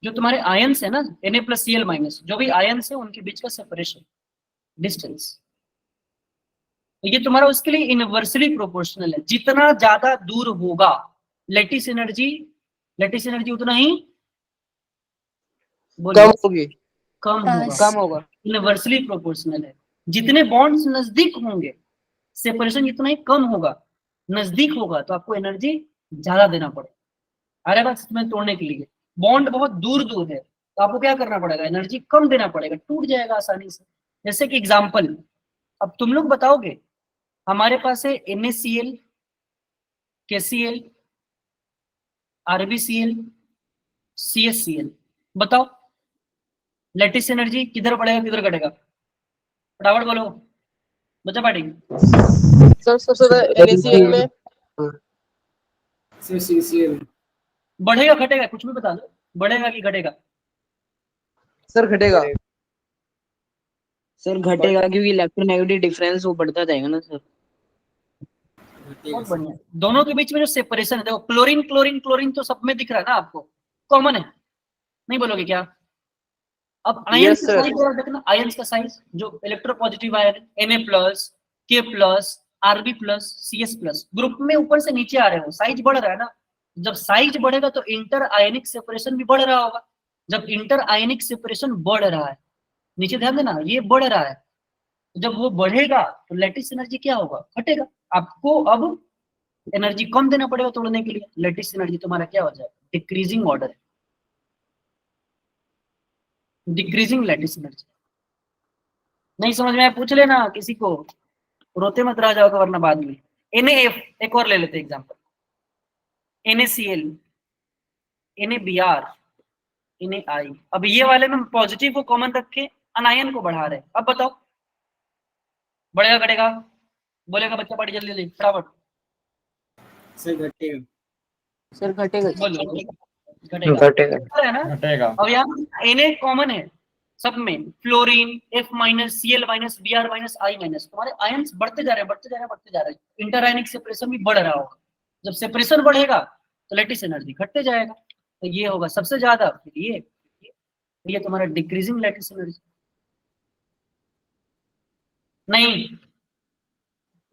जो तुम्हारे आयंस है ना Na+Cl- जो भी आयंस है उनके बीच का सेपरेशन डिस्टेंस। तो ये तुम्हारा उसके लिए इनवर्सली प्रोपोर्शनल है, जितना ज्यादा दूर होगा लेटिस एनर्जी उतना ही कम होगी। कम होगा, कम होगा। इनवर्सली प्रोपोर्शनल है। जितने बॉन्ड्स नजदीक होंगे सेपरेशन जितना ही कम होगा, नजदीक होगा तो आपको एनर्जी ज्यादा देना पड़ेगा। अरे बात इसमें तोड़ने के लिए बॉन्ड बहुत दूर दूर है तो आपको क्या करना पड़ेगा, एनर्जी कम देना पड़ेगा, टूट जाएगा आसानी से। जैसे कि एग्जांपल, अब तुम लोग बताओगे हमारे पास है NaCl, KCl, RbCl, CaCl, बताओ लेटिस एनर्जी किधर बढ़ेगा किधर घटेगा? फटाफट बोलो बच्चा पार्टी। सर सबसे ज्यादा NaCl में CCl बढ़ेगा घटेगा कुछ भी बता दो, बढ़ेगा कि घटेगा? सर घटेगा। सर घटेगा क्योंकि इलेक्ट्रोनेगेटिव डिफरेंस वो बढ़ता जाएगा ना सर। बहुत बढ़िया। दोनों के बीच में जो सेपरेशन है, देखो क्लोरीन क्लोरीन क्लोरीन तो सब में दिख रहा है ना आपको, कॉमन है, नहीं बोलोगे क्या? अब आयंस Yes, का sir. साइज जरा देखना, आयंस का साइज जो electropositive ion Na+, K+, Rb+, Cs+, group में ऊपर से नीचे आ रहे हो, साइज बढ़ रहा है ना। जब साइज बढ़ेगा तो इंटर आयनिक सेपरेशन भी बढ़ रहा होगा। जब इंटर आयनिक सेपरेशन बढ़ रहा है, नीचे ध्यान देना, ये बढ़ रहा है, जब वो बढ़ेगा तो लैटिस एनर्जी क्या होगा? घटेगा। आपको अब एनर्जी कम देना पड़ेगा तोड़ने के लिए, लैटिस एनर्जी तुम्हारा क्या हो जाएगा? डिक्रीजिंग ऑर्डर है, डिक्रीजिंग लैटिस एनर्जी। नहीं समझ में आया पूछ लेना किसी को, रोते मत रह जाओगे वरना बाद में। NaF, एक और ले लेते एग्जांपल, NaCl, NaBr, NaI। अब ये वाले में पॉजिटिव को कॉमन रख के अनायन को बढ़ा रहे हैं। अब बताओ बढ़ेगा घटेगा? बोलेगा बच्चा पढ़ जल्दी जल्दी फटाफट। सर घटेगा। सर घटेगा। बोलो घटेगा, घटेगा। है ना? घटेगा। अब यहाँ Na कॉमन है सब में, fluorine F-, Cl-, Br-, I-, तुम्हारे आयंस बढ़ते जा रहे हैं, बढ़ते जा रहे हैं, बढ़ते जा रहे हैं। इंटरआयनिक सेपरेशन भी बढ़ रहा होगा। जब सेपरेशन बढ़ेगा तो लैटिस एनर्जी घटते जाएगा, तो ये होगा सबसे ज्यादा, फिर ये तुम्हारा डिक्रीजिंग लैटिस एनर्जी। नहीं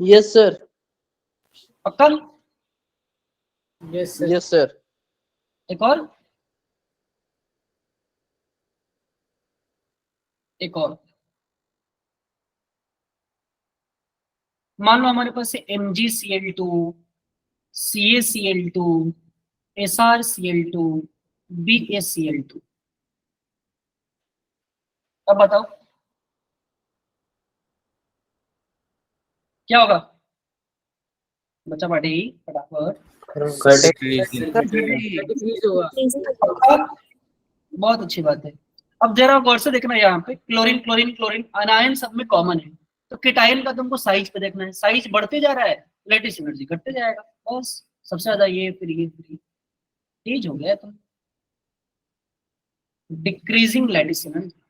यस सर। पक्का? Yes sir. Yes sir. एक और, एक और मान लो हमारे पास है MgCl2, CaCl2, SrCl2, BaCl2। अब बताओ क्या होगा? बच्चा पढ़ेगी फटाफट। डिक्रीज होगा। बहुत अच्छी बात है। अब जरा गौर से देखना, यहाँ पे क्लोरीन क्लोरीन क्लोरीन अनायन सब में कॉमन है, तो केटायन का तुमको साइज पे देखना है, साइज बढ़ते जा रहा है, लैटिस एनर्जी घटते जाएगा, बस सबसे ज्यादा ये, फिर ये, फिर ये, तेज हो गया तुम, डिक्रीजिंग लैटिस एनर्जी।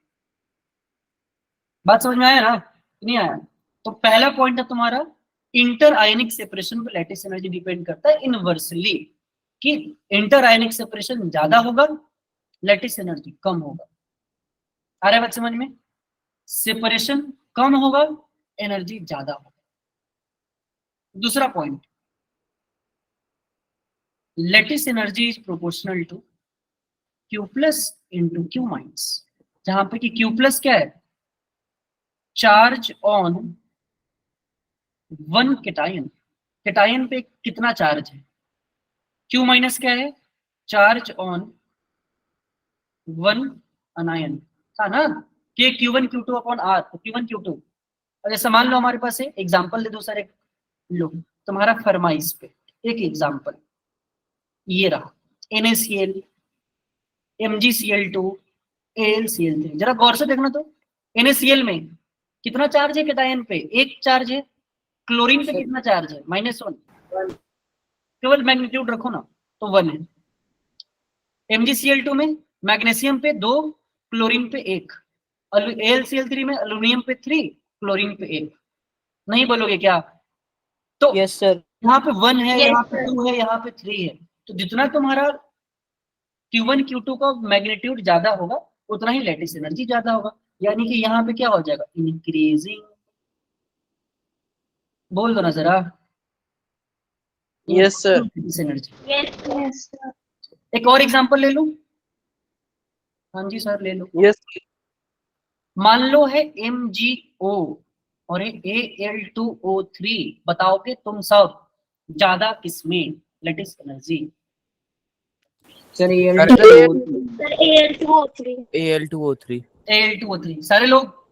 बात समझ में आया ना? नहीं आया? तो पहला पॉइंट है तुम्हारा, इंटर आयनिक सेपरेशन पे लैटिस एनर्जी डिपेंड करता है इनवर्सली, कि इंटर आयनिक सेपरेशन ज्यादा होगा लैटिस एनर्जी कम होगा। आ रहा है बात समझ में? सेपरेशन कम होगा एनर्जी ज्यादा होगा। दूसरा point, lattice energy is proportional to Q+ into Q-, जहां पे कि Q+ क्या है? Charge on one cation, cation पे कितना चार्ज है? Q- क्या है? चार्ज ऑन वन अनायन, था ना? K Q1 Q2 upon R, तो Q1 Q2। और जैसे मान लो हमारे पास है, एग्जांपल दे दो सर, एक लो तुम्हारा फरमाइश पे एक एग्जांपल, ये रहा NaCl, MgCl2, AlCl3। जरा गौर से देखना तो, NaCl में कितना चार्ज है केटायन पे? एक चार्ज है। क्लोरीन पे कितना चार्ज है? -1। केवल मैग्नीट्यूड रखो ना, तो 1 है। MgCl2 में मैग्नीशियम पे 2, क्लोरीन पे 1, AlCl3 में एल्युमिनियम पे 3, क्लोरीन पे 1। नहीं बोलोगे क्या? तो यस सर। यहाँ पे 1 है, Yes, यहाँ पे sir. 2 है, यहाँ पे 3 है, तो जितना तुम्हारा Q1 Q2 का मैग्नीट्यूड ज्यादा होगा उतना ही लैटिस एनर्जी ज्यादा होगा, यानी कि यहाँ पे क्या हो जाएगा? इंक्रीजिंग। बोल दो ना जरा। Yes sir. Lattice energy. Yes, sir. एक और एग्जांपल ले लूं? हाँ जी सर ले लो। यस। मान लो है MgO और Al2O3, बताओगे तुम सब ज्यादा किसमें लैटिस एनर्जी? सर ये Sir, Al2O3. Al2O3 Al2O3 सारे लोग?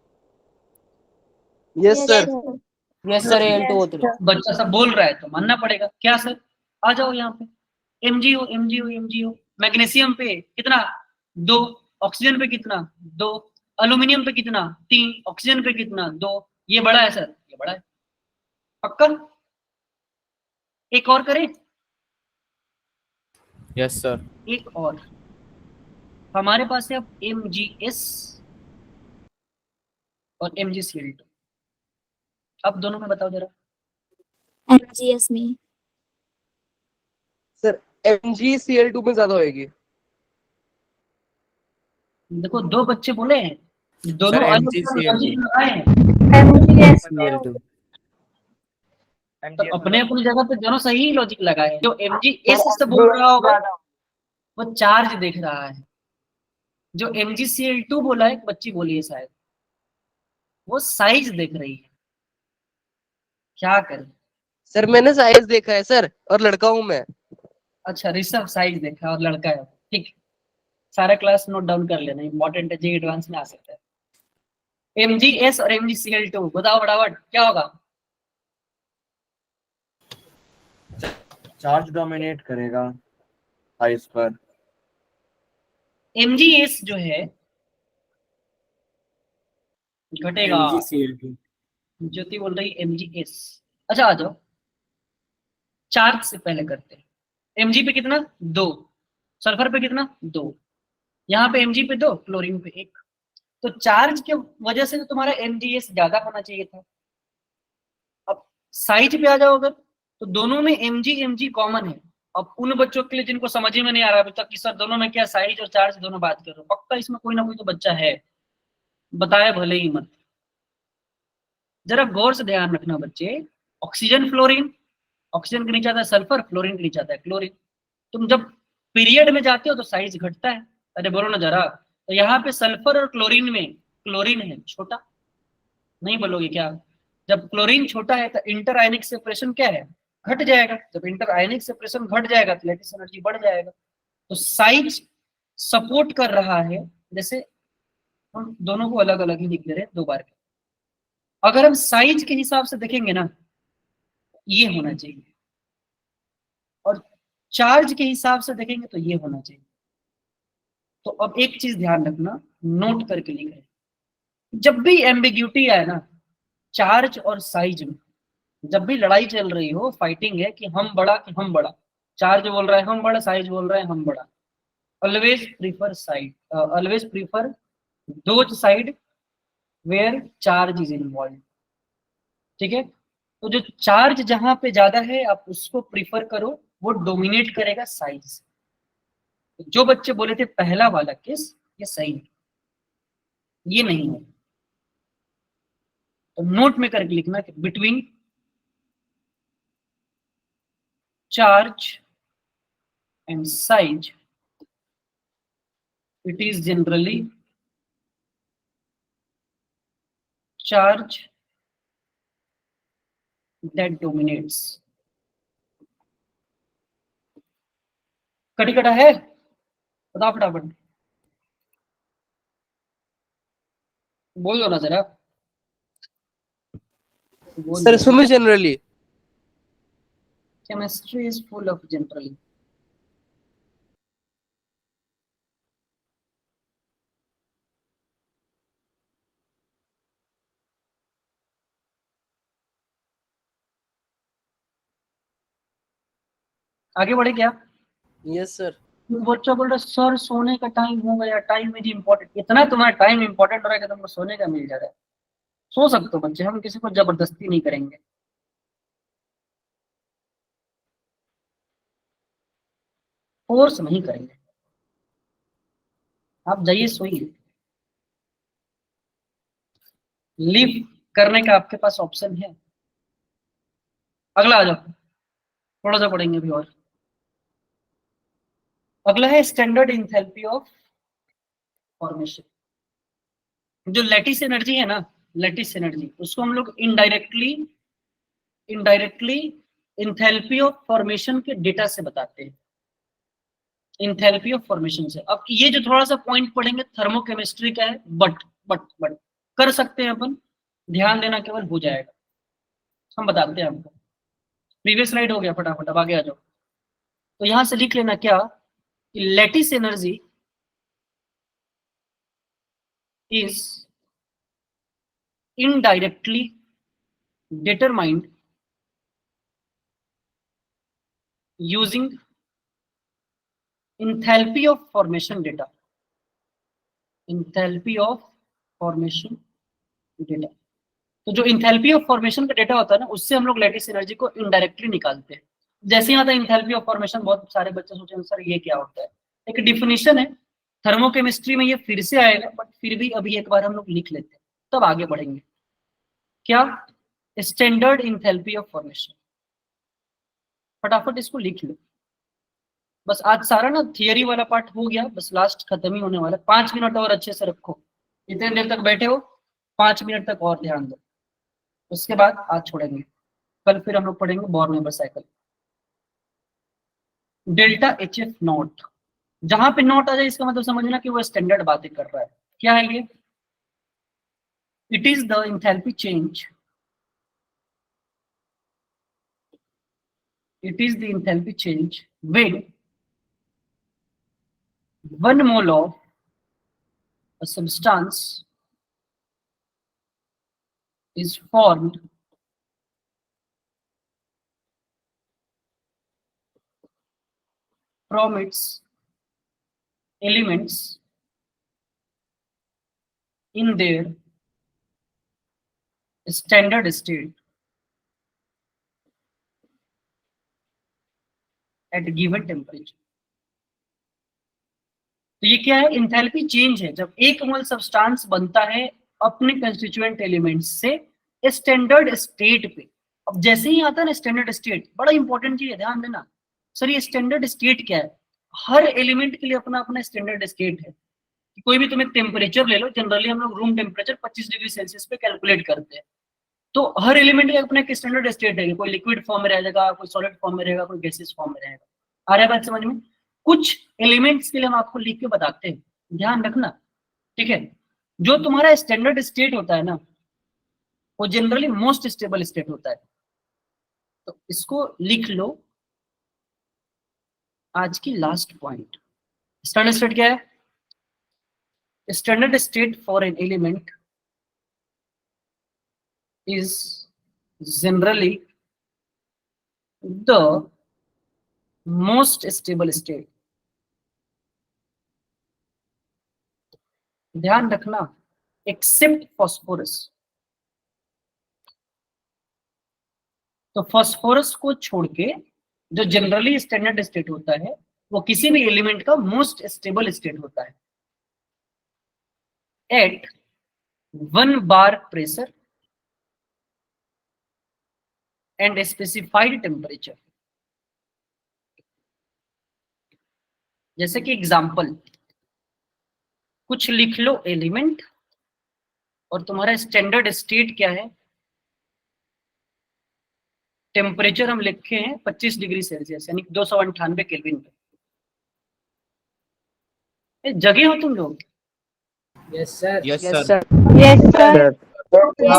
Yes sir. Yes, sir, Al2O3. बच्चा सब बोल रहा है तो मानना पड़ेगा। क्या सर? आ जाओ यहाँ पे, MgO मैग्नीशियम पे कितना? 2, ऑक्सीजन पे कितना? 2, एल्युमिनियम पे कितना? 3, ऑक्सीजन पे कितना? 2। ये बड़ा है सर, ये बड़ा है पक्का। एक और करें? Yes sir. एक और हमारे पास है अब MgS और MgCl2। अब दोनों में बताओ जरा। MgS में। सर MgCl2 में ज्यादा होएगी। देखो दो बच्चे बोले हैं, दोनों Sir, अलग MgCl2। लॉजिक लगाए हैं, MgS CL2। तो अपने अपनी जगह पे दोनों सही लॉजिक लगाए हैं। जो MgS से बोल रहा होगा वो चार्ज देख रहा है, जो MgCl2 बोला है, एक बच्ची बोली है शायद, वो साइज देख रही है। क्या करें? सर मैंने साइज देखा है सर, और लड़का हूँ मैं। अच्छा, ऋषभ साइज देखा है और लड़का है, ठीक। सारा क्लास नोट डाउन कर लेना, इंपॉर्टेंट है, जी एडवांस में आ सकता है। MgS और MgCl2 बताओ फटाफट क्या होगा। चार्ज डोमिनेट करेगा साइज पर। MgS जो है घटेगा। MgCl2। ज्योति बोल रही MgS। अच्छा आ जाओ, चार्ज से पहले करते हैं। Mg पे कितना 2, सल्फर पे कितना 2, यहाँ पे Mg पे 2, क्लोरीन पे 1। तो चार्ज के वजह से तो तुम्हारा MgS ज्यादा होना चाहिए था। अब साइज पे आ जाओ अगर, तो दोनों में Mg कॉमन है। अब उन बच्चों के लिए जिनको समझ में नहीं आ रहा अभी तक कि सर दोनों में क्या साइज और चार्ज दोनों बात कर रहे हो, पक्का इसमें कोई ना कोई तो बच्चा है, बताया भले ही मत। जरा गौर से ध्यान रखना बच्चे, ऑक्सीजन फ्लोरीन, ऑक्सीजन के नीचे आता है सल्फर, फ्लोरीन के नीचे आता है क्लोरीन। तुम जब पीरियड में जाते हो तो साइज घटता है। अरे बोलो ना जरा, तो यहाँ पे सल्फर और क्लोरीन में क्लोरीन है छोटा, नहीं बोलोगे क्या? जब क्लोरीन छोटा है तो इंटर आयनिक सेपरेशन क्या है, घट जाएगा। जब इंटर आयनिक सेपरेशन घट जाएगा तो लैटिस एनर्जी बढ़ जाएगा। तो साइज सपोर्ट कर रहा है, जैसे हम दोनों को अलग अलग ही लिख दे रहे हैं 2 बार। अगर हम साइज के हिसाब से देखेंगे ना, ये होना चाहिए, और चार्ज के हिसाब से देखेंगे तो ये होना चाहिए। तो अब एक चीज ध्यान रखना, नोट करके लिख रहे, जब भी एम्बिग्यूटी आए ना चार्ज और साइज में, जब भी लड़ाई चल रही हो, फाइटिंग है कि हम बड़ा कि हम बड़ा, चार्ज बोल रहा है हम बड़ा, साइज बोल रहा है हम बड़ा, always prefer side, always prefer those side where charge is involve. ठीक है, तो जो चार्ज जहां पे ज्यादा है आप उसको प्रीफर करो, वो डोमिनेट करेगा साइज। जो बच्चे बोले थे पहला वाला केस, ये सही है, ये नहीं है। तो नोट में करके लिखना कि between charge and size it is generally charge that dominates। कटी कटा है, बताओ फटाफट, बोल दो ना जरा, सर इसमें generally chemistry is full of generally. आगे बढ़े क्या? Yes sir. बच्चा बोल रहा सर सोने का टाइम हो गया, टाइम इज इम्पोर्टेंट। इतना तुम्हारा टाइम इम्पोर्टेंट हो रहा है कि तुमको सोने का मिल जा रहा है। सो सकते हो बच्चे, हम किसी को जबरदस्ती नहीं करेंगे। फोर्स नहीं करेंगे, आप जाइए सोइए। लीव करने का आपके पास ऑप्शन है। अगला आ जाओ, थोड़ा सा पढ़ेंगे अभी और। अगला है स्टैंडर्ड इंथैल्पी ऑफ फॉर्मेशन। जो लैटिस एनर्जी है ना, लैटिस एनर्जी, उसको हम लोग इनडायरेक्टली इंथैल्पी ऑफ फॉर्मेशन के डेटा से बताते हैं, इंथैल्पी ऑफ फॉर्मेशन से। अब ये जो थोड़ा सा पॉइंट पढ़ेंगे थर्मोकेमिस्ट्री का है, बट कर सकते हैं अपन, ध्यान देना केवल, हो जाएगा, हम बताते हैं आपको। प्रीवियस स्लाइड हो गया, फटाफट अब आगे आ जाओ। तो यहां से लिख लेना क्या, कि lattice energy is indirectly determined using enthalpy of formation data, enthalpy of formation data. तो जो इंथैल्पी ऑफ फॉर्मेशन का डेटा होता है ना, उससे हम लोग लैटिस एनर्जी को इनडायरेक्टली निकालते हैं। जैसे यहाँ था इंथैल्पी ऑफ फॉर्मेशन, बहुत सारे बच्चे सोचे सर ये क्या होता है, एक डिफिनेशन है, थर्मोकेमिस्ट्री में ये फिर से आएगा, बट फिर भी अभी एक बार हम लोग लिख लेते हैं तब आगे बढ़ेंगे। क्या? Standard enthalpy of formation. फटाफट इसको लिख लो। बस आज सारा ना थियरी वाला पार्ट हो गया, बस लास्ट खत्म ही होने वाला है। 5 मिनट और अच्छे से रखो, इतने देर तक बैठे हो 5 मिनट तक और ध्यान दो, उसके बाद आज छोड़ेंगे। कल फिर हम लोग पढ़ेंगे bore number cycle. Delta H F not, जहां पे नॉट आ जाए इसका मतलब समझना कि वो स्टैंडर्ड बातें कर रहा है। क्या है ये? It is the enthalpy change, it is the enthalpy change when 1 mole of a substance is formed from its elements in their standard state at a given temperature। तो ये क्या है? इंथैल्पी चेंज है जब एक मोल सब्सटेंस बनता है अपने कंस्टिट्यूएंट एलिमेंट्स से स्टैंडर्ड स्टेट पे। अब जैसे ही आता है ना स्टैंडर्ड स्टेट, बड़ा इंपॉर्टेंट चीज है, ध्यान देना। सर ये स्टैंडर्ड स्टेट क्या है? हर एलिमेंट के लिए अपना अपना स्टैंडर्ड स्टेट है। कोई भी तुम्हें टेम्परेचर ले लो, जनरली हम लोग रूम टेम्परेचर 25 डिग्री सेल्सियस पे कैलकुलेट करते हैं। तो हर एलिमेंट का अपना एक स्टैंडर्ड स्टेट है, कोई लिक्विड फॉर्म में रहेगा, कोई सॉलिड फॉर्म में रहेगा, कोई गैसियस फॉर्म में रहेगा। आ रहा है बात समझ में? कुछ एलिमेंट्स के लिए हम आपको लिख के बताते हैं, ध्यान रखना, ठीक है। जो तुम्हारा स्टैंडर्ड स्टेट होता है ना, वो जनरली मोस्ट स्टेबल स्टेट होता है। तो इसको लिख लो, आज की लास्ट पॉइंट। स्टैंडर्ड स्टेट क्या है? Standard state for an element is generally the most stable state। ध्यान रखना, एक्सेप्ट फॉस्फोरस। तो फॉस्फोरस को छोड़ के जो जनरली स्टैंडर्ड स्टेट होता है वो किसी भी एलिमेंट का मोस्ट स्टेबल स्टेट होता है at 1 bar pressure and specified temperature. जैसे कि एग्जांपल कुछ लिख लो एलिमेंट, और तुम्हारा स्टैंडर्ड स्टेट क्या है? टेम्परेचर हम लिखे हैं 25 डिग्री सेल्सियस यानी 298 केल्विन पे। जगह हो तुम लोग? Yes sir. Yes Yes, sir. sir. Yes,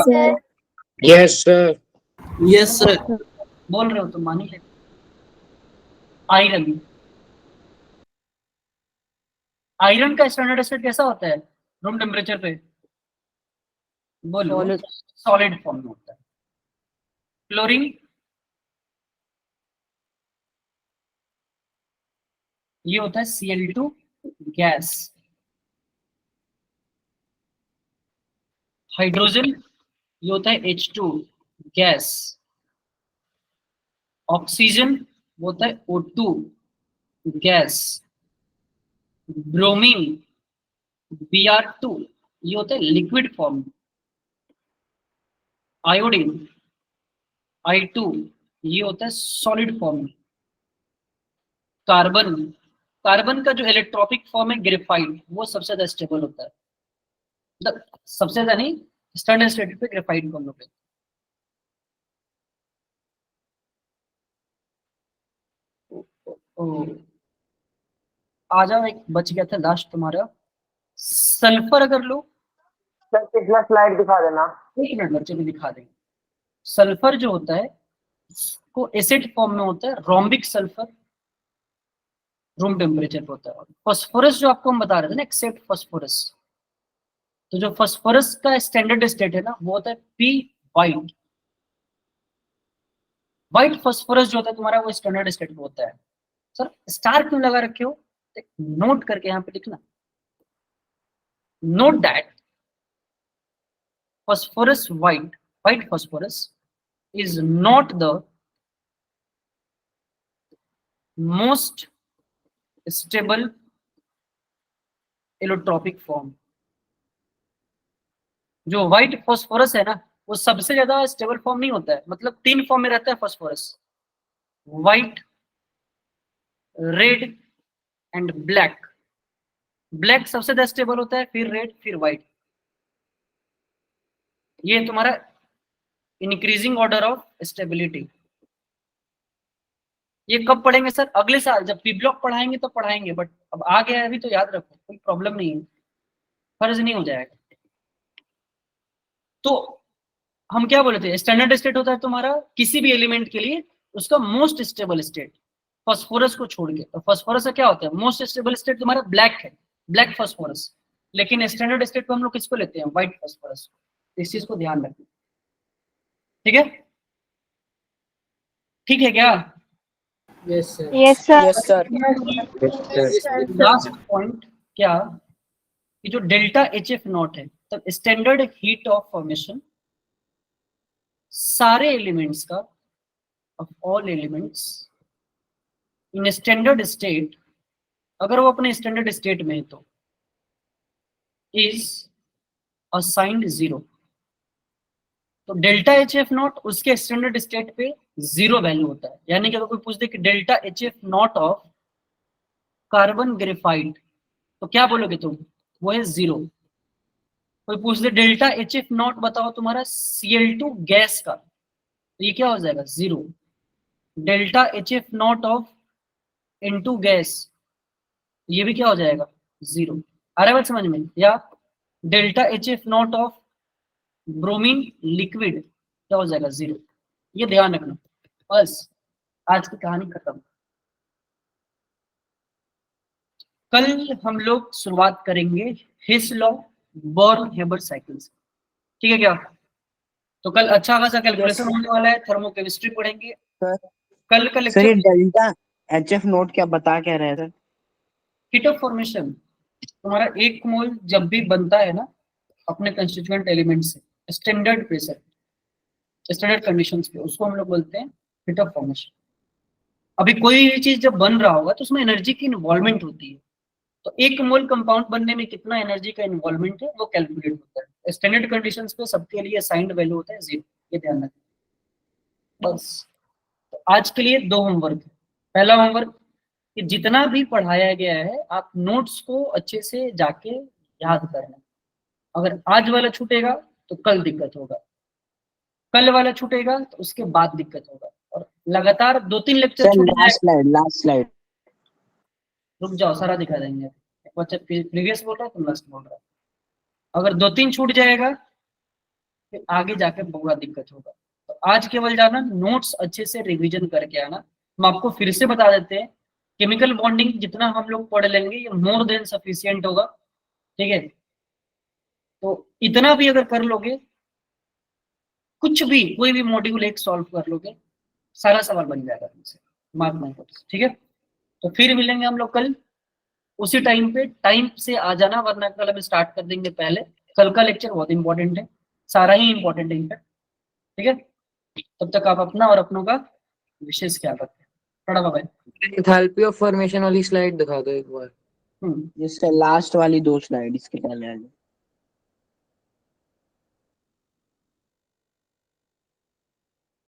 sir. Yes sir. Yes sir. बोल रहे हो तो मान ही ले। आयरन, आयरन का स्टैंडर्ड स्टेट कैसा होता है रूम टेम्परेचर पे? बोलो। Solid. सॉलिड फॉर्म में होता है। क्लोरीन, ये होता है Cl2 गैस। हाइड्रोजन, ये होता है H2 गैस। ऑक्सीजन वो होता है O2 गैस। ब्रोमीन Br2 ये होता है लिक्विड फॉर्म। आयोडीन I2 ये होता है सॉलिड फॉर्म। कार्बन, कार्बन का जो इलेक्ट्रॉनिक फॉर्म है ग्रेफाइट, वो सबसे ज्यादा स्टेबल होता है। मतलब सबसे ज्यादा नहीं, स्टैंडर्ड स्टेट पे ग्रेफाइट को हम लोग। आ जाओ, एक बच गया था लास्ट तुम्हारा, सल्फर अगर लो। सर पिछला स्लाइड दिखा देना। 1 मिनट बच्चे भी दिखा देंगे। सल्फर जो होता है को एसिड फॉर्म में होता है, रोम्बिक सल्फर रूम टेम्परेचर पे होता है। फास्फोरस जो आपको हम बता रहे थे ना, एक्सेप्ट फास्फोरस, तो जो फास्फोरस का स्टैंडर्ड स्टेट है ना वो होता है पी वाइट। व्हाइट फास्फोरस जो होता है तुम्हारा वो स्टैंडर्ड स्टेट पे होता है। सर स्टार क्यों लगा रखे हो? नोट करके यहाँ पे लिखना, note that phosphorus white phosphorus is not the most stable allotropic form. जो व्हाइट फॉस्फोरस है ना वो सबसे ज्यादा स्टेबल फॉर्म नहीं होता है, मतलब 3 फॉर्म में रहता है phosphorus, white, red and black. Black सबसे ज्यादा स्टेबल होता है, फिर रेड, फिर व्हाइट। ये तुम्हारा इंक्रीजिंग ऑर्डर ऑफ स्टेबिलिटी। ये कब पढ़ेंगे सर? अगले साल जब पी ब्लॉक पढ़ाएंगे तो पढ़ाएंगे, बट अब आ गया है अभी तो याद रखो, कोई प्रॉब्लम नहीं है, फर्ज नहीं हो जाएगा। तो हम क्या बोले थे, स्टैंडर्ड स्टेट होता है तुम्हारा किसी भी एलिमेंट के लिए उसका मोस्ट स्टेबल स्टेट, फास्फोरस को छोड़ के। तो फास्फोरस का क्या होता है, मोस्ट स्टेबल स्टेट तुम्हारा ब्लैक है, ब्लैक फास्फोरस। लेकिन स्टैंडर्ड स्टेट पे हम लोग किसको लेते हैं, व्हाइट फास्फोरस। इस चीज को ध्यान रखना, ठीक है? ठीक है क्या? Yes, sir. Yes, sir. Yes, sir. Last point क्या, कि जो डेल्टा HF नॉट है, तब स्टैंडर्ड हीट ऑफ फॉर्मेशन सारे एलिमेंट्स का, of all elements in standard state, अगर वो अपने स्टैंडर्ड स्टेट में है तो इज असाइंड 0। तो डेल्टा HF नॉट उसके स्टैंडर्ड स्टेट पे 0 वैल्यू होता है। यानी कि अगर कोई पूछ दे कि delta HF not of carbon graphite, तो क्या बोलोगे तुम, वो है 0। कोई पूछ दे डेल्टा HF नॉट बताओ तुम्हारा Cl2 गैस का, तो ये क्या हो जाएगा, 0। Delta HF not of N2 gas, ये भी क्या हो जाएगा, 0। आ रहा है बात समझ में? या delta HF not of bromine liquid, क्या हो जाएगा, 0। ये ध्यान रखना। बस आज की कहानी खत्म। कल हम लोग शुरुआत करेंगे हिस लॉ, बॉर्न हेबर साइकिल से, ठीक है क्या? तो कल अच्छा खासा कैलकुलेशन होने वाला है, थर्मोकेमिस्ट्री पढ़ेंगे कल का सर ये लेक्चर। डेल्टा HF नोट क्या बता क्या रहे हैं सर? हीट ऑफ फॉर्मेशन, तुम्हारा 1 मोल जब भी बनता है ना अपने कंस्टिट्यूएंट एलिमेंट से, स्टैंडर्ड प्रेशर, स्टैंडर्ड कंडीशंस पे, उसको हम लोग बोलते हैं हीट ऑफ फॉर्मेशन। अभी कोई भी चीज जब बन रहा होगा तो उसमें एनर्जी की इन्वॉल्वमेंट होती है, तो 1 मोल कंपाउंड बनने में कितना एनर्जी का इन्वॉल्वमेंट है वो कैलकुलेट होता है। स्टैंडर्ड कंडीशंस पे सबके लिए असाइंड वैल्यू होता है 0, ये ध्यान रखना। बस तो आज के लिए 2 होमवर्क। पहला होमवर्क कि जितना भी पढ़ाया गया है आप नोट्स को अच्छे से जाके याद करना। अगर आज वाला छूटेगा तो कल दिक्कत होगा, कल वाला छूटेगा तो उसके बाद दिक्कत होगा, और लगातार 2-3 लेक्चर सर छूट लास्ट स्लाइड रुक जाओ, सारा दिखा देंगे। बच्चा प्रीवियस बोल रहा है, तुम लास्ट बोल रहा है। अगर 2-3 छूट जाएगा फिर आगे जाके बहुत दिक्कत होगा। तो आज केवल जाना, नोट्स अच्छे से रिवीजन करके आना। हम आपको फिर से बता देते हैं, केमिकल बॉन्डिंग जितना हम लोग पढ़ लेंगे ये मोर देन सफिशिएंट होगा, ठीक है? तो इतना भी अगर कर लोगे, कुछ भी कोई भी मॉड्यूल 1 सॉल्व कर लोगे, सारा सवाल बन जाएगा तुमसे, मार्क नहीं करते, ठीक है? तो फिर मिलेंगे हम लोग कल उसी टाइम पे, टाइम से आ जाना, वरना कल हम स्टार्ट कर देंगे पहले। कल का लेक्चर बहुत इंपॉर्टेंट है, सारा ही इंपॉर्टेंट है इनफैक्ट, ठीक है? तब तक आप अपना और अपनों का विशेष ख्याल रखें। बड़ा बाय। एंथैल्पी ऑफ फॉर्मेशन वाली स्लाइड दिखा दो एक बार। जिससे लास्ट वाली 2 स्लाइड इसके पहले आ जाए।